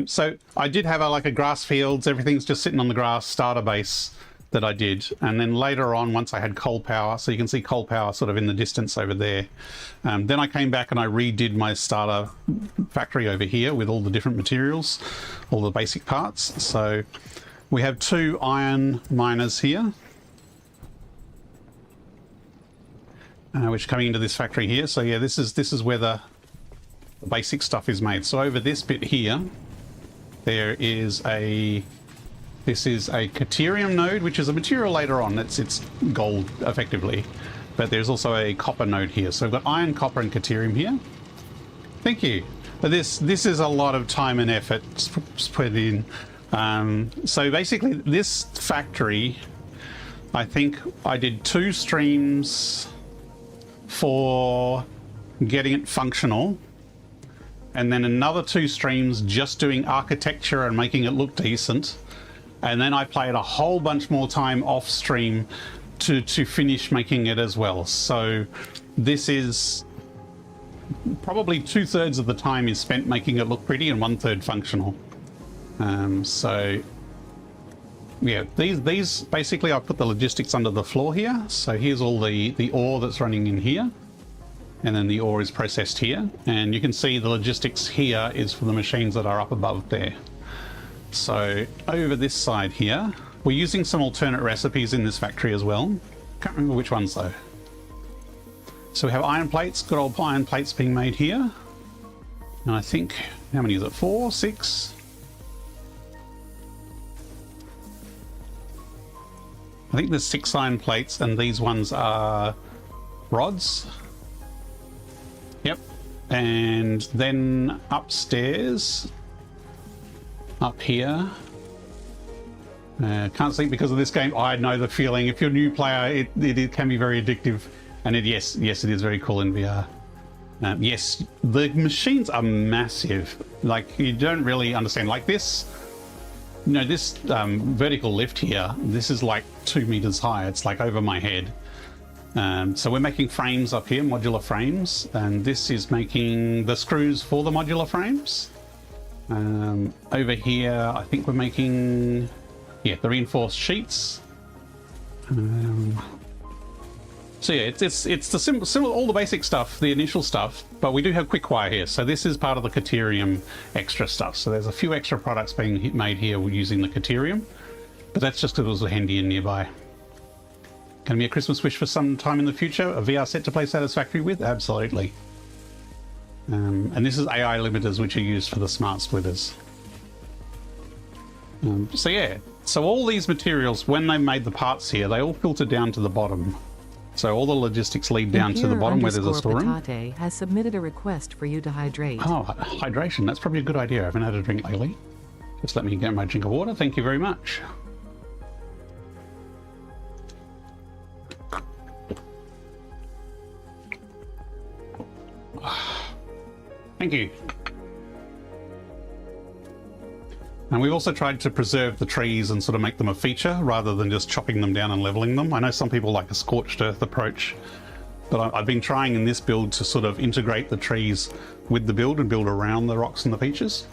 So I did have like a grass fields, everything's just sitting on the grass starter base that I did, and then later on, once I had coal power, so you can see coal power sort of in the distance over there, then I came back and I redid my starter factory over here with all the different materials, all the basic parts. So we have 2 iron miners here, which are coming into this factory here. So yeah, this is where the basic stuff is made. So over this bit here, there is this is a Caterium node, which is a material later on. It's gold, effectively. But there's also a copper node here. So we've got iron, copper, and Caterium here. Thank you. But this is a lot of time and effort put in. So basically, this factory, I think I did 2 streams for getting it functional. And then another 2 streams just doing architecture and making it look decent. And then I played a whole bunch more time off stream to finish making it as well. So this is probably 2/3 of the time is spent making it look pretty and 1/3 functional. So yeah, these basically I put the logistics under the floor here. So here's all the ore that's running in here. And then the ore is processed here. And you can see the logistics here is for the machines that are up above there. So over this side here, we're using some alternate recipes in this factory as well. Can't remember which ones though. So we have iron plates, good old iron plates being made here. And I think, how many is it? 4, 6? I think there's 6 iron plates and these ones are rods. Yep. And then upstairs, up here, can't sleep because of this game. I know the feeling. If you're a new player, it can be very addictive, and yes, it is very cool in VR. Yes, the machines are massive. Like, you don't really understand. Like this, you know, this vertical lift here. This is like 2 meters high. It's like over my head. So we're making frames up here, modular frames, and this is making the screws for the modular frames. Over here, I think we're making, yeah, the reinforced sheets. So yeah, it's the similar, all the basic stuff, the initial stuff, but we do have quickwire here. So this is part of the Caterium extra stuff. So there's a few extra products being made here using the Caterium, but that's just because it was handy and nearby. Can be a Christmas wish for some time in the future, a VR set to play Satisfactory with? Absolutely. And this is AI limiters, which are used for the smart splitters. So yeah, so all these materials, when they made the parts here, they all filter down to the bottom. So all the logistics lead down to the bottom where there's a storeroom. Patate has submitted a request for you to hydrate. Oh, hydration. That's probably a good idea. I haven't had a drink lately. Just let me get my drink of water. Thank you very much. Thank you. And we've also tried to preserve the trees and sort of make them a feature rather than just chopping them down and leveling them. I know some people like a scorched earth approach, but I've been trying in this build to sort of integrate the trees with the build and build around the rocks and the features.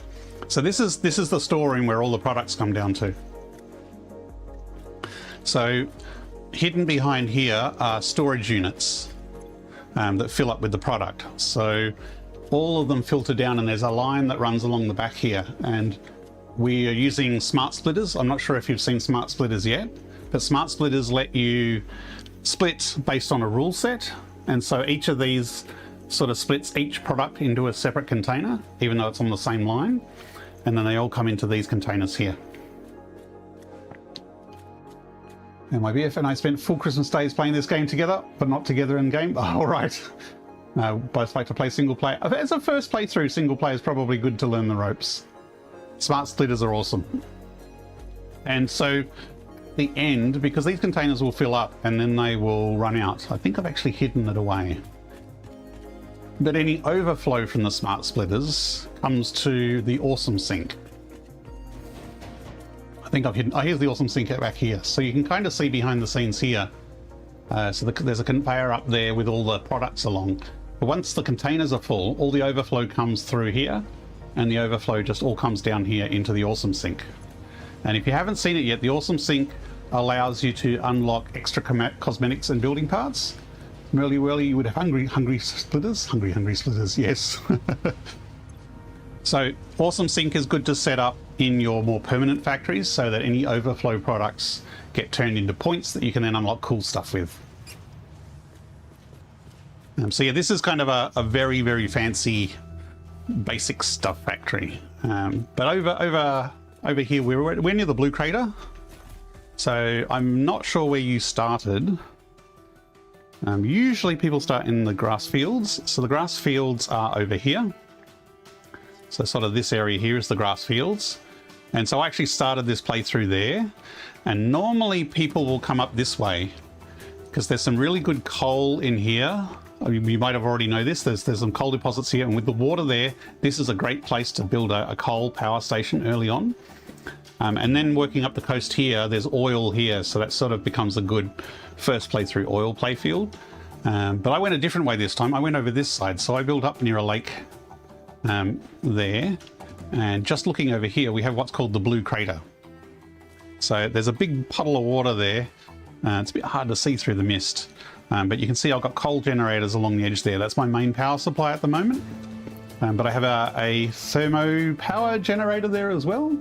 So this is the storeroom where all the products come down to. So hidden behind here are storage units that fill up with the product. So all of them filter down, and there's a line that runs along the back here, and we are using smart splitters. I'm not sure if you've seen smart splitters yet, but smart splitters let you split based on a rule set. And so each of these sort of splits each product into a separate container, even though it's on the same line. And then they all come into these containers here. And my BF and I spent full Christmas days playing this game together, but not together in game. Oh, all right. Both like to play single player. As a first playthrough, single player is probably good to learn the ropes. Smart splitters are awesome. And so the end, because these containers will fill up and then they will run out. I think I've actually hidden it away. But any overflow from the smart splitters comes to the awesome sink. I think I've hidden, oh, here's the awesome sink back here. So you can kind of see behind the scenes here. So there's a conveyor up there with all the products along. But once the containers are full, all the overflow comes through here, and the overflow just all comes down here into the awesome sink. And if you haven't seen it yet, the awesome sink allows you to unlock extra cosmetics and building parts. Really, you would have hungry splitters, yes. So awesome sink is good to set up in your more permanent factories so that any overflow products get turned into points that you can then unlock cool stuff with. So yeah, this is kind of a very, very fancy basic stuff factory. But over here, we're near the blue crater. So I'm not sure where you started. Usually people start in the grass fields. So the grass fields are over here. So sort of this area here is the grass fields. And so I actually started this playthrough there. And normally people will come up this way because there's some really good coal in here. You might have already know this. There's some coal deposits here, and with the water there, this is a great place to build a coal power station early on. And then working up the coast here, there's oil here, so that sort of becomes a good first playthrough oil playfield. But I went a different way this time. I went over this side, so I built up near a lake there. And just looking over here, we have what's called the blue crater. So there's a big puddle of water there. It's a bit hard to see through the mist. But you can see I've got coal generators along the edge there. That's my main power supply at the moment. But I have a thermo power generator there as well.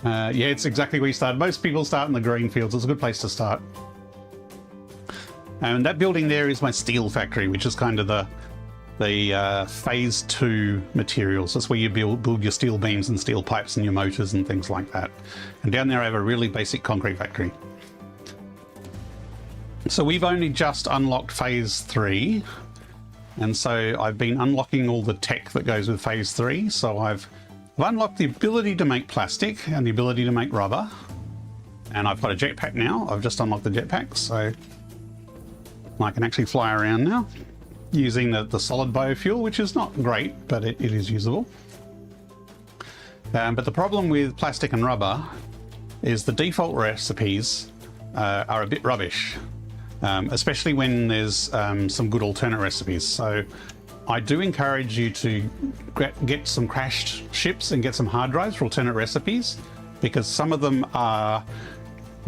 Yeah, it's exactly where you start. Most people start in the green fields. It's a good place to start. And that building there is my steel factory, which is kind of the phase 2 materials. That's where you build your steel beams and steel pipes and your motors and things like that. And down there I have a really basic concrete factory. So we've only just unlocked phase 3, and so I've been unlocking all the tech that goes with phase 3. So I've unlocked the ability to make plastic and the ability to make rubber, and I've got a jetpack now. I've just unlocked the jetpack, so I can actually fly around now using the solid biofuel, which is not great, but it is usable. But the problem with plastic and rubber is the default recipes are a bit rubbish. Especially when there's some good alternate recipes. So I do encourage you to get some crashed ships and get some hard drives for alternate recipes, because some of them are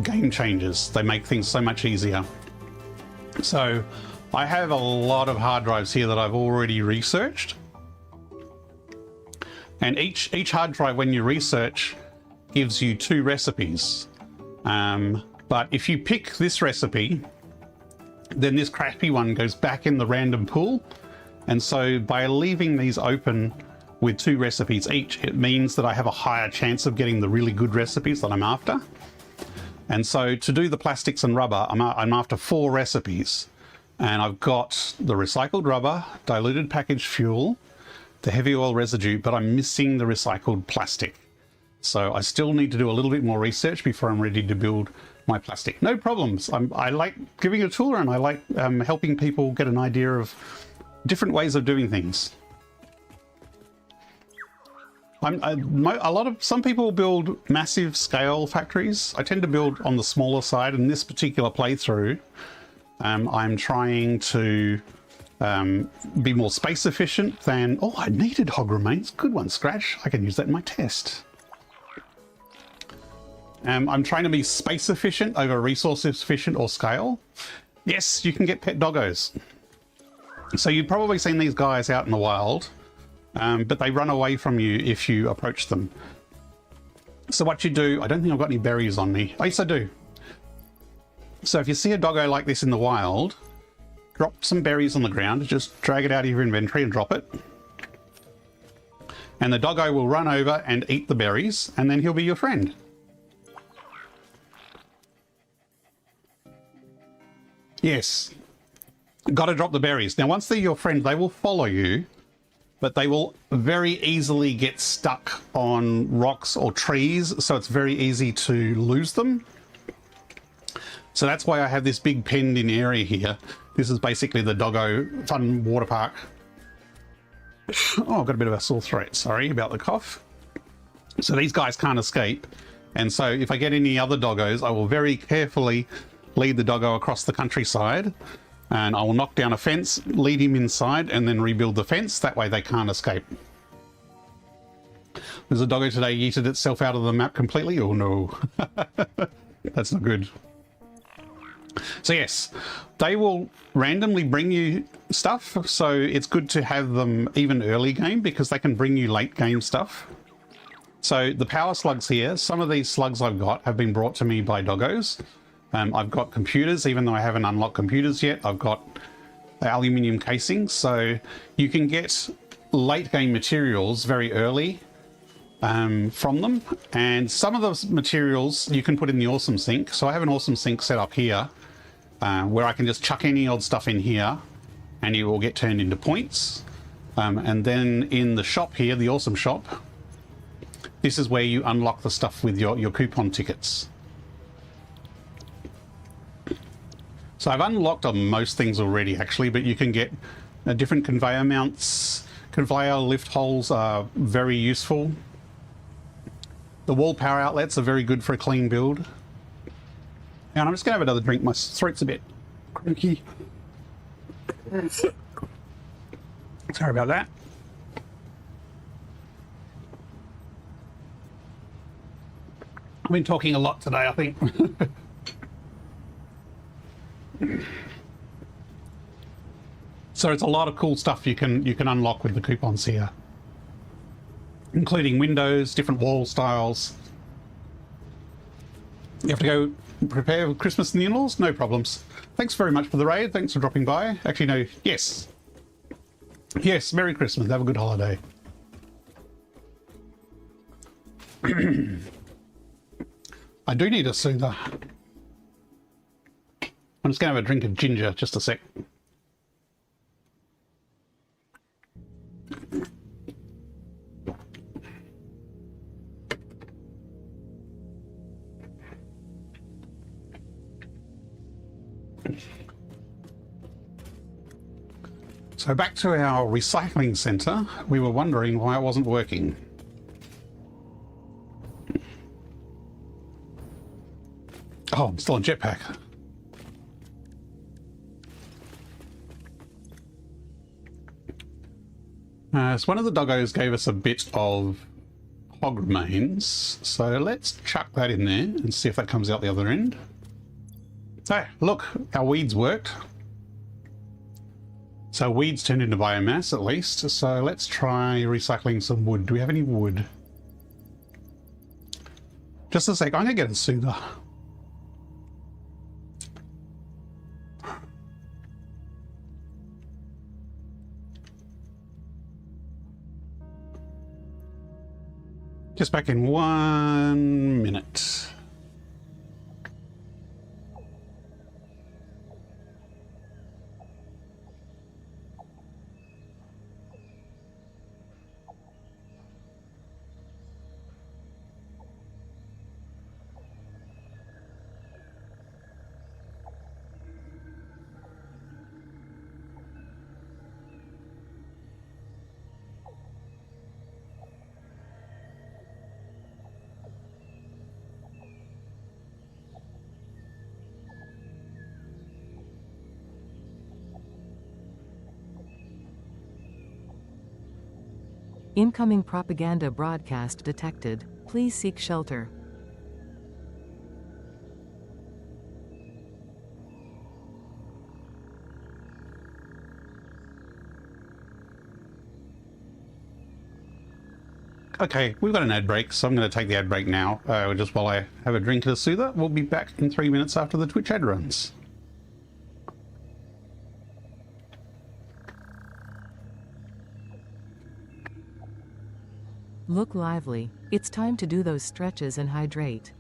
game changers. They make things so much easier. So I have a lot of hard drives here that I've already researched. And each hard drive, when you research, gives you 2 recipes. But if you pick this recipe, then this crappy one goes back in the random pool. And so by leaving these open with 2 recipes each, it means that I have a higher chance of getting the really good recipes that I'm after. And so to do the plastics and rubber, I'm after 4 recipes. And I've got the recycled rubber, diluted packaged fuel, the heavy oil residue, but I'm missing the recycled plastic. So I still need to do a little bit more research before I'm ready to build my plastic. No problems. I like giving a tour, and I like helping people get an idea of different ways of doing things. Some people build massive scale factories. I tend to build on the smaller side. In this particular playthrough, I'm trying to be more space efficient than... Oh, I needed hog remains. Good one, Scratch. I can use that in my test. I'm trying to be space efficient over resource efficient or scale. Yes, you can get pet doggos. So you've probably seen these guys out in the wild, but they run away from you if you approach them. So what you do... I don't think I've got any berries on me. Oh, yes, I do. So if you see a doggo like this in the wild, drop some berries on the ground, just drag it out of your inventory and drop it. And the doggo will run over and eat the berries, and then he'll be your friend. Yes, got to drop the berries. Now, once they're your friend, they will follow you, but they will very easily get stuck on rocks or trees, so it's very easy to lose them. So that's why I have this big penned in area here. This is basically the doggo fun water park. Oh, I've got a bit of a sore throat. Sorry about the cough. So these guys can't escape. And so if I get any other doggos, I will very carefully lead the doggo across the countryside, and I will knock down a fence, lead him inside, and then rebuild the fence. That way they can't escape. There's a doggo today yeeted itself out of the map completely. Oh no, that's not good. So yes, they will randomly bring you stuff. So it's good to have them even early game, because they can bring you late game stuff. So the power slugs here, some of these slugs I've got have been brought to me by doggos. I've got computers, even though I haven't unlocked computers yet. I've got aluminium casings, so you can get late game materials very early from them. And some of those materials you can put in the awesome sink. So I have an awesome sink set up here where I can just chuck any old stuff in here and it will get turned into points. And then in the shop here, the awesome shop, this is where you unlock the stuff with your coupon tickets. So I've unlocked on most things already, actually, but you can get different conveyor mounts. Conveyor lift holes are very useful. The wall power outlets are very good for a clean build. And I'm just going to have another drink. My throat's a bit croaky. Sorry about that. I've been talking a lot today, I think. So it's a lot of cool stuff you can unlock with the coupons here, including windows, different wall styles. You have to go prepare Christmas and the in-laws? No problems. Thanks very much for the raid. Thanks for dropping by. Actually, no. Yes. Yes, Merry Christmas. Have a good holiday. I do need a soother. I'm just going to have a drink of ginger, just a sec. So back to our recycling centre. We were wondering why it wasn't working. Oh, I'm still on jetpack. So one of the doggos gave us a bit of hog remains, so let's chuck that in there and see if that comes out the other end. Hey, look, our weeds worked. So weeds turned into biomass at least, so let's try recycling some wood. Do we have any wood? Just a sec, I'm gonna get a soother. Just back in 1 minute. Incoming propaganda broadcast detected. Please seek shelter. Okay, we've got an ad break, so I'm going to take the ad break now, just while I have a drink of the soother. We'll be back in 3 minutes after the Twitch ad runs. Look lively. It's time to do those stretches and hydrate.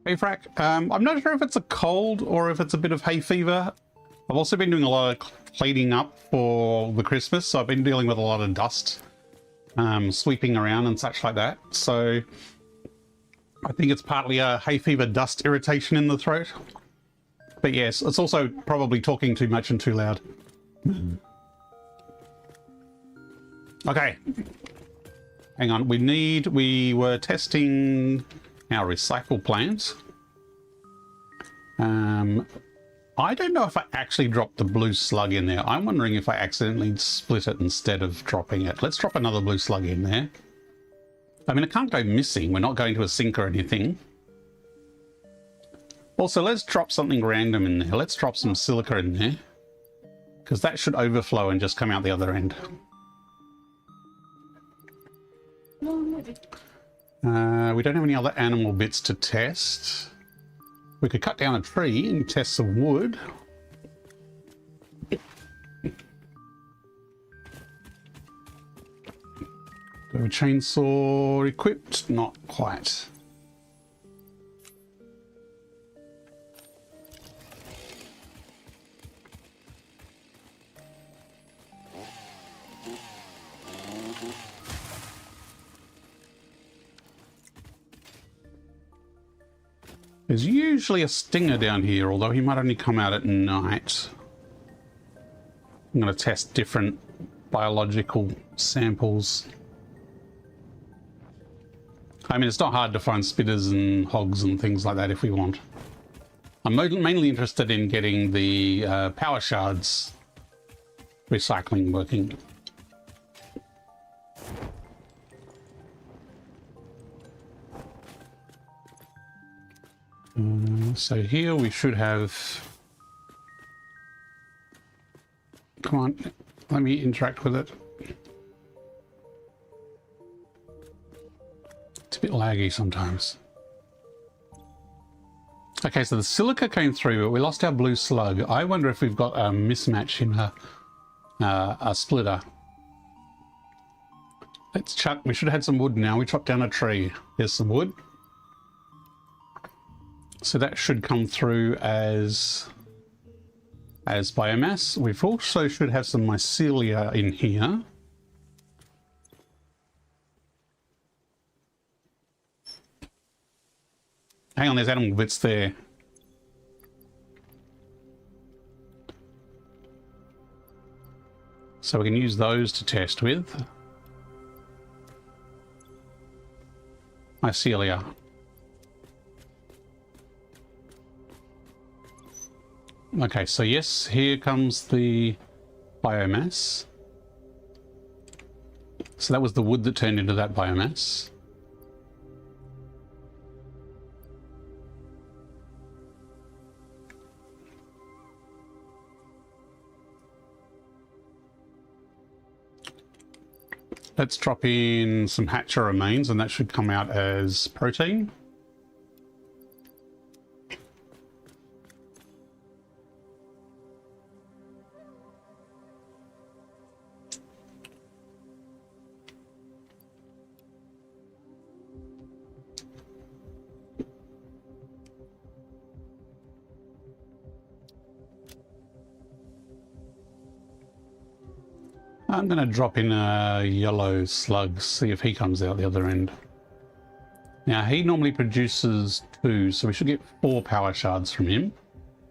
Hey Frack, I'm not sure if it's a cold or if it's a bit of hay fever. I've also been doing a lot of cleaning up for the Christmas, so I've been dealing with a lot of dust sweeping around and such like that. So I think it's partly a hay fever dust irritation in the throat. But yes, it's also probably talking too much and too loud. Okay. Hang on, we were testing our recycle plant. I don't know if I actually dropped the blue slug in there. I'm wondering if I accidentally split it instead of dropping it. Let's drop another blue slug in there. I mean, it can't go missing. We're not going to a sink or anything. Also, let's drop something random in there. Let's drop some silica in there, because that should overflow and just come out the other end. We don't have any other animal bits to test. We could cut down a tree and test some wood. Do a chainsaw equipped? Not quite. There's usually a stinger down here, although he might only come out at night. I'm going to test different biological samples. I mean, it's not hard to find spitters and hogs and things like that if we want. I'm mainly interested in getting the power shards recycling working. So here we should have... Come on, let me interact with it. It's a bit laggy sometimes. Okay, so the silica came through, but we lost our blue slug. I wonder if we've got a mismatch in a splitter. Let's chuck. We should have had some wood now. We chopped down a tree. There's some wood. So that should come through as biomass. We've also should have some mycelia in here. Hang on, there's animal bits there. So we can use those to test with. Mycelia. Okay, so yes, here comes the biomass. So that was the wood that turned into that biomass. Let's drop in some hatcher remains, and that should come out as protein. I'm going to drop in a yellow slug, see if he comes out the other end. Now, he normally produces 2, so we should get 4 power shards from him.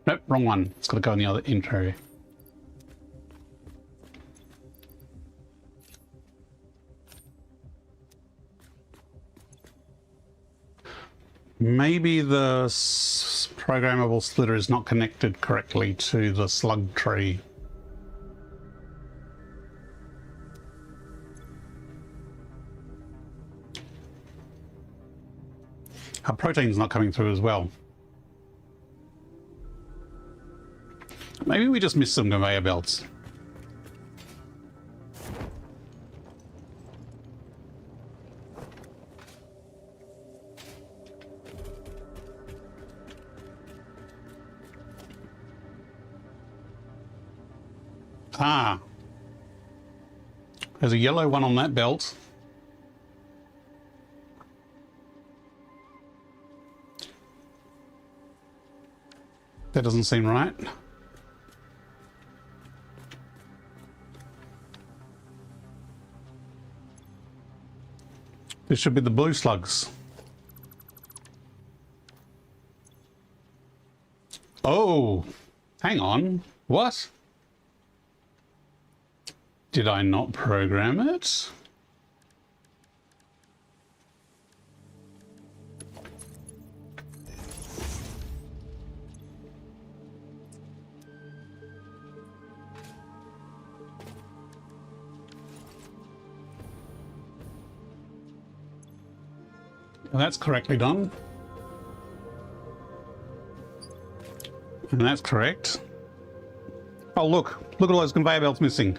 Nope, wrong one. It's got to go in the other intro. Maybe the programmable splitter is not connected correctly to the slug tree. Our protein's not coming through as well. Maybe we just missed some conveyor belts. Ah. There's a yellow one on that belt. That doesn't seem right. This should be the blue slugs. Oh, hang on. What? Did I not program it? Well, that's correctly done. And that's correct. Oh, look at all those conveyor belts missing.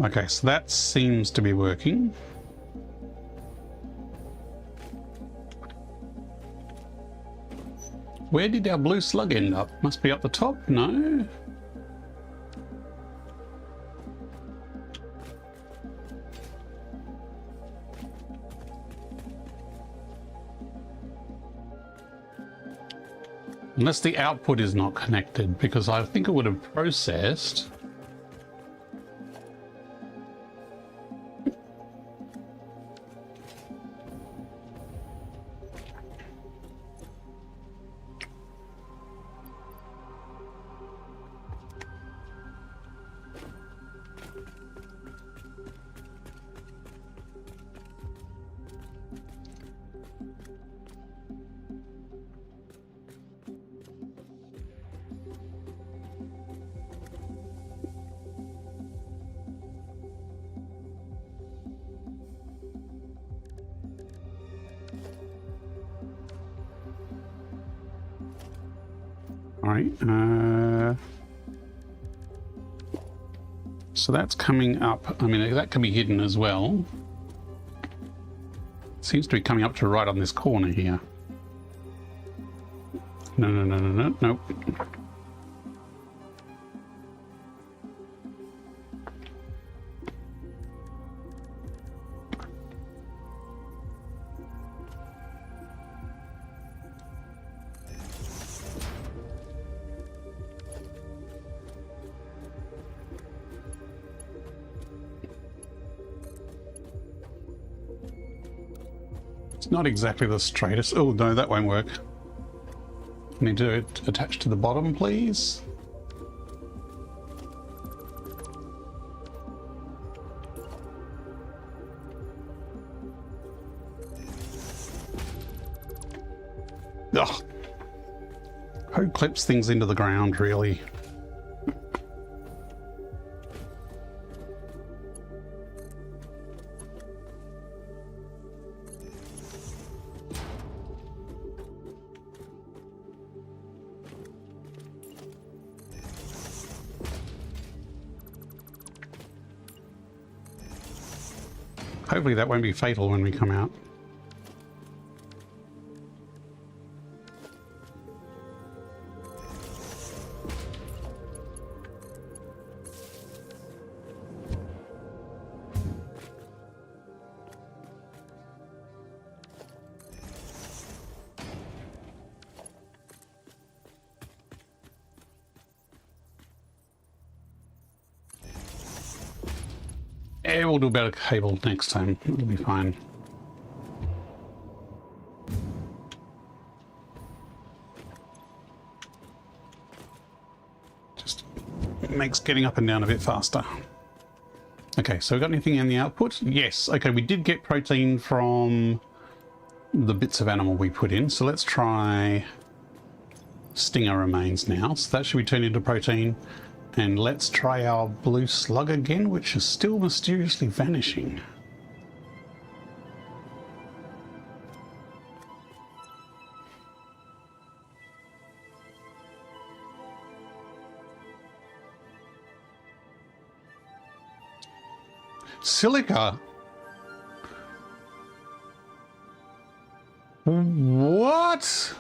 Okay, so that seems to be working. Where did our blue slug end up? Must be up the top? No? Unless the output is not connected, because I think it would have processed. All right, so that's coming up. I mean, that can be hidden as well. Seems to be coming up to right on this corner here. No, nope. It's not exactly the straightest. Oh, no, that won't work. I need to attach to the bottom, please. Ugh. Who clips things into the ground, really? Hopefully that won't be fatal when we come out. Yeah, we'll do a better cable next time. It'll be fine. Just makes getting up and down a bit faster. Okay, so we got anything in the output? Yes. Okay, we did get protein from the bits of animal we put in. So let's try stinger remains now. So that should be turned into protein. And let's try our blue slug again, which is still mysteriously vanishing. Silica? What?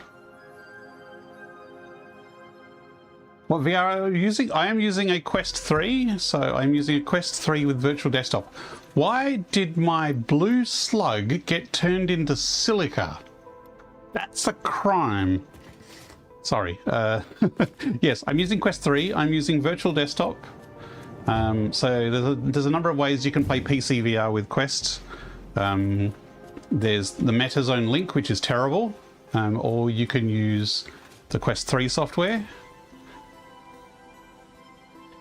What VR are you using? I am using a Quest 3, so I'm using a Quest 3 with virtual desktop. Why did my blue slug get turned into silica? That's a crime. Sorry. Yes, I'm using Quest 3. I'm using virtual desktop. So there's a number of ways you can play PC VR with Quest. There's the MetaZone link, which is terrible, or you can use the Quest 3 software.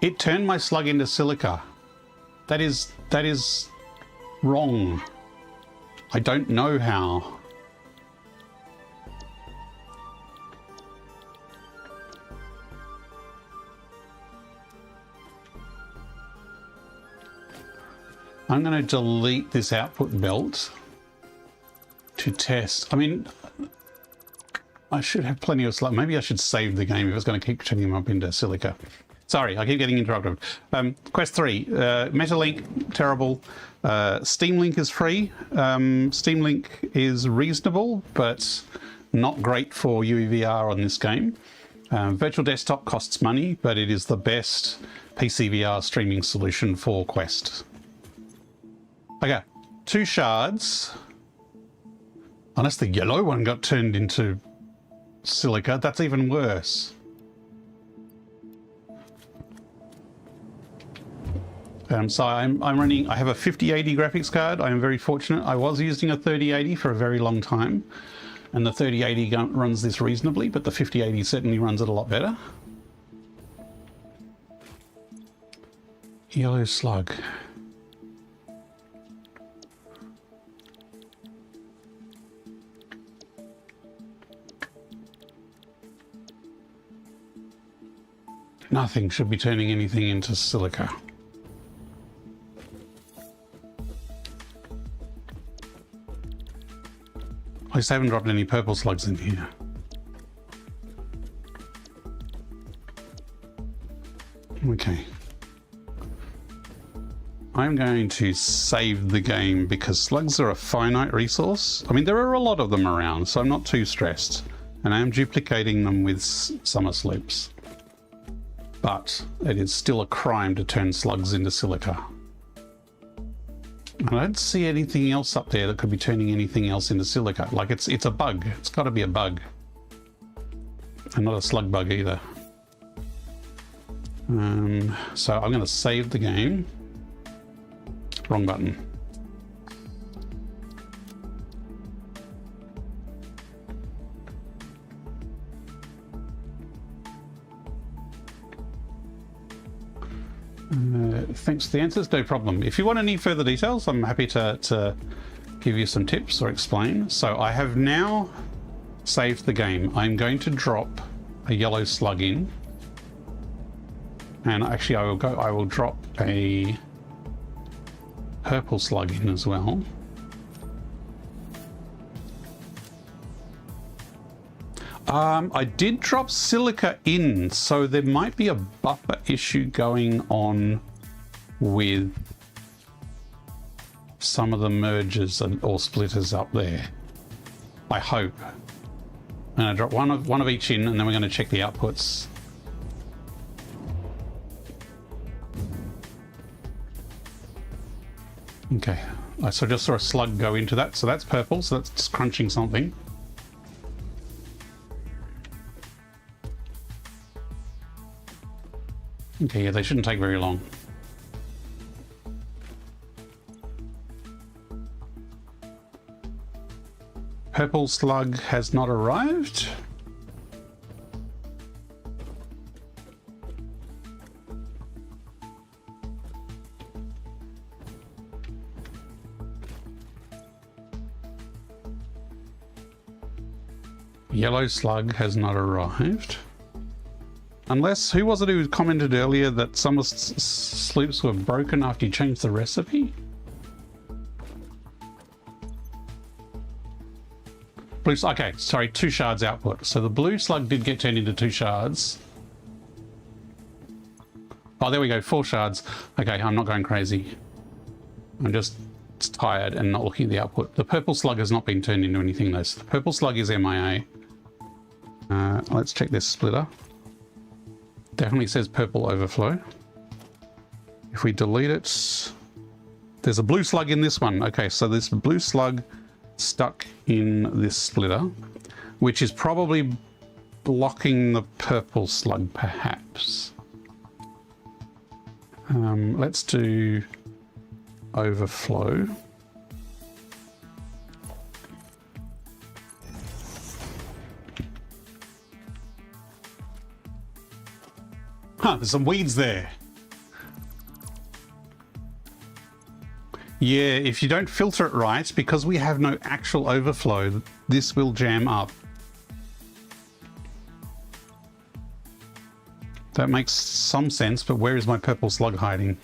It turned my slug into silica. That is wrong. I don't know how. I'm going to delete this output belt to test. I mean, I should have plenty of slug. Maybe I should save the game if it's going to keep turning them up into silica. Sorry, I keep getting interrupted. Quest 3, Metalink, terrible. Steam Link is free. Steam Link is reasonable, but not great for UEVR on this game. Virtual Desktop costs money, but it is the best PC VR streaming solution for Quest. Okay, 2 shards. Unless the yellow one got turned into silica, that's even worse. So I'm running, I have a 5080 graphics card. I am very fortunate. I was using a 3080 for a very long time, and the 3080 runs this reasonably, but the 5080 certainly runs it a lot better. Yellow slug. Nothing should be turning anything into silica. At least I haven't dropped any purple slugs in here. Okay. I'm going to save the game because slugs are a finite resource. I mean, there are a lot of them around, so I'm not too stressed. And I am duplicating them with summer sloops. But it is still a crime to turn slugs into silica. I don't see anything else up there that could be turning anything else into silica. Like it's a bug. It's got to be a bug. And not a slug bug either. So I'm going to save the game. Wrong button. Thanks for the answers, no problem. If you want any further details, I'm happy to give you some tips or explain. So I have now saved the game. I'm going to drop a yellow slug in. And actually I will drop a purple slug in as well. I did drop silica in, so there might be a buffer issue going on with some of the mergers or splitters up there. I hope. And I drop one of each in, and then we're going to check the outputs. Okay, so I just saw a slug go into that, so that's purple, so that's just crunching something. Okay, yeah, they shouldn't take very long. Purple slug has not arrived. Yellow slug has not arrived. Unless, who was it who commented earlier that some of sloops were broken after you changed the recipe? Blue, okay, sorry, 2 shards output. So the blue slug did get turned into 2 shards. Oh, there we go, 4 shards. Okay, I'm not going crazy. I'm just tired and not looking at the output. The purple slug has not been turned into anything though. So the purple slug is MIA. Let's check this splitter. Definitely says purple overflow. If we delete it, there's a blue slug in this one. Okay, so this blue slug stuck in this splitter, which is probably blocking the purple slug, perhaps. Let's do overflow. Huh, there's some weeds there. Yeah, if you don't filter it right, because we have no actual overflow, this will jam up. That makes some sense, but where is my purple slug hiding?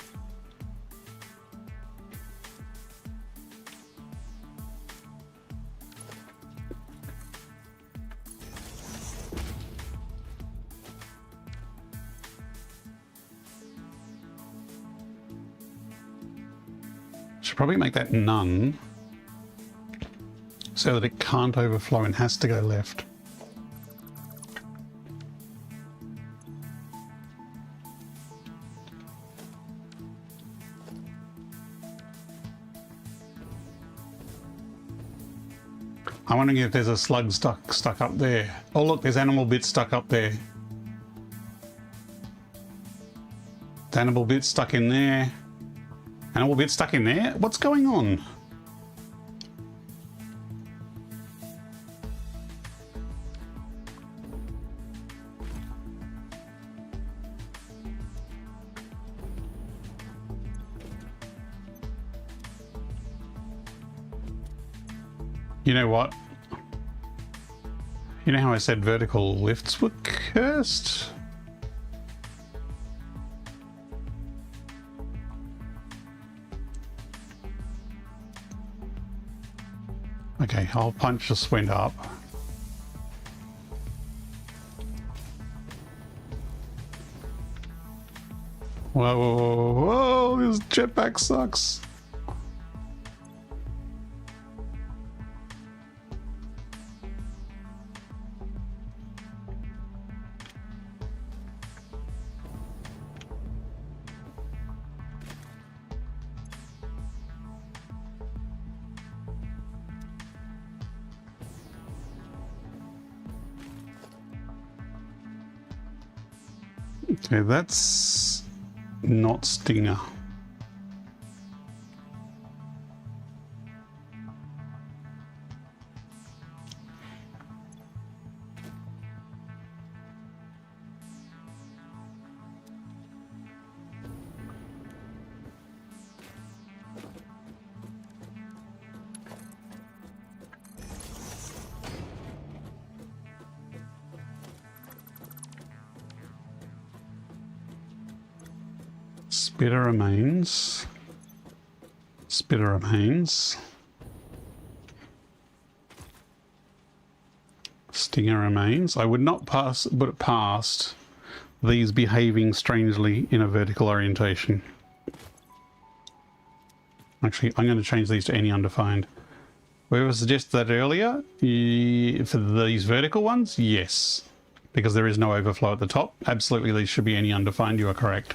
should probably make that none so that it can't overflow and has to go left. I'm wondering if there's a slug stuck up there. Oh look, there's animal bits stuck up there. The animal bits stuck in there. Animal bits stuck in there? What's going on? You know what? You know how I said vertical lifts were cursed? Okay, our punch just went up. Whoa, whoa, whoa, whoa, this jetpack sucks. Okay, that's not Stinger. Spitter remains. Spitter remains. Stinger remains. I would not put it past these behaving strangely in a vertical orientation. Actually, I'm going to change these to any undefined. Whoever suggested that earlier, for these vertical ones, yes. Because there is no overflow at the top. Absolutely, these should be any undefined. You are correct.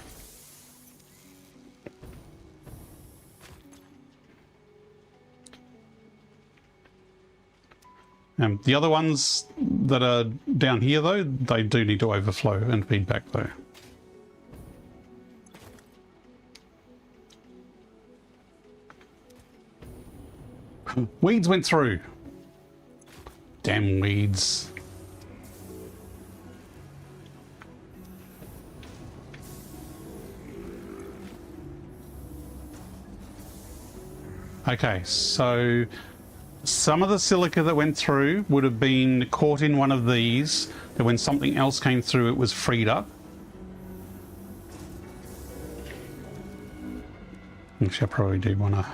The other ones that are down here, though, they do need to overflow and feed back, though. Weeds went through. Damn weeds. Okay, so some of the silica that went through would have been caught in one of these, that when something else came through it was freed up. Actually, I probably do want to...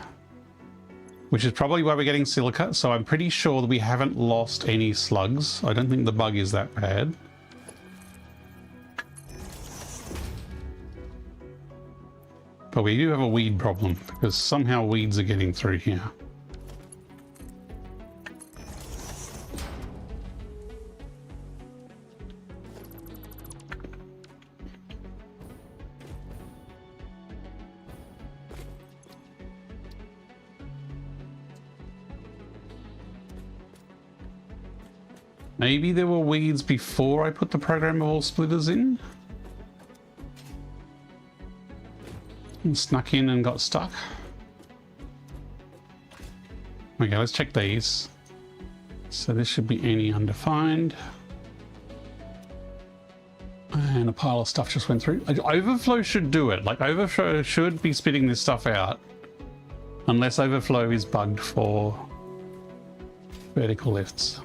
Which is probably why we're getting silica, so I'm pretty sure that we haven't lost any slugs. I don't think the bug is that bad. But we do have a weed problem, because somehow weeds are getting through here. Maybe there were weeds before I put the programmable splitters in? And snuck in and got stuck. Okay, let's check these. So this should be any undefined. And a pile of stuff just went through. Overflow should do it. Like, overflow should be spitting this stuff out. Unless overflow is bugged for vertical lifts.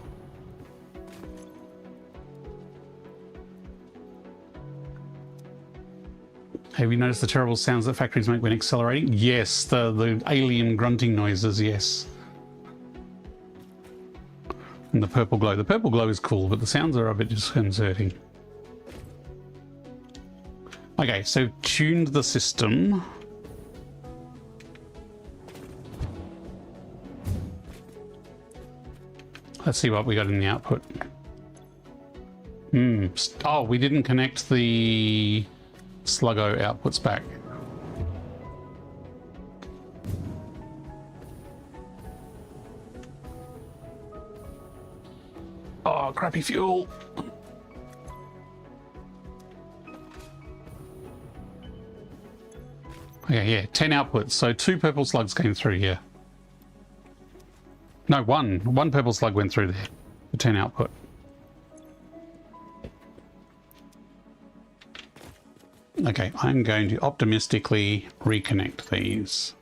Have you noticed the terrible sounds that factories make when accelerating? Yes, the alien grunting noises, yes. And the purple glow. The purple glow is cool, but the sounds are a bit disconcerting. Okay, so tuned the system. Let's see what we got in the output. Oh, we didn't connect the Sluggo outputs back. Oh, crappy fuel. Okay, yeah, 10 outputs. So 2 purple slugs came through here. No, one purple slug went through there. The 10 output. Okay, I'm going to optimistically reconnect these.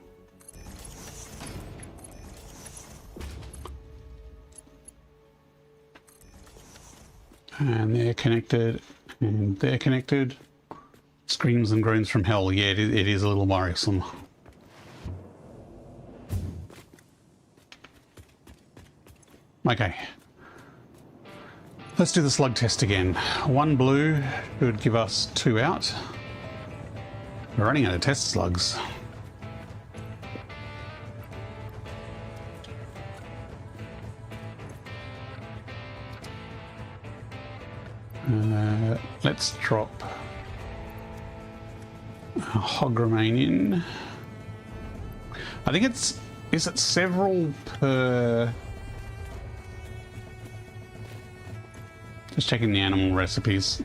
And they're connected, and they're connected. Screams and groans from hell. Yeah, it is a little worrisome. Okay. Let's do the slug test again. 1 blue should give us 2 out. We're running out of test slugs. Let's drop a hog remain in. I think is it several per... Just checking the animal recipes.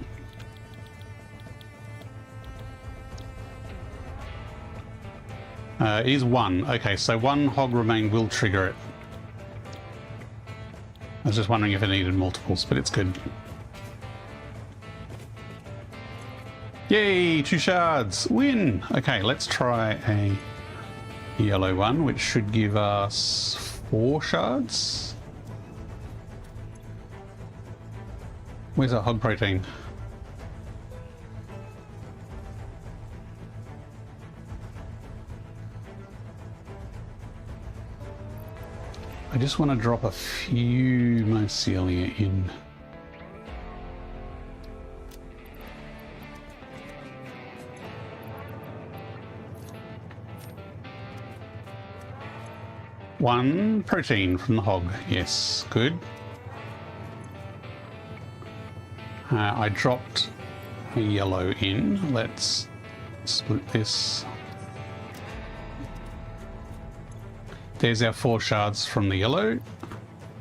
It is 1. Okay, so 1 hog remain will trigger it. I was just wondering if it needed multiples, but it's good. Yay, 2 shards, win. Okay, let's try a yellow one, which should give us 4 shards. Where's our hog protein? I just want to drop a few mycelia in. One protein from the hog. Yes, good. I dropped a yellow in. Let's split this. There's our 4 shards from the yellow.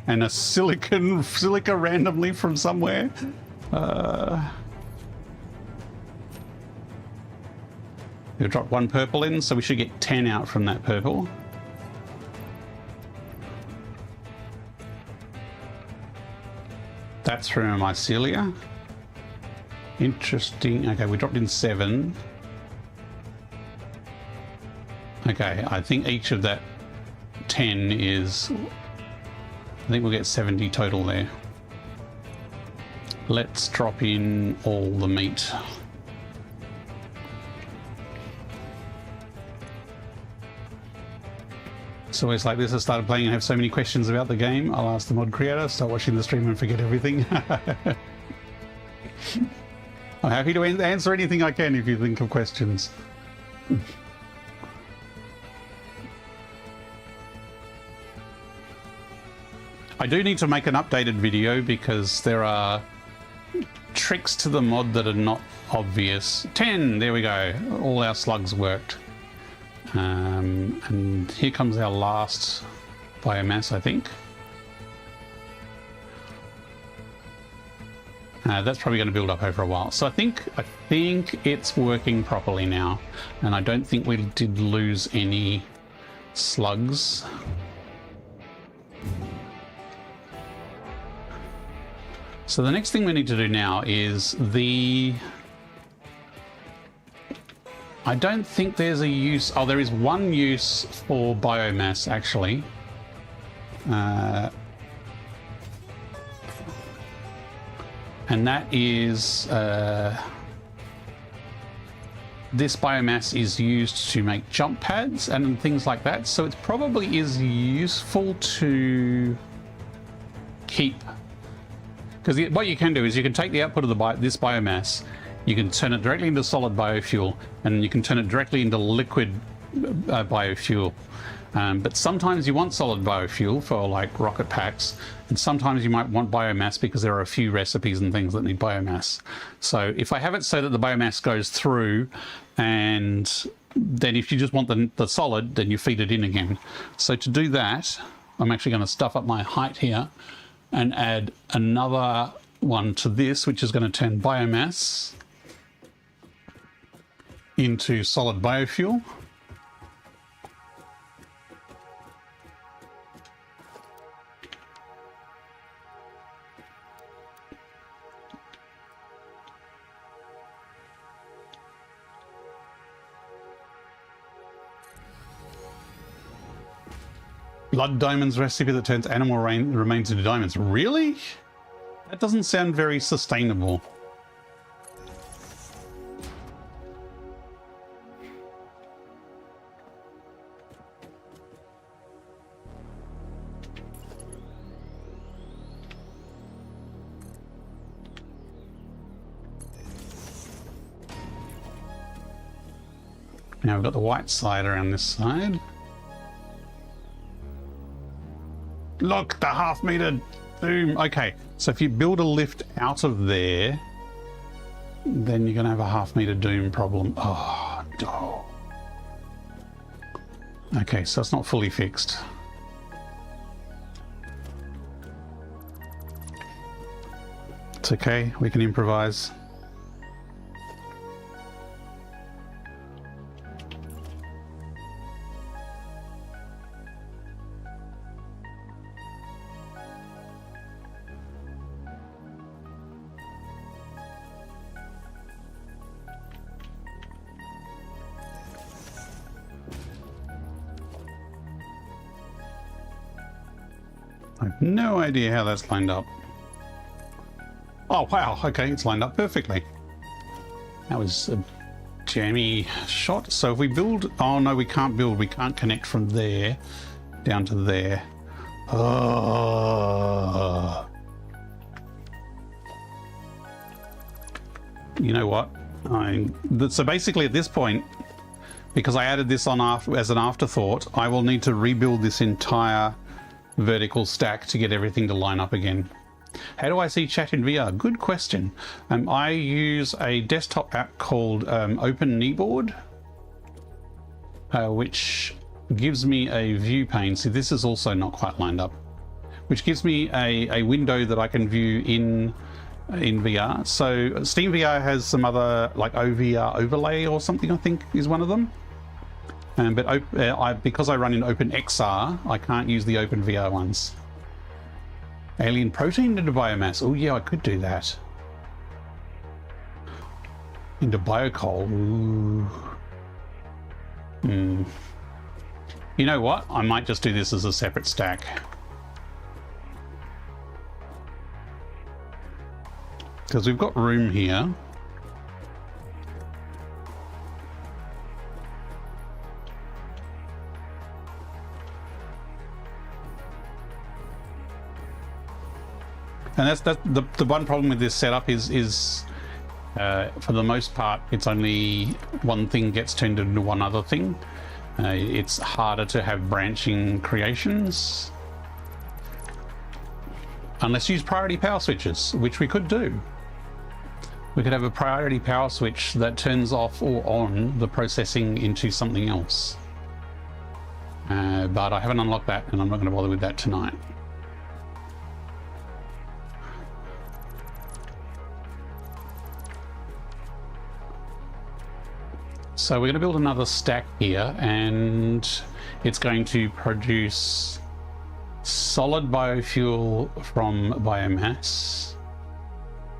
And a silica randomly from somewhere. We'll drop 1 purple in, so we should get 10 out from that purple. That's from our mycelia. Interesting. Okay, we dropped in 7. Okay, I think each of that 10 is... I think we'll get 70 total there. Let's drop in all the meat. It's always like this. I started playing and have so many questions about the game. I'll ask the mod creator, start watching the stream and forget everything. I'm happy to answer anything I can if you think of questions. I do need to make an updated video because there are tricks to the mod that are not obvious. 10, there we go. All our slugs worked. And here comes our last biomass, I think. That's probably going to build up over a while. So I think it's working properly now, and I don't think we did lose any slugs. So the next thing we need to do now is I don't think there's a use... Oh, there is one use for biomass, actually. And that is... this biomass is used to make jump pads and things like that. So it probably is useful to keep... Because what you can do is you can take the output of this biomass, you can turn it directly into solid biofuel, and you can turn it directly into liquid biofuel. But sometimes you want solid biofuel for like rocket packs, and sometimes you might want biomass because there are a few recipes and things that need biomass. So if I have it so that the biomass goes through, and then if you just want the solid, then you feed it in again. So to do that, I'm actually going to stuff up my height here and add another one to this, which is going to turn biomass into solid biofuel. Blood diamonds recipe that turns animal remains into diamonds. Really? That doesn't sound very sustainable. Now we've got the white side around this side. Look, the half-meter doom. Okay, so if you build a lift out of there, then you're going to have a half-meter doom problem. Oh, no. Okay, so it's not fully fixed. It's okay, we can improvise. I have no idea how that's lined up. Oh, wow. Okay, it's lined up perfectly. That was a jammy shot. So if we build... Oh, no, we can't build. We can't connect from there down to there. Oh. You know what? So basically at this point, because I added this on as an afterthought, I will need to rebuild this entire vertical stack to get everything to line up again. How do I see chat in VR? Good question. I use a desktop app called Open Kneeboard, which gives me a view pane. See, this is also not quite lined up, which gives me a window that I can view in VR. So Steam VR has some other, like OVR overlay or something, I think is one of them. But because I run in OpenXR, I can't use the OpenVR ones. Alien protein into biomass. Oh yeah, I could do that. Into biocoal. Ooh. You know what? I might just do this as a separate stack. Because we've got room here. And that's the one problem with this setup is for the most part, it's only one thing gets turned into one other thing. It's harder to have branching creations. Unless you use priority power switches, which we could do. We could have a priority power switch that turns off or on the processing into something else. But I haven't unlocked that, and I'm not going to bother with that tonight. So we're going to build another stack here, and it's going to produce solid biofuel from biomass.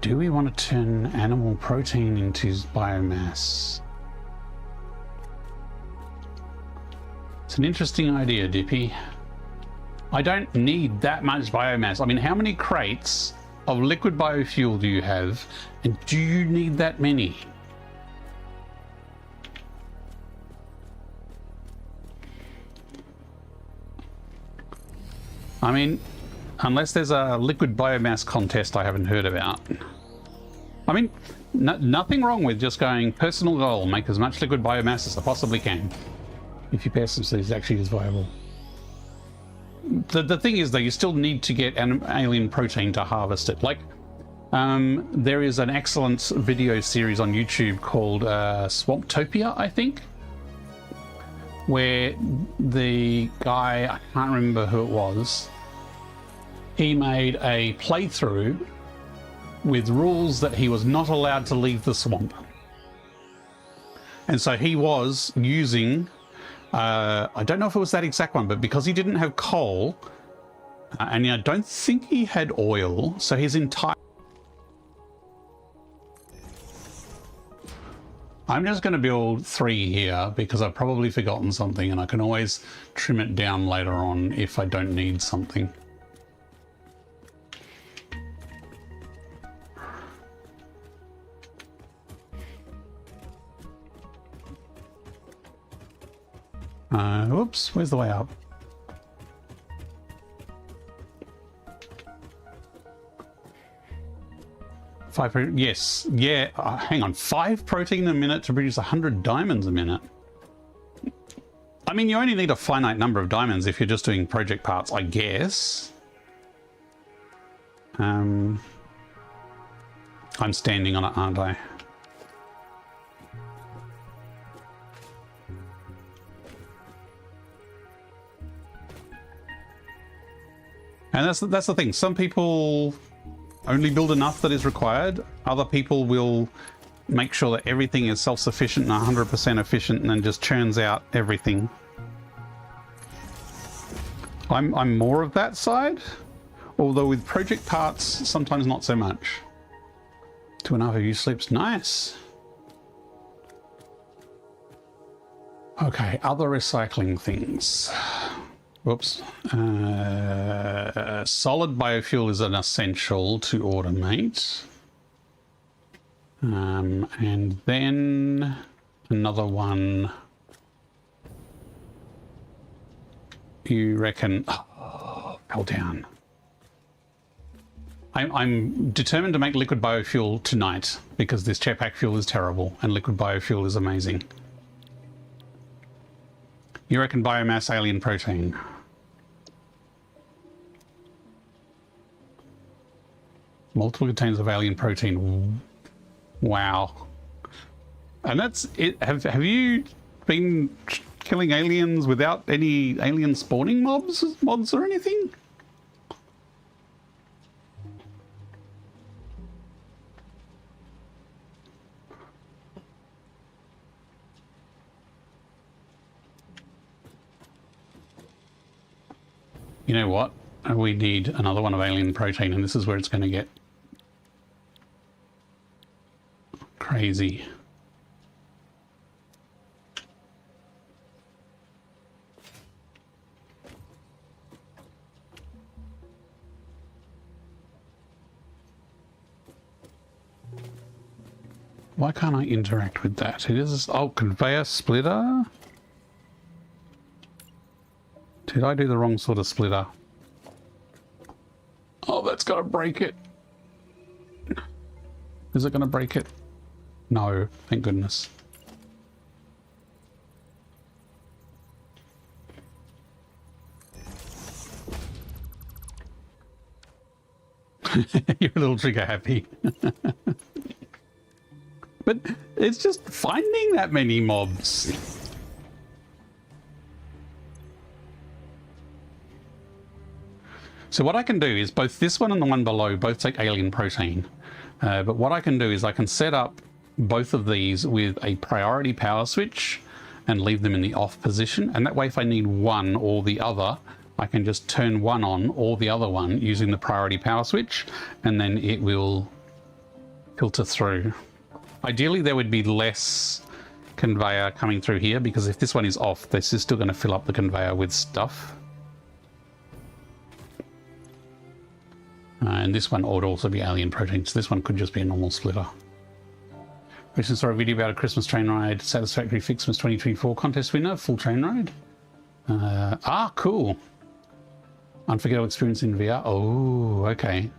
Do we want to turn animal protein into biomass? It's an interesting idea, Dippy. I don't need that much biomass. I mean, how many crates of liquid biofuel do you have, and do you need that many? I mean, unless there's a liquid biomass contest I haven't heard about. I mean, nothing wrong with just going personal goal, make as much liquid biomass as I possibly can. If your business is actually as viable. the thing is, though, you still need to get an alien protein to harvest it. Like, there is an excellent video series on YouTube called Swamptopia, I think, where the guy, I can't remember who it was, he made a playthrough with rules that he was not allowed to leave the swamp. And so he was using, I don't know if it was that exact one, but because he didn't have coal, and I don't think he had oil, so his entire... I'm just going to build 3 here because I've probably forgotten something, and I can always trim it down later on if I don't need something. Whoops, where's the way up? Yes, yeah, hang on, 5 protein a minute to produce 100 diamonds a minute. I mean, you only need a finite number of diamonds if you're just doing project parts, I guess. I'm standing on it, aren't I? And that's the thing. Some people only build enough that is required. Other people will make sure that everything is self-sufficient and 100% efficient and then just churns out everything. I'm more of that side, although with project parts, sometimes not so much. 2.5 of you slips, nice. Okay, other recycling things. Whoops. Solid biofuel is an essential to automate. And then another one. You reckon... Oh, fell down. I'm determined to make liquid biofuel tonight because this jetpack fuel is terrible and liquid biofuel is amazing. You reckon biomass alien protein? Multiple containers of alien protein. Wow. And that's it. Have you been killing aliens without any alien spawning mods or anything? You know what? We need another one of alien protein, and this is where it's going to get crazy. Why can't I interact with that? It is... Oh, conveyor splitter? Did I do the wrong sort of splitter? Oh, that's got to break it. Is it going to break it? No, thank goodness. You're a little trigger happy. But it's just finding that many mobs. So what I can do is both this one and the one below both take alien protein. But what I can do is I can set up both of these with a priority power switch and leave them in the off position. And that way, if I need one or the other, I can just turn one on or the other one using the priority power switch, and then it will filter through. Ideally, there would be less conveyor coming through here, because if this one is off, this is still going to fill up the conveyor with stuff. And this one ought also be alien protein, so this one could just be a normal splitter. Recently saw a video about a Christmas train ride, Satisfactory Fixmas 2024 contest winner, full train ride. Cool. Unforgettable experience in VR. Oh, okay.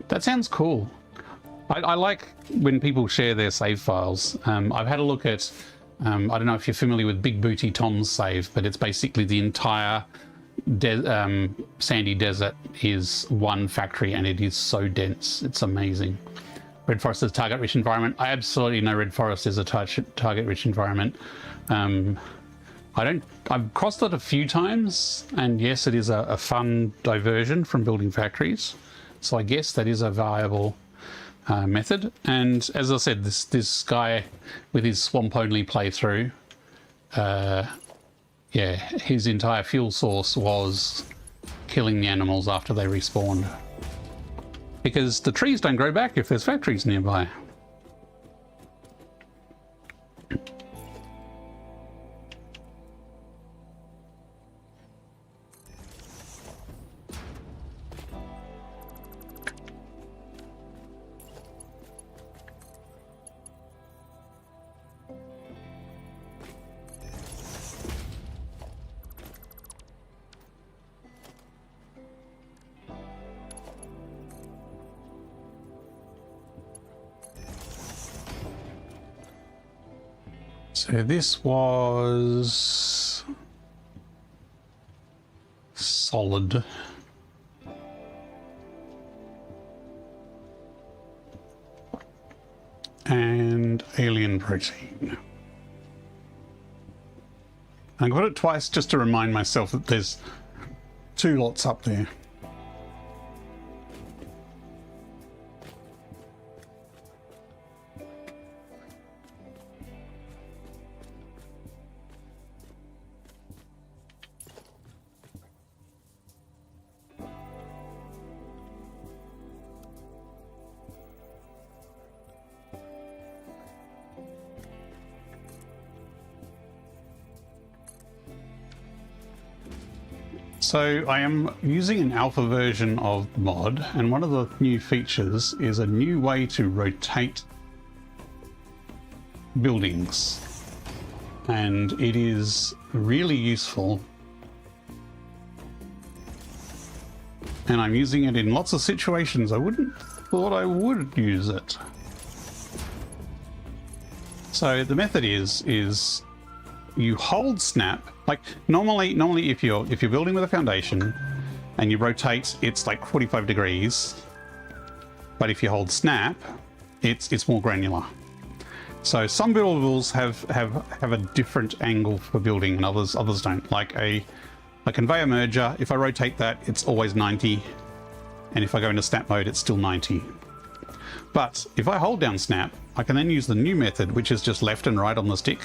That sounds cool. I like when people share their save files. I've had a look at I don't know if you're familiar with Big Booty Tom's save, but it's basically the entire sandy desert is one factory, and it is so dense. It's amazing. Red Forest is a target-rich environment. I absolutely know Red Forest is a target-rich environment. I've crossed it a few times, and yes, it is a fun diversion from building factories. So I guess that is a viable method. And as I said, this guy with his swamp-only playthrough, yeah, his entire fuel source was killing the animals after they respawned. Because the trees don't grow back if there's factories nearby. So this was solid. And alien protein. I got it twice just to remind myself that there's 2 lots up there. So I am using an alpha version of the mod, and one of the new features is a new way to rotate buildings, and it is really useful, and I'm using it in lots of situations I wouldn't thought I would use it. So the method is you hold snap. Like normally if you're building with a foundation and you rotate, it's like 45 degrees. But if you hold snap, it's more granular. So some buildables have a different angle for building, and others don't. Like a conveyor merger, if I rotate that, it's always 90, and if I go into snap mode, it's still 90. But if I hold down snap, I can then use the new method, which is just left and right on the stick,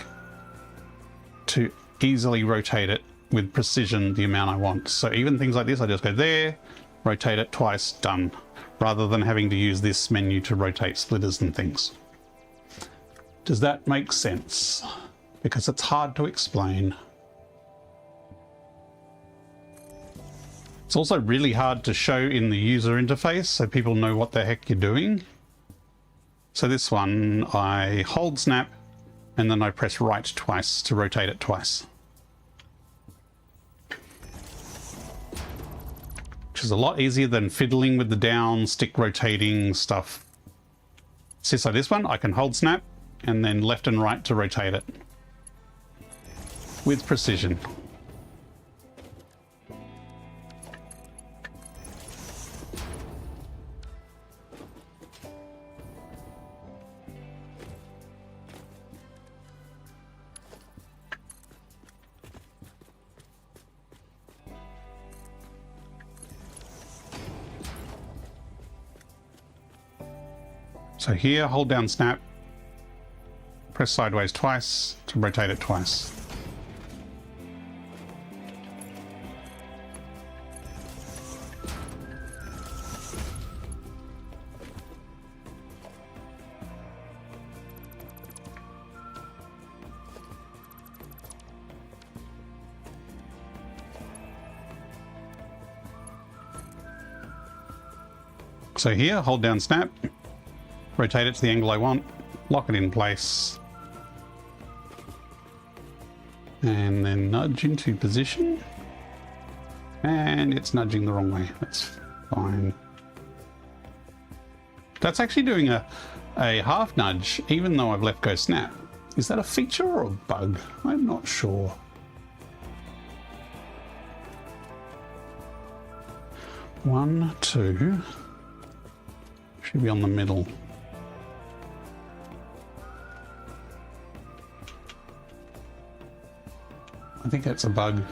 to easily rotate it with precision the amount I want. So even things like this, I just go there, rotate it twice, done, rather than having to use this menu to rotate splitters and things. Does that make sense? Because it's hard to explain. It's also really hard to show in the user interface so people know what the heck you're doing. So this one, I hold snap and then I press right twice to rotate it twice. Which is a lot easier than fiddling with the down stick rotating stuff. So this one, I can hold snap and then left and right to rotate it with precision. So here, hold down snap, press sideways twice to rotate it twice. So here, hold down snap, rotate it to the angle I want, lock it in place, and then nudge into position. And it's nudging the wrong way. That's fine. That's actually doing a half nudge, even though I've left go snap. Is that a feature or a bug? I'm not sure. One, two. Should be on the middle. I think that's a bug.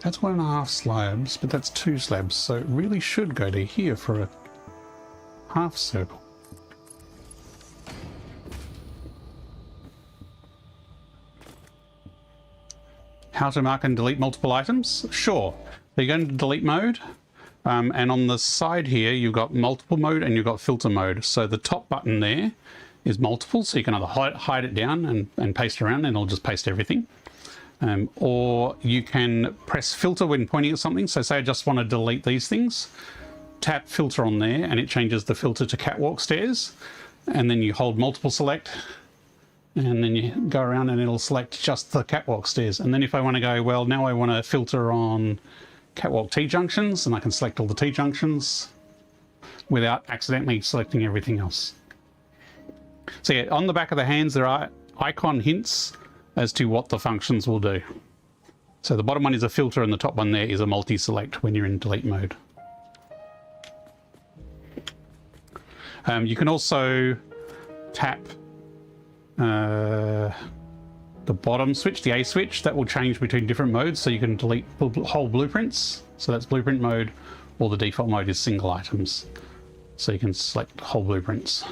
That's 1.5 slabs, but that's 2 slabs, so it really should go to here for a half circle. How to mark and delete multiple items? Sure. So you go into delete mode, and on the side here you've got multiple mode and you've got filter mode. So the top button there is multiple, so you can either hide it down and paste around and it'll just paste everything. Or you can press filter when pointing at something. So say I just want to delete these things, tap filter on there and it changes the filter to catwalk stairs, and then you hold multiple select and then you go around and it'll select just the catwalk stairs. And then if I want to go, well, now I want to filter on catwalk T-junctions, and I can select all the T-junctions without accidentally selecting everything else. So yeah, on the back of the hands there are icon hints as to what the functions will do. So the bottom one is a filter and the top one there is a multi-select when you're in delete mode. You can also tap the bottom switch, the A switch, that will change between different modes, so you can delete whole blueprints. So that's blueprint mode, or the default mode is single items. So you can select whole blueprints.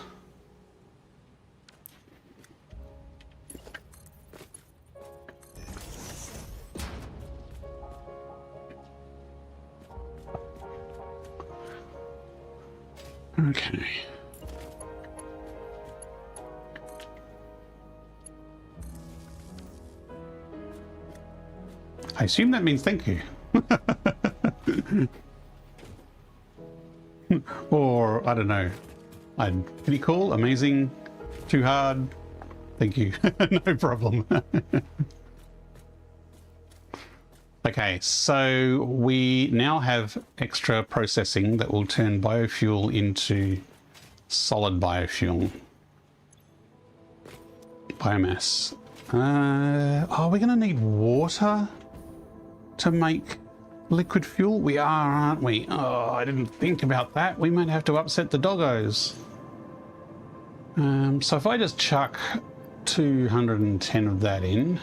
Okay. I assume that means thank you. Or, I don't know. Pretty cool, amazing, too hard, thank you. No problem. Okay, so we now have extra processing that will turn biofuel into solid biofuel. Biomass. Are we going to need water to make liquid fuel? We are, aren't we? Oh, I didn't think about that. We might have to upset the doggos. So if I just chuck 210 of that in,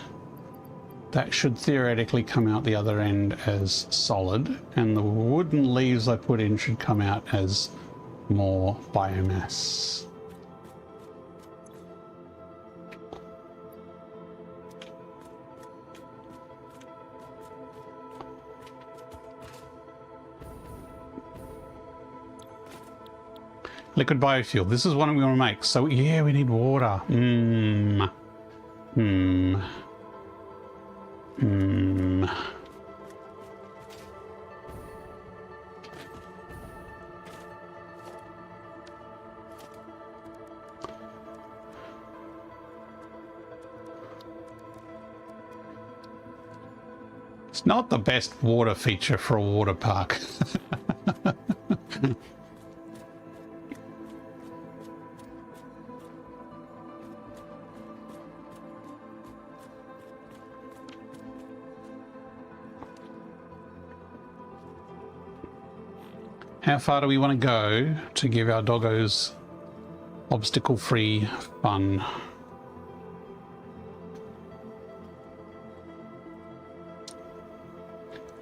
that should theoretically come out the other end as solid, and the wooden leaves I put in should come out as more biomass. Liquid biofuel. This is what we want to make. So yeah, we need water. It's not the best water feature for a water park. How far do we want to go to give our doggos obstacle-free fun?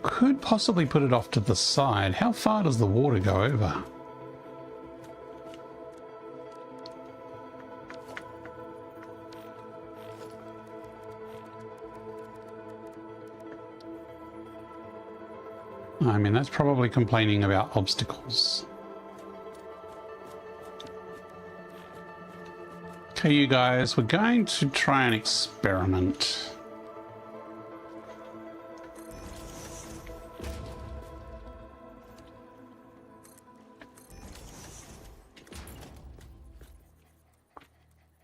Could possibly put it off to the side. How far does the water go over? I mean, that's probably complaining about obstacles. Okay, you guys, we're going to try an experiment.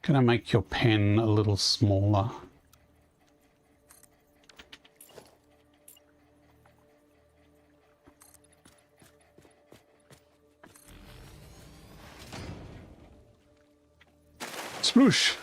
Gonna make your pen a little smaller. Sploosh.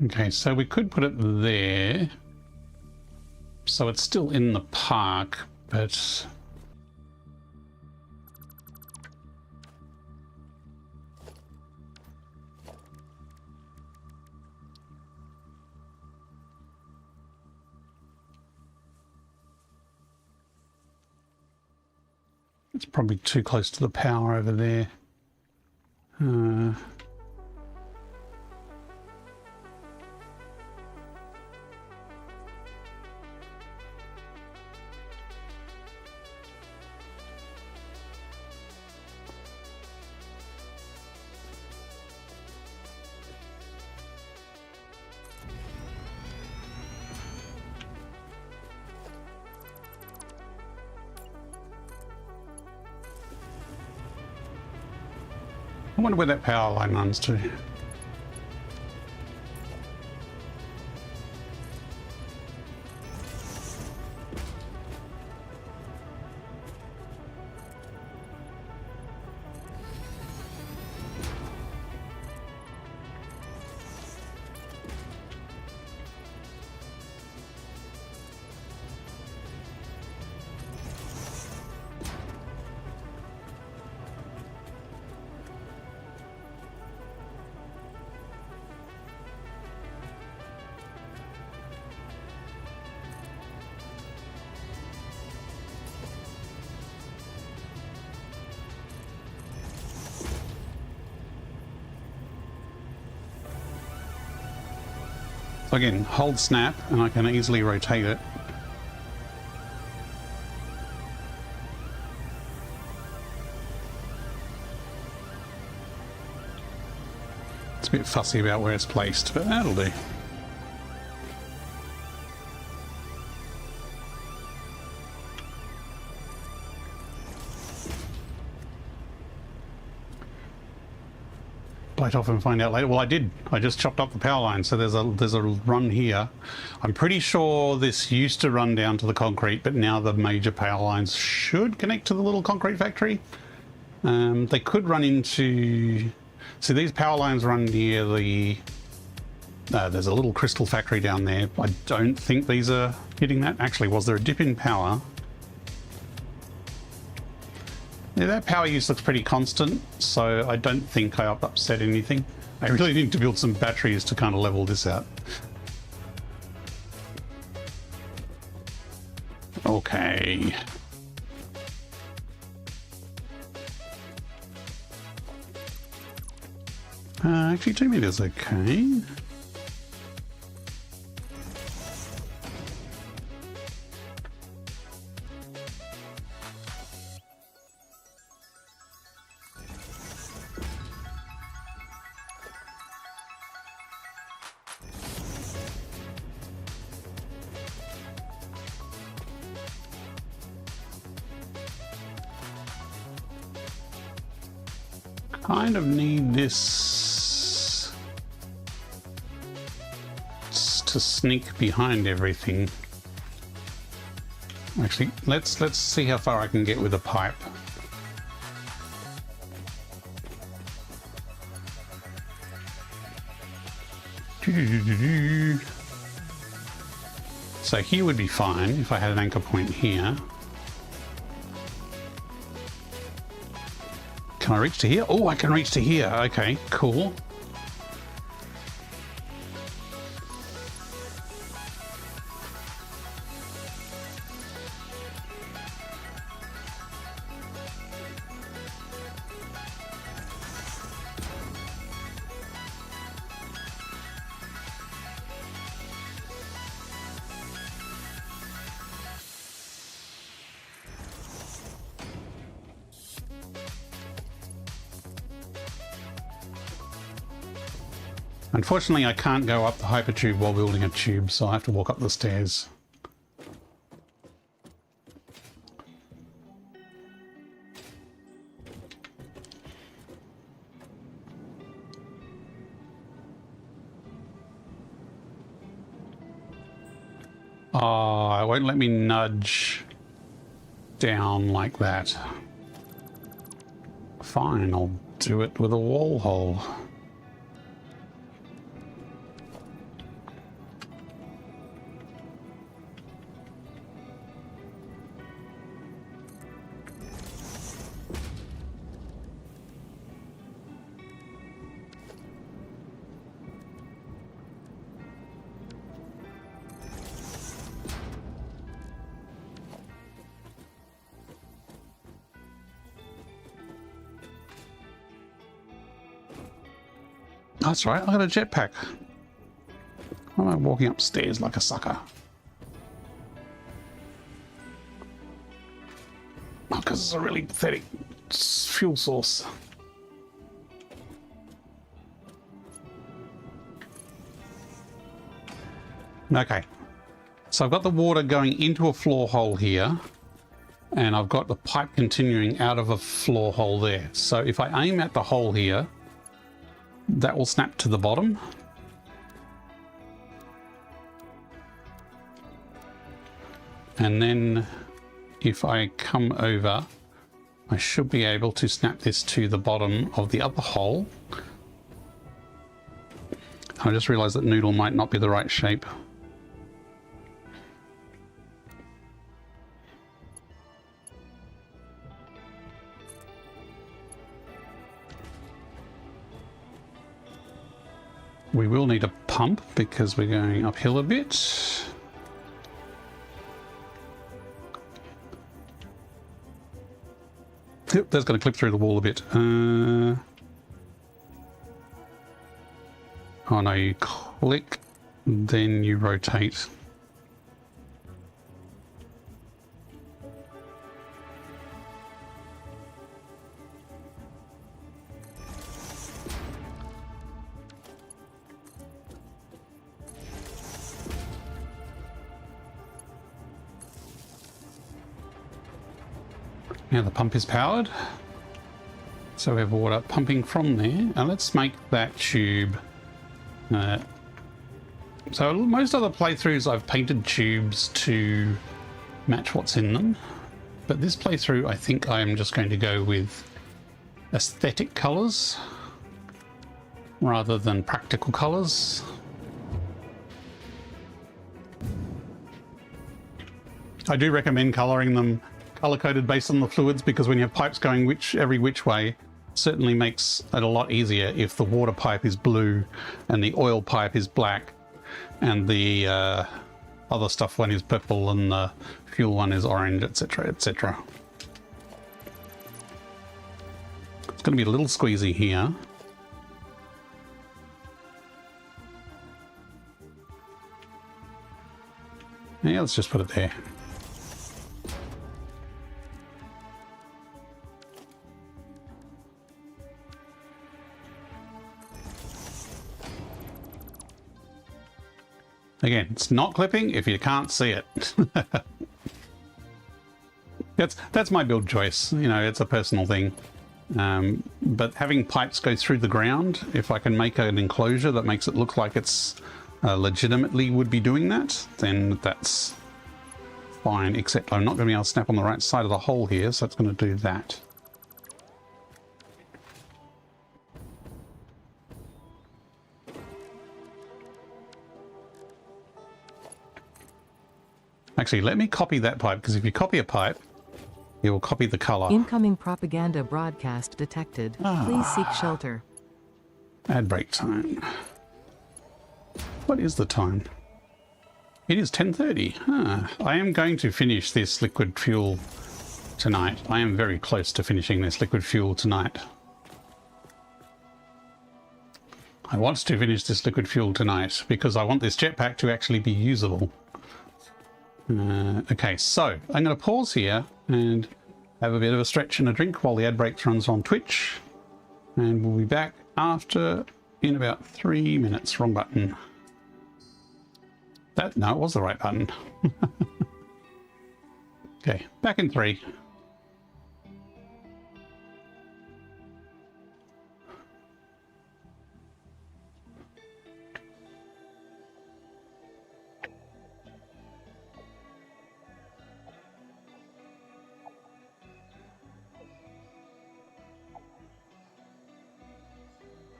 Okay, so we could put it there. So it's still in the park, but... it's probably too close to the power over there. I wonder where that power line runs to. So again, hold snap and I can easily rotate it. It's a bit fussy about where it's placed, but that'll do. Light off and find out later. Well, I did. I just chopped up the power line, so there's a run here. I'm pretty sure this used to run down to the concrete, but now the major power lines should connect to the little concrete factory. They could run into... See, these power lines run near the... there's a little crystal factory down there. I don't think these are hitting that. Actually, was there a dip in power? Yeah, that power use looks pretty constant, so I don't think I upset anything. I really need to build some batteries to kind of level this out. Okay. Actually 2 meters, okay. Kind of need this to sneak behind everything. Actually, let's see how far I can get with a pipe. So here would be fine if I had an anchor point here. Can I reach to here? Oh, I can reach to here. Okay, cool. Unfortunately, I can't go up the hypertube while building a tube, so I have to walk up the stairs. Oh, it won't let me nudge down like that. Fine, I'll do it with a wall hole. That's right, I got a jetpack. Why am I walking upstairs like a sucker? Oh, because it's a really pathetic fuel source. Okay, so I've got the water going into a floor hole here, and I've got the pipe continuing out of a floor hole there. So if I aim at the hole here, that will snap to the bottom. And then if I come over, I should be able to snap this to the bottom of the other hole. I just realized that noodle might not be the right shape. We will need a pump because we're going uphill a bit. Yep, that's going to clip through the wall a bit. Oh no, you click, then you rotate. Now the pump is powered, so we have water pumping from there. And let's make that tube. So most other playthroughs I've painted tubes to match what's in them, but this playthrough I think I am just going to go with aesthetic colors rather than practical colors. I do recommend coloring them color-coded based on the fluids, because when you have pipes going every which way, it certainly makes it a lot easier if the water pipe is blue and the oil pipe is black and the other stuff one is purple and the fuel one is orange, etc, etc. It's going to be a little squeezy here. Yeah, let's just put it there. Again, it's not clipping if you can't see it. That's my build choice. You know, it's a personal thing. But having pipes go through the ground, if I can make an enclosure that makes it look like it's legitimately would be doing that, then that's fine, except I'm not going to be able to snap on the right side of the hole here, so it's going to do that. Actually, let me copy that pipe, because if you copy a pipe, you will copy the color. Incoming propaganda broadcast detected. Please seek shelter. Ad break time. What is the time? It is 10:30. I am going to finish this liquid fuel tonight. I am very close to finishing this liquid fuel tonight. I want to finish this liquid fuel tonight because I want this jetpack to actually be usable. Okay, so I'm going to pause here and have a bit of a stretch and a drink while the ad break runs on Twitch. And we'll be back after in about 3 minutes. Wrong button. No, it was the right button. Okay, back in 3.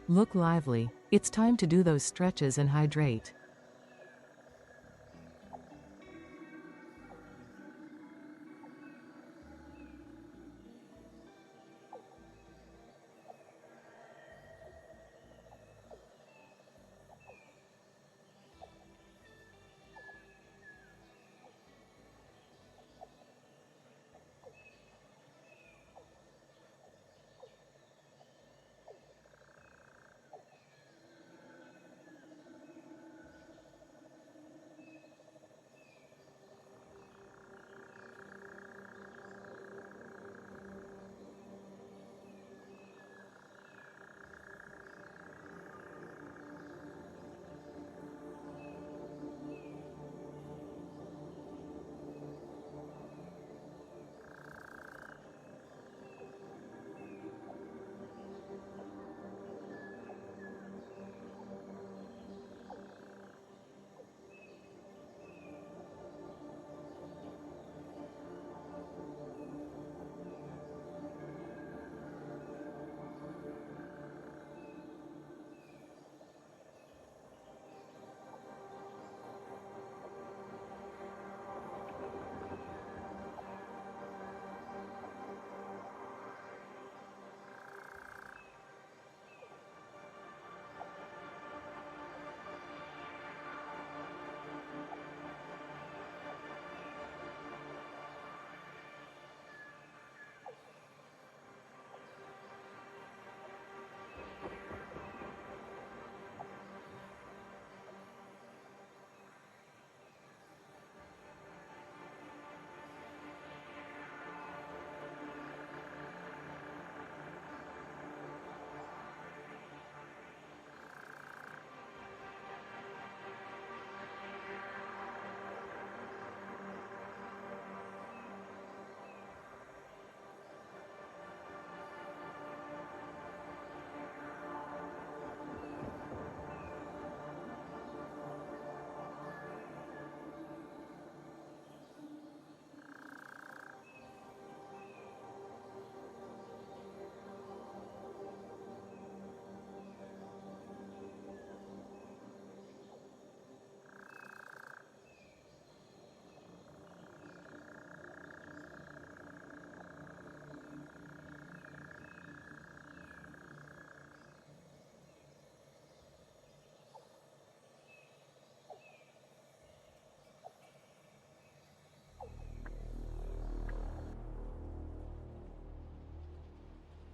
Look lively. It's time to do those stretches and hydrate.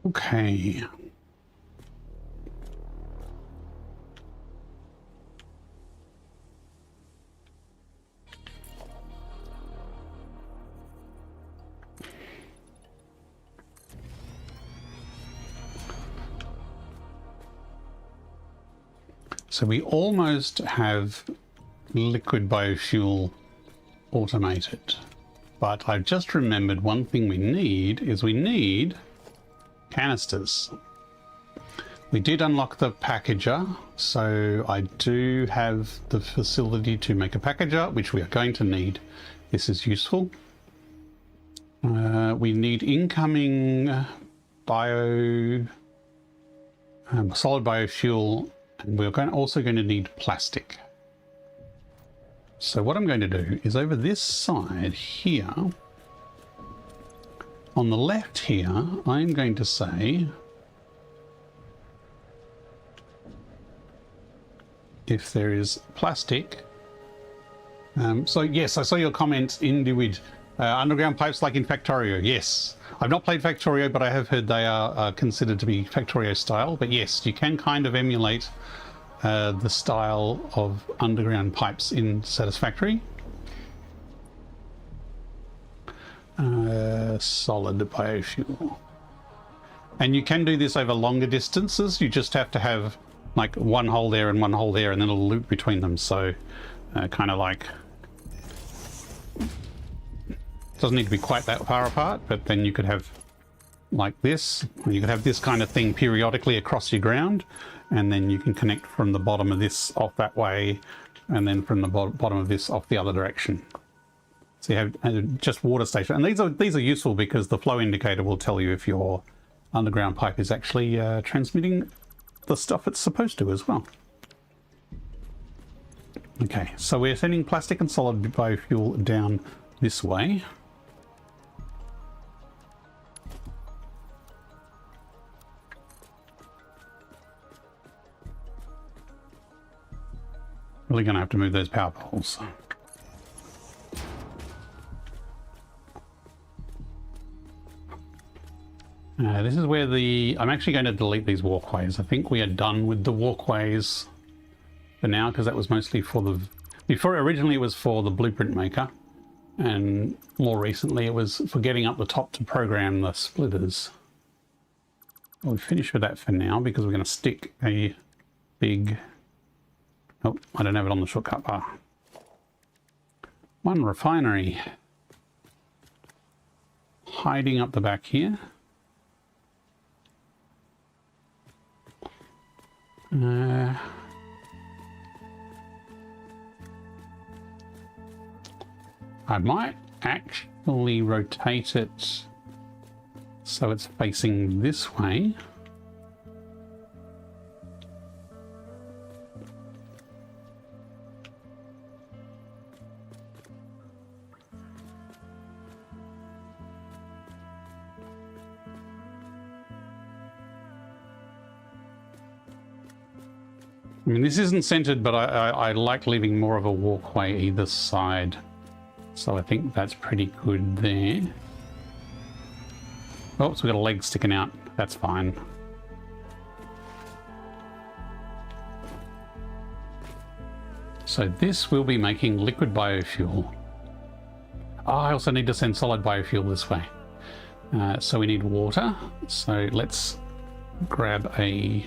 Okay. So we almost have liquid biofuel automated, but I've just remembered one thing we need is we need canisters. We did unlock the packager, so I do have the facility to make a packager, which we are going to need. This is useful. We need incoming solid biofuel, and we're also going to need plastic. So what I'm going to do is over this side here, on the left here, I'm going to say if there is plastic. So yes, I saw your comment, Individ. Underground pipes like in Factorio. Yes, I've not played Factorio, but I have heard they are considered to be Factorio style. But yes, you can kind of emulate the style of underground pipes in Satisfactory. Solid biofuel. And you can do this over longer distances. You just have to have like one hole there and one hole there, and then a loop between them. So kind of like, doesn't need to be quite that far apart, but then you could have like this, and you could have this kind of thing periodically across your ground, and then you can connect from the bottom of this off that way, and then from the bottom of this off the other direction. So you have just water station, and these are useful because the flow indicator will tell you if your underground pipe is actually transmitting the stuff it's supposed to as well. Okay, so we're sending plastic and solid biofuel down this way. Really going to have to move those power poles. This is where I'm actually going to delete these walkways. I think we are done with the walkways for now, because that was mostly for originally it was for the blueprint maker, and more recently it was for getting up the top to program the splitters. We'll finish with that for now, because we're going to stick a big... Oh, I don't have it on the shortcut bar. One refinery. Hiding up the back here. I might actually rotate it so it's facing this way. I mean, this isn't centered, but I like leaving more of a walkway either side. So I think that's pretty good there. Oh, so we've got a leg sticking out. That's fine. So this will be making liquid biofuel. Oh, I also need to send solid biofuel this way. So we need water. So let's grab a...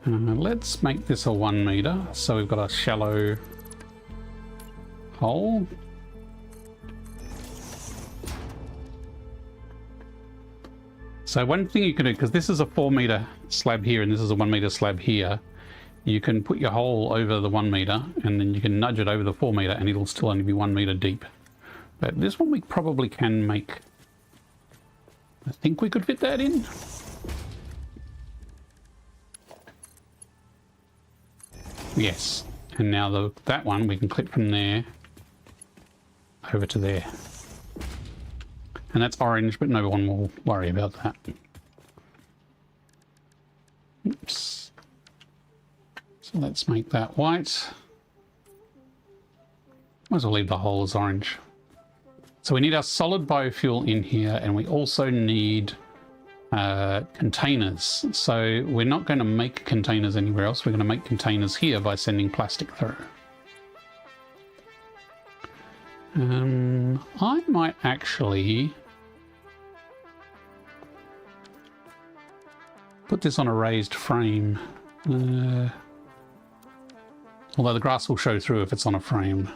let's make this a 1 meter. So we've got a shallow hole. So one thing you can do, because this is a 4 meter slab here and this is a 1 meter slab here, you can put your hole over the 1 meter and then you can nudge it over the 4 meter and it'll still only be 1 meter deep. But this one we probably can make... I think we could fit that in. Yes, and now that one we can clip from there over to there. And that's orange, but no one will worry about that. Oops. So let's make that white. Might as well leave the hole as orange. So we need our solid biofuel in here, and we also need containers. So we're not going to make containers anywhere else. We're going to make containers here by sending plastic through. I might actually put this on a raised frame. Although the grass will show through if it's on a frame.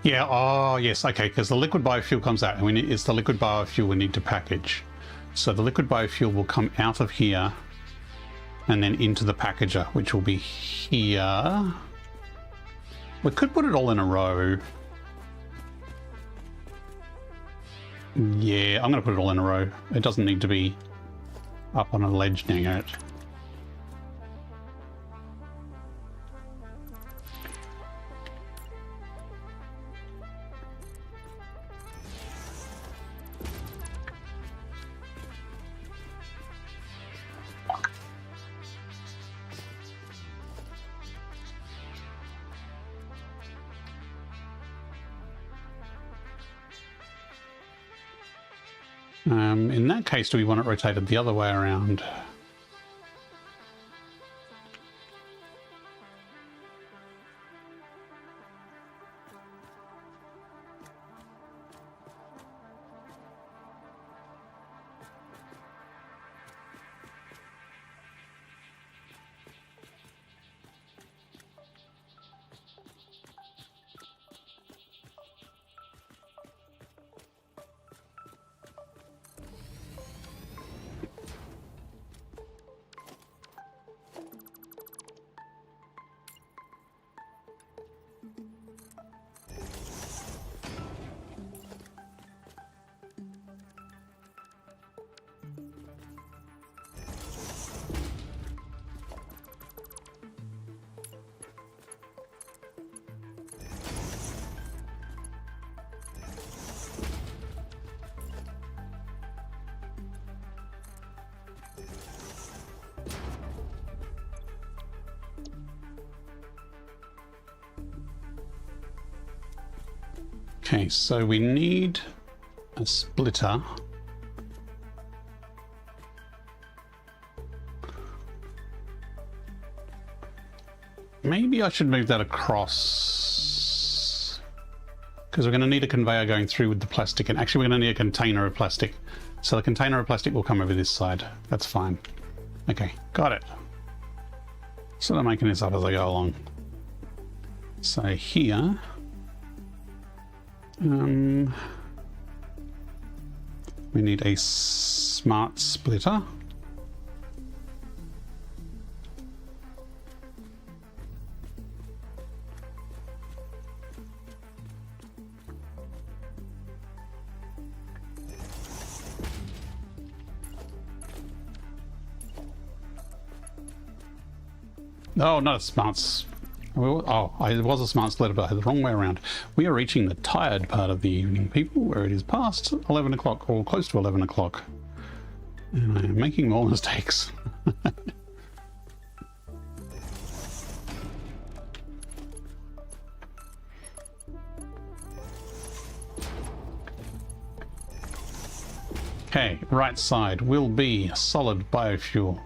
Yeah, oh yes, okay, because the liquid biofuel comes out, and it's the liquid biofuel we need to package. So the liquid biofuel will come out of here and then into the packager, which will be here. We could put it all in a row. Yeah, I'm going to put it all in a row. It doesn't need to be up on a ledge near it. In that case, do we want it rotated the other way around? Okay, so we need a splitter. Maybe I should move that across, because we're going to need a conveyor going through with the plastic, and actually we're going to need a container of plastic. So the container of plastic will come over this side. That's fine. Okay, got it. Sort of making this up as I go along. So here, we need a smart splitter. No, not a smart. Oh, it was a smart splitter, but I had the wrong way around. We are reaching the tired part of the evening, people, where it is past 11 o'clock, or close to 11 o'clock. And I am making more mistakes. Okay, right side will be solid biofuel.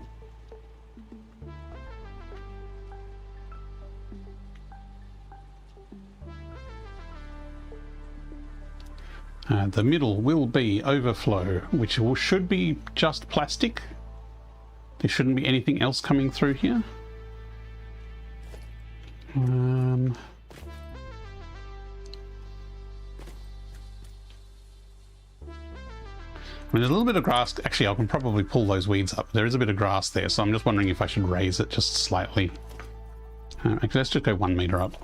The middle will be overflow, which should be just plastic. There shouldn't be anything else coming through here. I mean, there's a little bit of grass. Actually, I can probably pull those weeds up. There is a bit of grass there, so I'm just wondering if I should raise it just slightly. Actually, let's just go 1 meter up.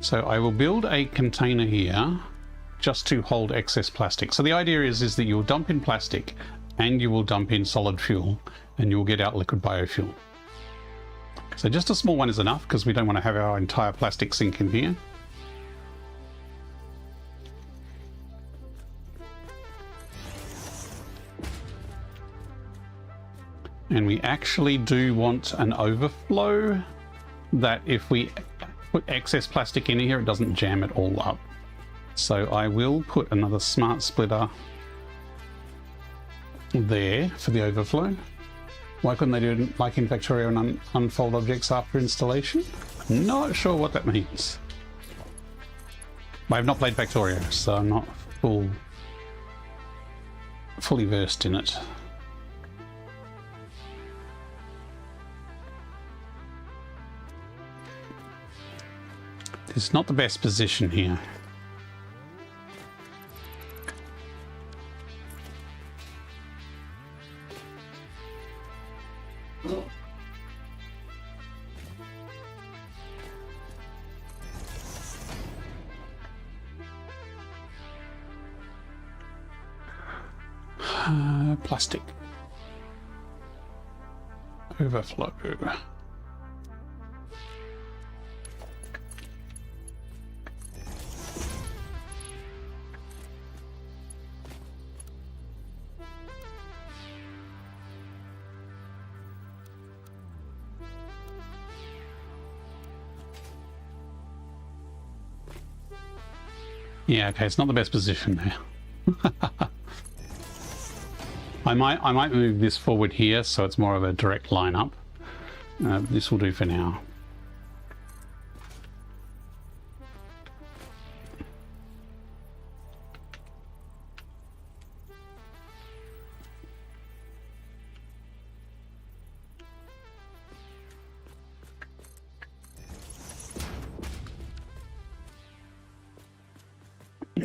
So I will build a container here just to hold excess plastic. So the idea is that you'll dump in plastic and you will dump in solid fuel and you'll get out liquid biofuel. So just a small one is enough because we don't want to have our entire plastic sink in here. And we actually do want an overflow that if we put excess plastic in here, it doesn't jam it all up. So I will put another smart splitter there for the overflow. Why couldn't they do it like in Factorio and unfold objects after installation? Not sure what that means. I have not played Factorio, so I'm not fully versed in it. It's not the best position here. Plastic. Overflow. Yeah, okay, it's not the best position there. I might move this forward here so it's more of a direct line up. This will do for now.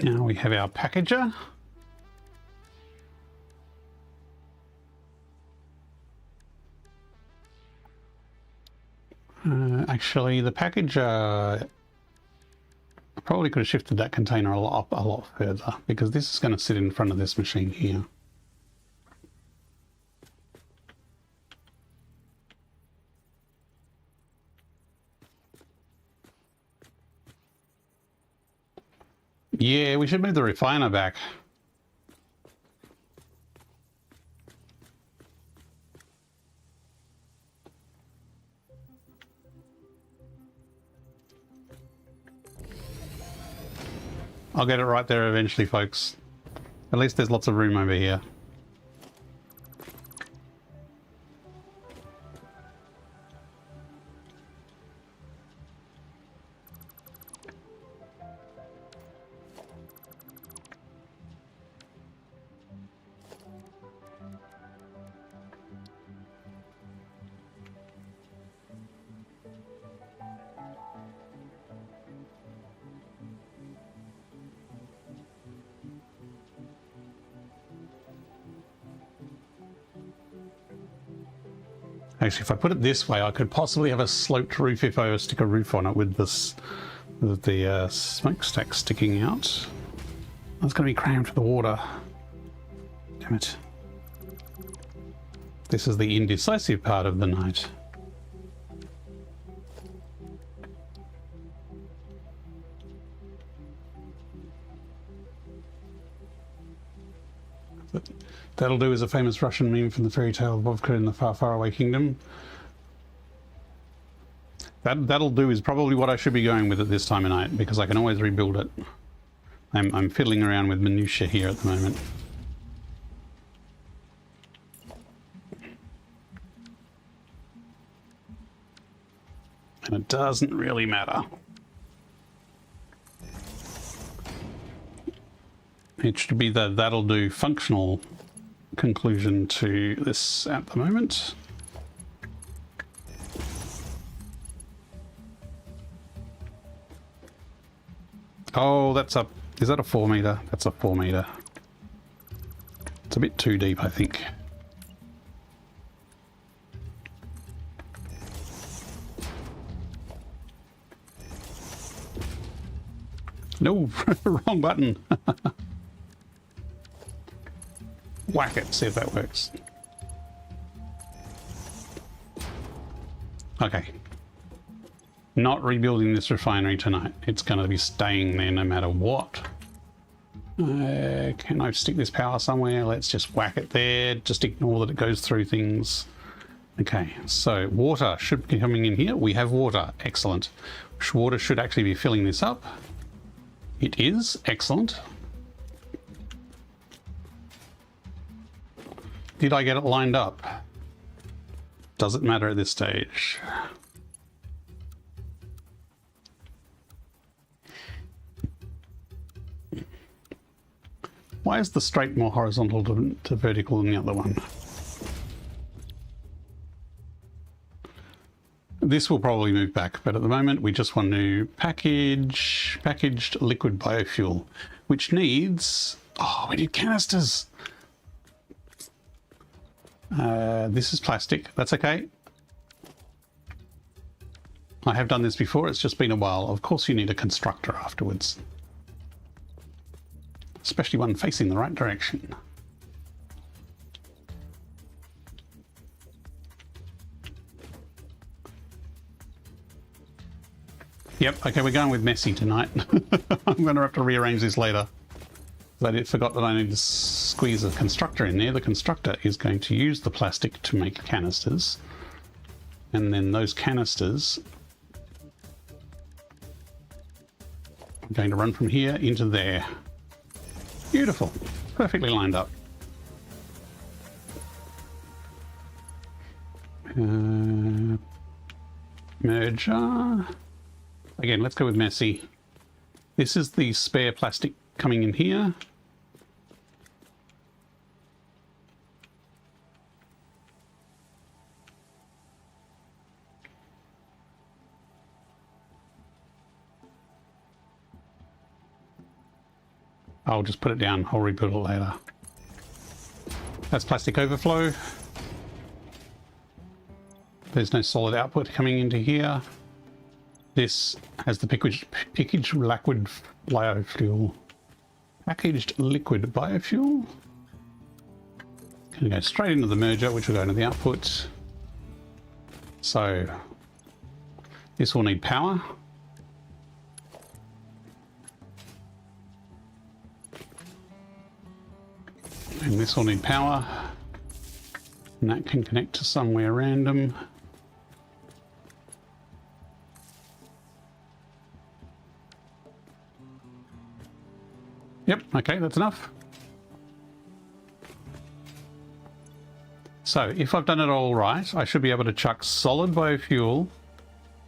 Now we have our packager. Actually, the packager probably could have shifted that container a lot further, because this is going to sit in front of this machine here. Yeah, we should move the refiner back. I'll get it right there eventually, folks. At least there's lots of room over here. Actually, if I put it this way, I could possibly have a sloped roof if I stick a roof on it with this, with the smokestack sticking out. That's going to be crammed for the water. Damn it. This is the indecisive part of the night. That'll do is a famous Russian meme from the fairy tale of Vovka in the Far, Far Away Kingdom. That'll do is probably what I should be going with at this time of night, because I can always rebuild it. I'm fiddling around with minutiae here at the moment. And it doesn't really matter. It should be the that'll do functional conclusion to this at the moment. Oh, that's a, is that a 4 meter? That's a 4 meter. It's a bit too deep, I think. No, wrong button. Whack it, see if that works. Okay. Not rebuilding this refinery tonight. It's going to be staying there no matter what. Can I stick this power somewhere? Let's just whack it there. Just ignore that it goes through things. Okay, so water should be coming in here. We have water. Excellent. Water should actually be filling this up. It is. Excellent. Did I get it lined up? Does it matter at this stage? Why is the straight more horizontal to vertical than the other one? This will probably move back, but at the moment we just want to packaged liquid biofuel, which needs, oh, we need canisters. This is plastic, that's okay. I have done this before, it's just been a while. Of course you need a constructor afterwards. Especially one facing the right direction. Yep, okay, we're going with messy tonight. I'm going to have to rearrange this later. I forgot that I need to squeeze a constructor in there. The constructor is going to use the plastic to make canisters. And then those canisters I'm going to run from here into there. Beautiful. Perfectly lined up. Merger. Again, let's go with messy. This is the spare plastic coming in here. I'll just put it down. I'll rebuild it later. That's plastic overflow. There's no solid output coming into here. This has the packaged liquid biofuel. Packaged liquid biofuel. Gonna go straight into the merger, which will go into the output. So this will need power. And this will need power. And that can connect to somewhere random. Yep, okay, that's enough. So if I've done it all right, I should be able to chuck solid biofuel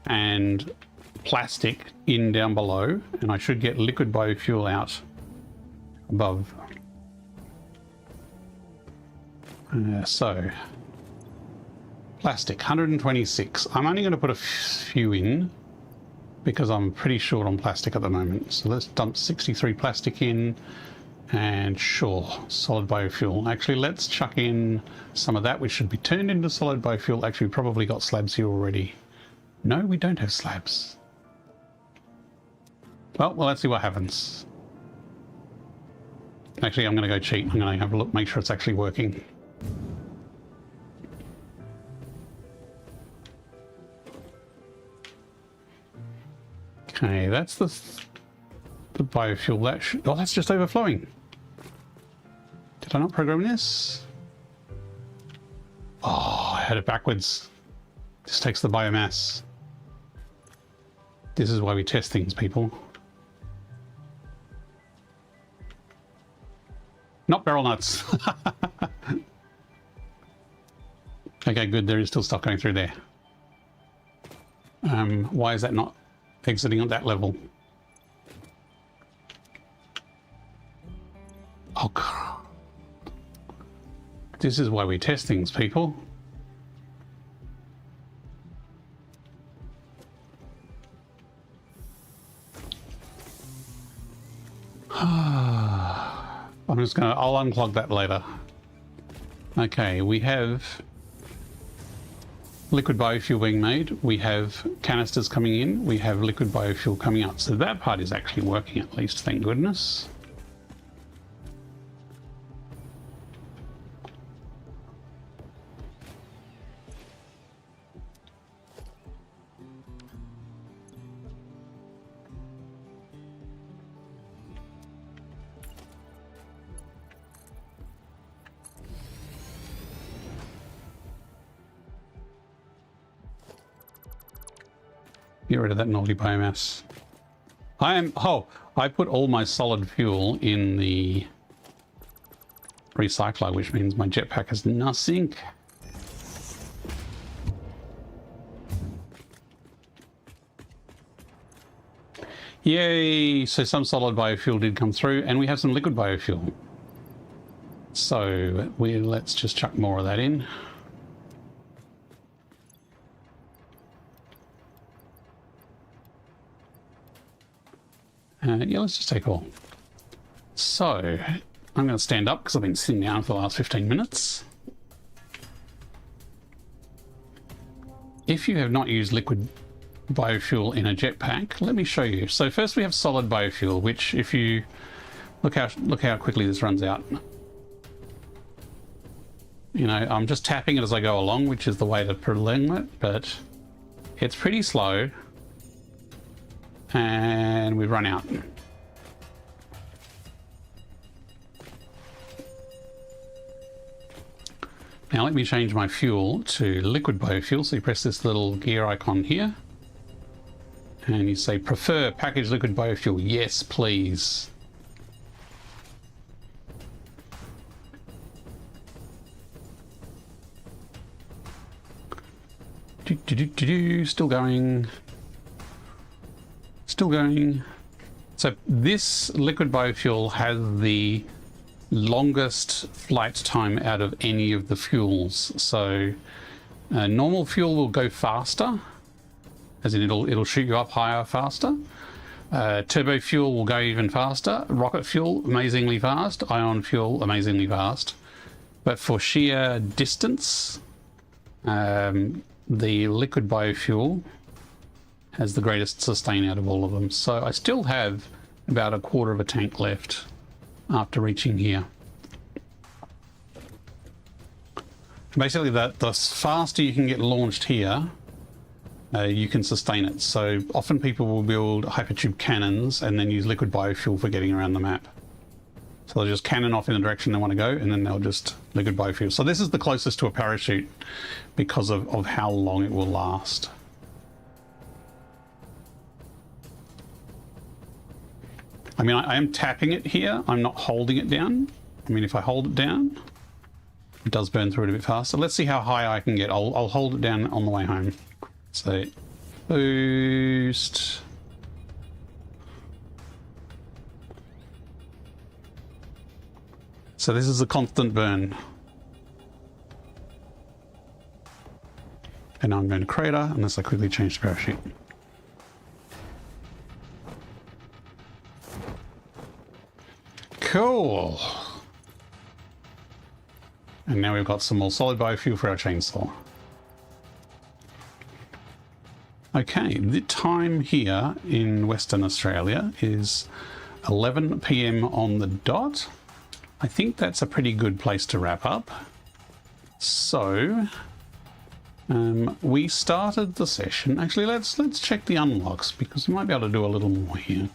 and plastic in down below, and I should get liquid biofuel out above. So plastic 126. I'm only going to put a few in because I'm pretty short on plastic at the moment. So let's dump 63 plastic in, and sure, solid biofuel. Actually, let's chuck in some of that, which should be turned into solid biofuel. Actually, we probably got slabs here already. No, we don't have slabs. Well, let's see what happens. Actually, I'm going to go cheat. I'm going to have a look, make sure it's actually working. Okay, that's the biofuel. That should, oh, that's just overflowing. Did I not program this? Oh, I had it backwards. This takes the biomass. This is why we test things, people. Not barrel nuts. Okay, good. There is still stuff going through there. Why is that not exiting at that level? Oh, God. This is why we test things, people. I'm just gonna, I'll unclog that later. Okay, we have liquid biofuel being made. We have canisters coming in. We have liquid biofuel coming out. So that part is actually working at least, thank goodness. Get rid of that naughty biomass. I put all my solid fuel in the recycler, which means my jetpack has nothing. Yay! So some solid biofuel did come through, and we have some liquid biofuel. So let's just chuck more of that in. Yeah, let's just take all. So, I'm going to stand up because I've been sitting down for the last 15 minutes. If you have not used liquid biofuel in a jetpack, let me show you. So first we have solid biofuel, which if you look how quickly this runs out. You know, I'm just tapping it as I go along, which is the way to prolong it, but it's pretty slow. And we've run out. Now let me change my fuel to liquid biofuel. So you press this little gear icon here. And you say, prefer packaged liquid biofuel. Yes, please. Still going. Still going. So this liquid biofuel has the longest flight time out of any of the fuels. So normal fuel will go faster, as in it'll shoot you up higher faster. Turbo fuel will go even faster. Rocket fuel, amazingly fast. Ion fuel, amazingly fast. But for sheer distance, the liquid biofuel has the greatest sustain out of all of them. So I still have about a quarter of a tank left after reaching here. Basically, the faster you can get launched here, you can sustain it. So often people will build hypertube cannons and then use liquid biofuel for getting around the map. So they'll just cannon off in the direction they want to go, and then they'll just liquid biofuel. So this is the closest to a parachute because of how long it will last. I mean, I am tapping it here. I'm not holding it down. I mean, if I hold it down, it does burn through it a bit faster. Let's see how high I can get. I'll hold it down on the way home. So, boost. So this is a constant burn. And now I'm going to crater unless I quickly change the parachute. Cool. And now we've got some more solid biofuel for our chainsaw. Okay, the time here in Western Australia is 11 PM on the dot. I think that's a pretty good place to wrap up. So, we started the session. Actually, let's check the unlocks because we might be able to do a little more here.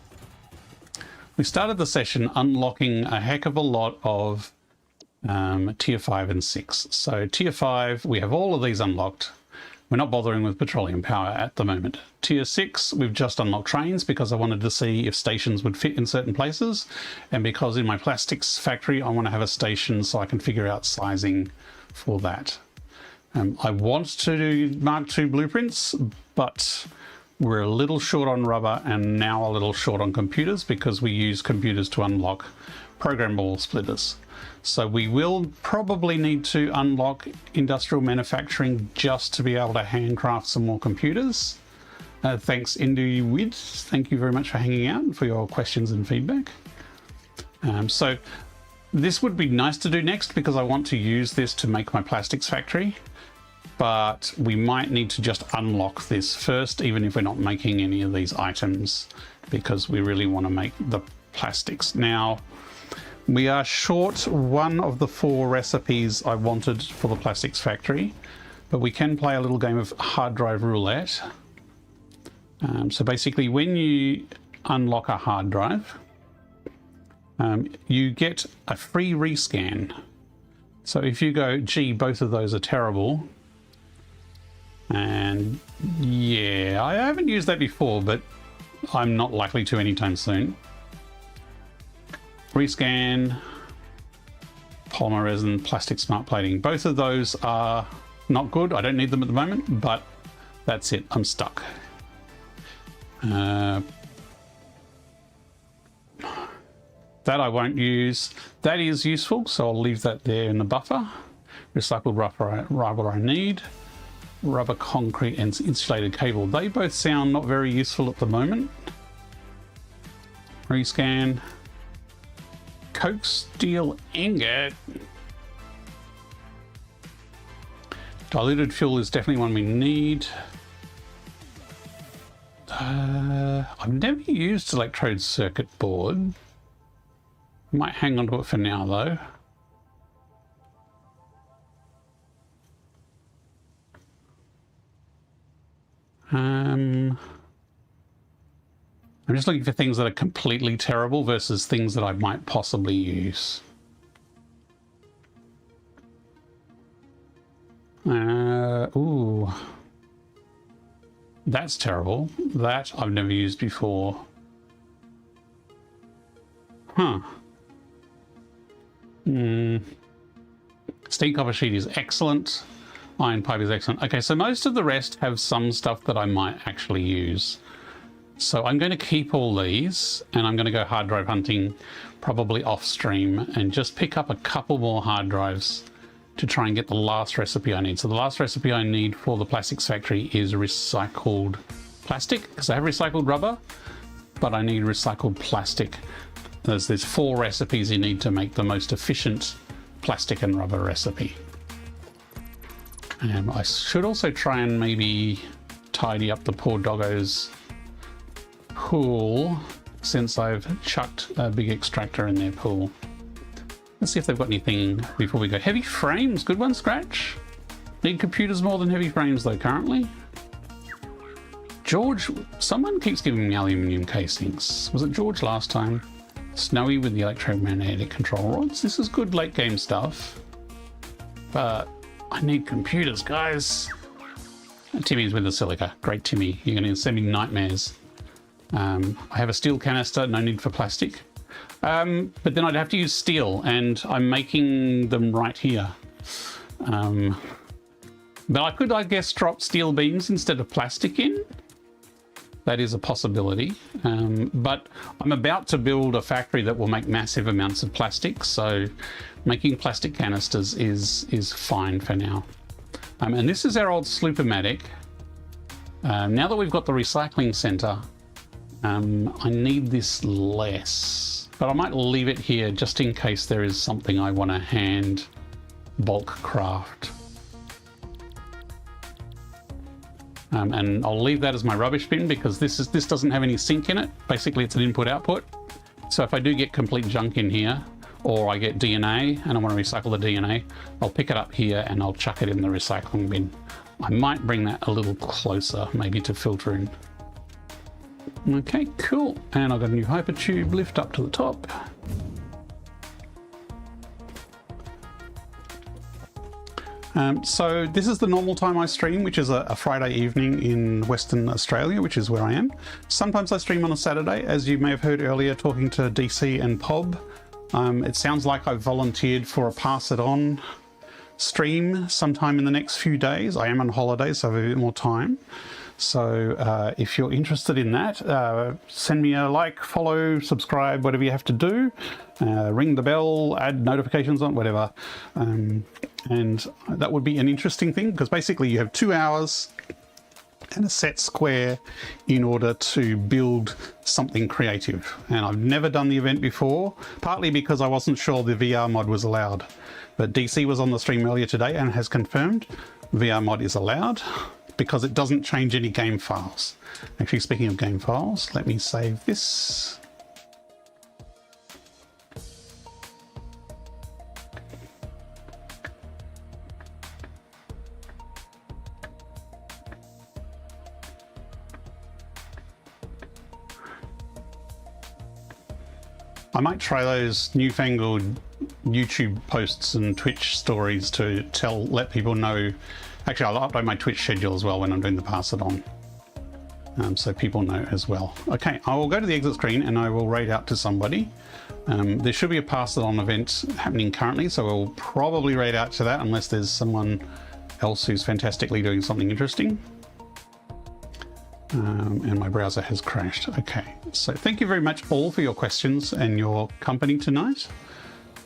We started the session unlocking a heck of a lot of tier 5 and 6. So tier 5, we have all of these unlocked. We're not bothering with petroleum power at the moment. Tier 6, we've just unlocked trains because I wanted to see if stations would fit in certain places. And because in my plastics factory, I want to have a station so I can figure out sizing for that. I want to do Mark II blueprints, but we're a little short on rubber and now a little short on computers because we use computers to unlock programmable splitters. So we will probably need to unlock industrial manufacturing just to be able to handcraft some more computers. Thanks, InduWid. Thank you very much for hanging out and for your questions and feedback. So this would be nice to do next because I want to use this to make my plastics factory. But we might need to just unlock this first, even if we're not making any of these items, because we really want to make the plastics. Now, we are short one of the 4 recipes I wanted for the plastics factory, but we can play a little game of hard drive roulette. So basically, when you unlock a hard drive, you get a free rescan. So if you go, gee, both of those are terrible, and yeah, I haven't used that before, but I'm not likely to anytime soon. Rescan, polymer resin, plastic smart plating. Both of those are not good. I don't need them at the moment, but that's it. I'm stuck. That I won't use. That is useful, so I'll leave that there in the buffer. Recycled rubber I need. Rubber, concrete, and insulated cable. They both sound not very useful at the moment. Rescan. Coke steel ingot. Diluted fuel is definitely one we need. I've never used electrode circuit board. I might hang on to it for now though. I'm just looking for things that are completely terrible versus things that I might possibly use. Ooh. That's terrible. That I've never used before. Huh. Steam copper sheet is excellent. Iron pipe is excellent. Okay, so most of the rest have some stuff that I might actually use. So I'm going to keep all these, and I'm going to go hard drive hunting, probably off stream, and just pick up a couple more hard drives to try and get the last recipe I need. So the last recipe I need for the plastics factory is recycled plastic, because I have recycled rubber, but I need recycled plastic. There's 4 recipes you need to make the most efficient plastic and rubber recipe. And I should also try and maybe tidy up the poor doggo's pool, since I've chucked a big extractor in their pool. Let's see if they've got anything before we go. Heavy frames, good one, Scratch. Need computers more than heavy frames though currently. George, someone keeps giving me aluminium casings. Was it George last time? Snowy with the electromagnetic control rods. This is good late game stuff, but I need computers, guys. And Timmy's with the silica. Great, Timmy. You're going to send me nightmares. I have a steel canister, no need for plastic. But then I'd have to use steel, and I'm making them right here. But I could, I guess, drop steel beams instead of plastic in. That is a possibility. But I'm about to build a factory that will make massive amounts of plastic, so making plastic canisters is fine for now. And this is our old Sloopomatic. Now that we've got the recycling center, I need this less, but I might leave it here just in case there is something I want to hand bulk craft. And I'll leave that as my rubbish bin, because this doesn't have any sink in it. Basically, it's an input-output. So if I do get complete junk in here, or I get DNA and I want to recycle the DNA, I'll pick it up here and I'll chuck it in the recycling bin. I might bring that a little closer, maybe to filtering. Okay, cool. And I've got a new hypertube lift up to the top. So this is the normal time I stream, which is a Friday evening in Western Australia, which is where I am. Sometimes I stream on a Saturday, as you may have heard earlier talking to DC and Pob. It sounds like I've volunteered for a Pass It On stream sometime in the next few days. I am on holiday, so I have a bit more time. So if you're interested in that, send me a like, follow, subscribe, whatever you have to do. Ring the bell, add notifications on, whatever. And that would be an interesting thing, because basically you have 2 hours and a set square in order to build something creative. And I've never done the event before, partly because I wasn't sure the VR mod was allowed. But DC was on the stream earlier today and has confirmed VR mod is allowed, because it doesn't change any game files. Actually, speaking of game files, let me save this. I might try those newfangled YouTube posts and Twitch stories to let people know. Actually, I'll update my Twitch schedule as well when I'm doing the Pass It On, so people know as well. Okay, I will go to the exit screen and I will raid out to somebody. There should be a Pass It On event happening currently, so we'll probably raid out to that unless there's someone else who's fantastically doing something interesting. And my browser has crashed. Okay, so thank you very much all for your questions and your company tonight.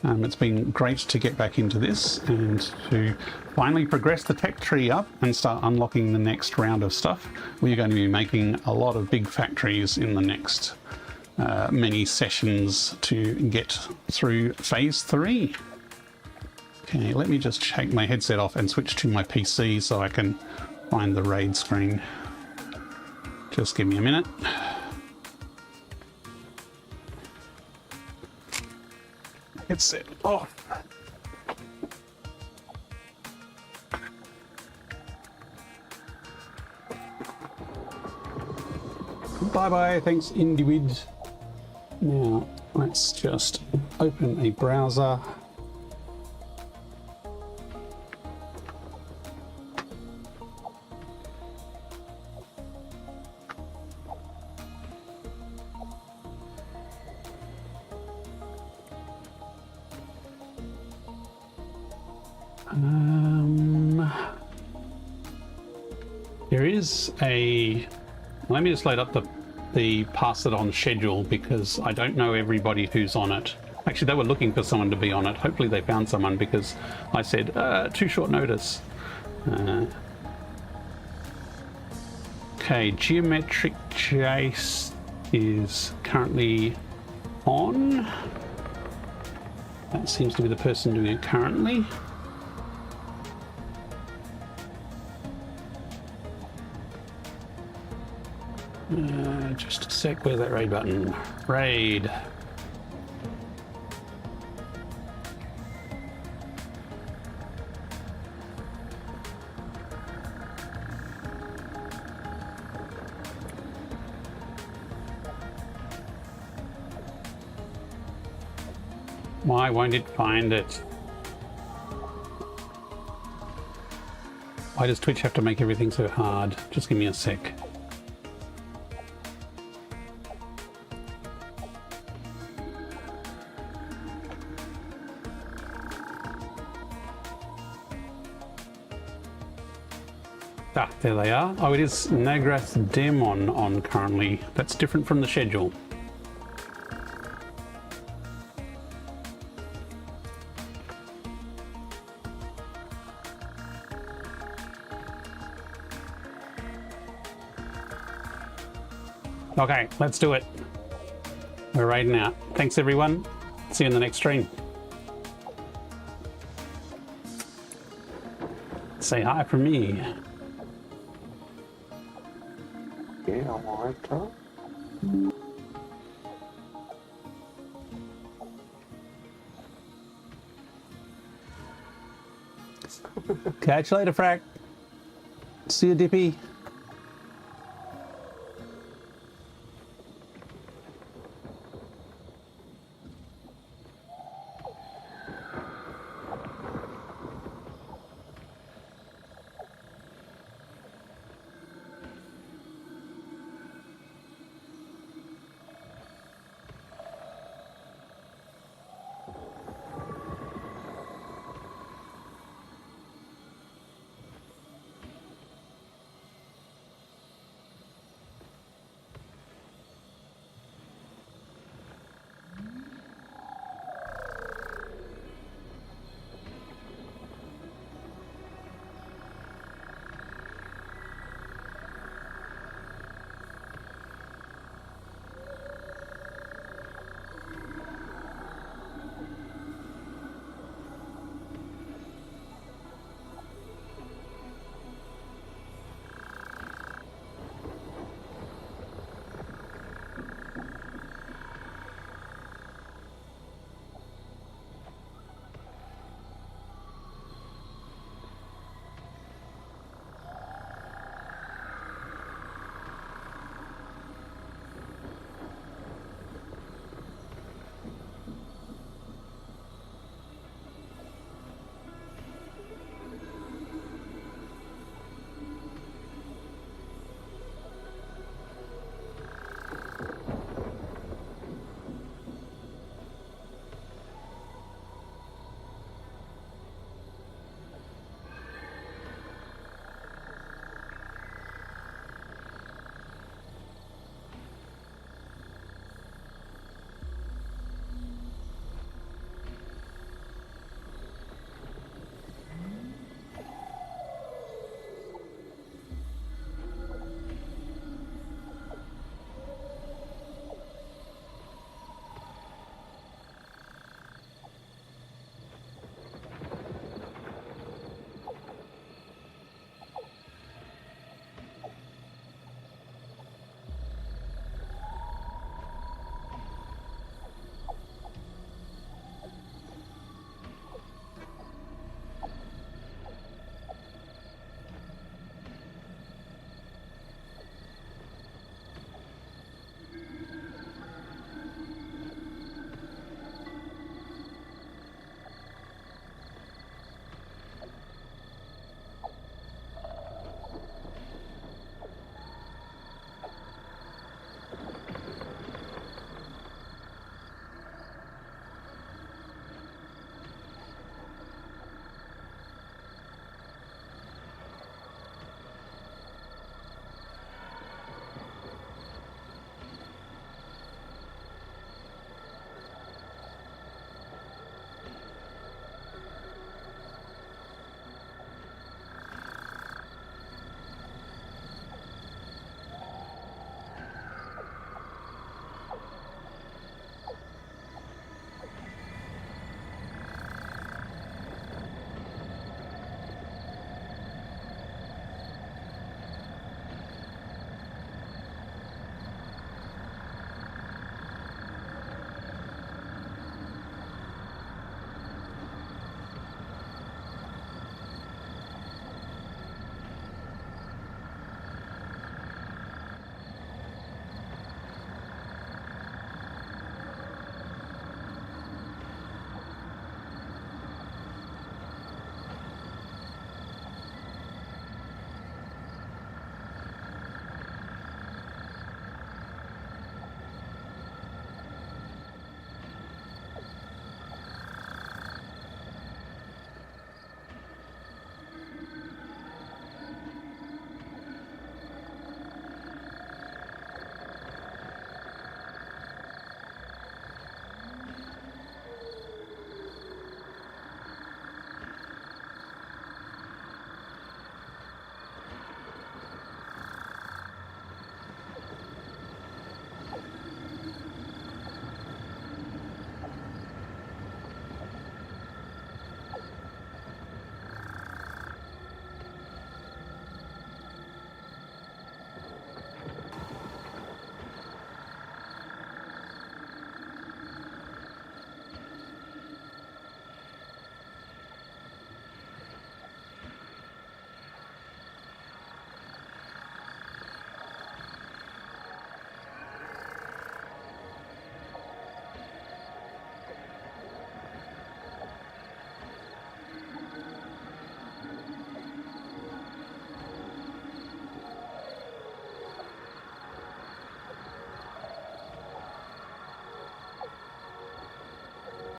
It's been great to get back into this and to finally progress the tech tree up and start unlocking the next round of stuff. We're going to be making a lot of big factories in the next many sessions to get through phase 3. Okay, let me just take my headset off and switch to my PC so I can find the raid screen. Just give me a minute. Headset off. Bye-bye, thanks Indiewid. Now, let's just open a browser. There is a... Let me just load up the pass it on schedule because I don't know everybody who's on it. Actually, they were looking for someone to be on it. Hopefully they found someone because I said, too short notice. Okay, Geometric Chase is currently on. That seems to be the person doing it currently. Just a sec, where's that raid button? Raid. Why won't it find it? Why does Twitch have to make everything so hard? Just give me a sec. Ah, there they are. Oh, it is Nagrath Demon on currently. That's different from the schedule. Okay, let's do it. We're raiding out. Thanks everyone. See you in the next stream. Say hi from me. Yeah, I'm alright, Tom. Catch you later, Frack. See you, Dippy.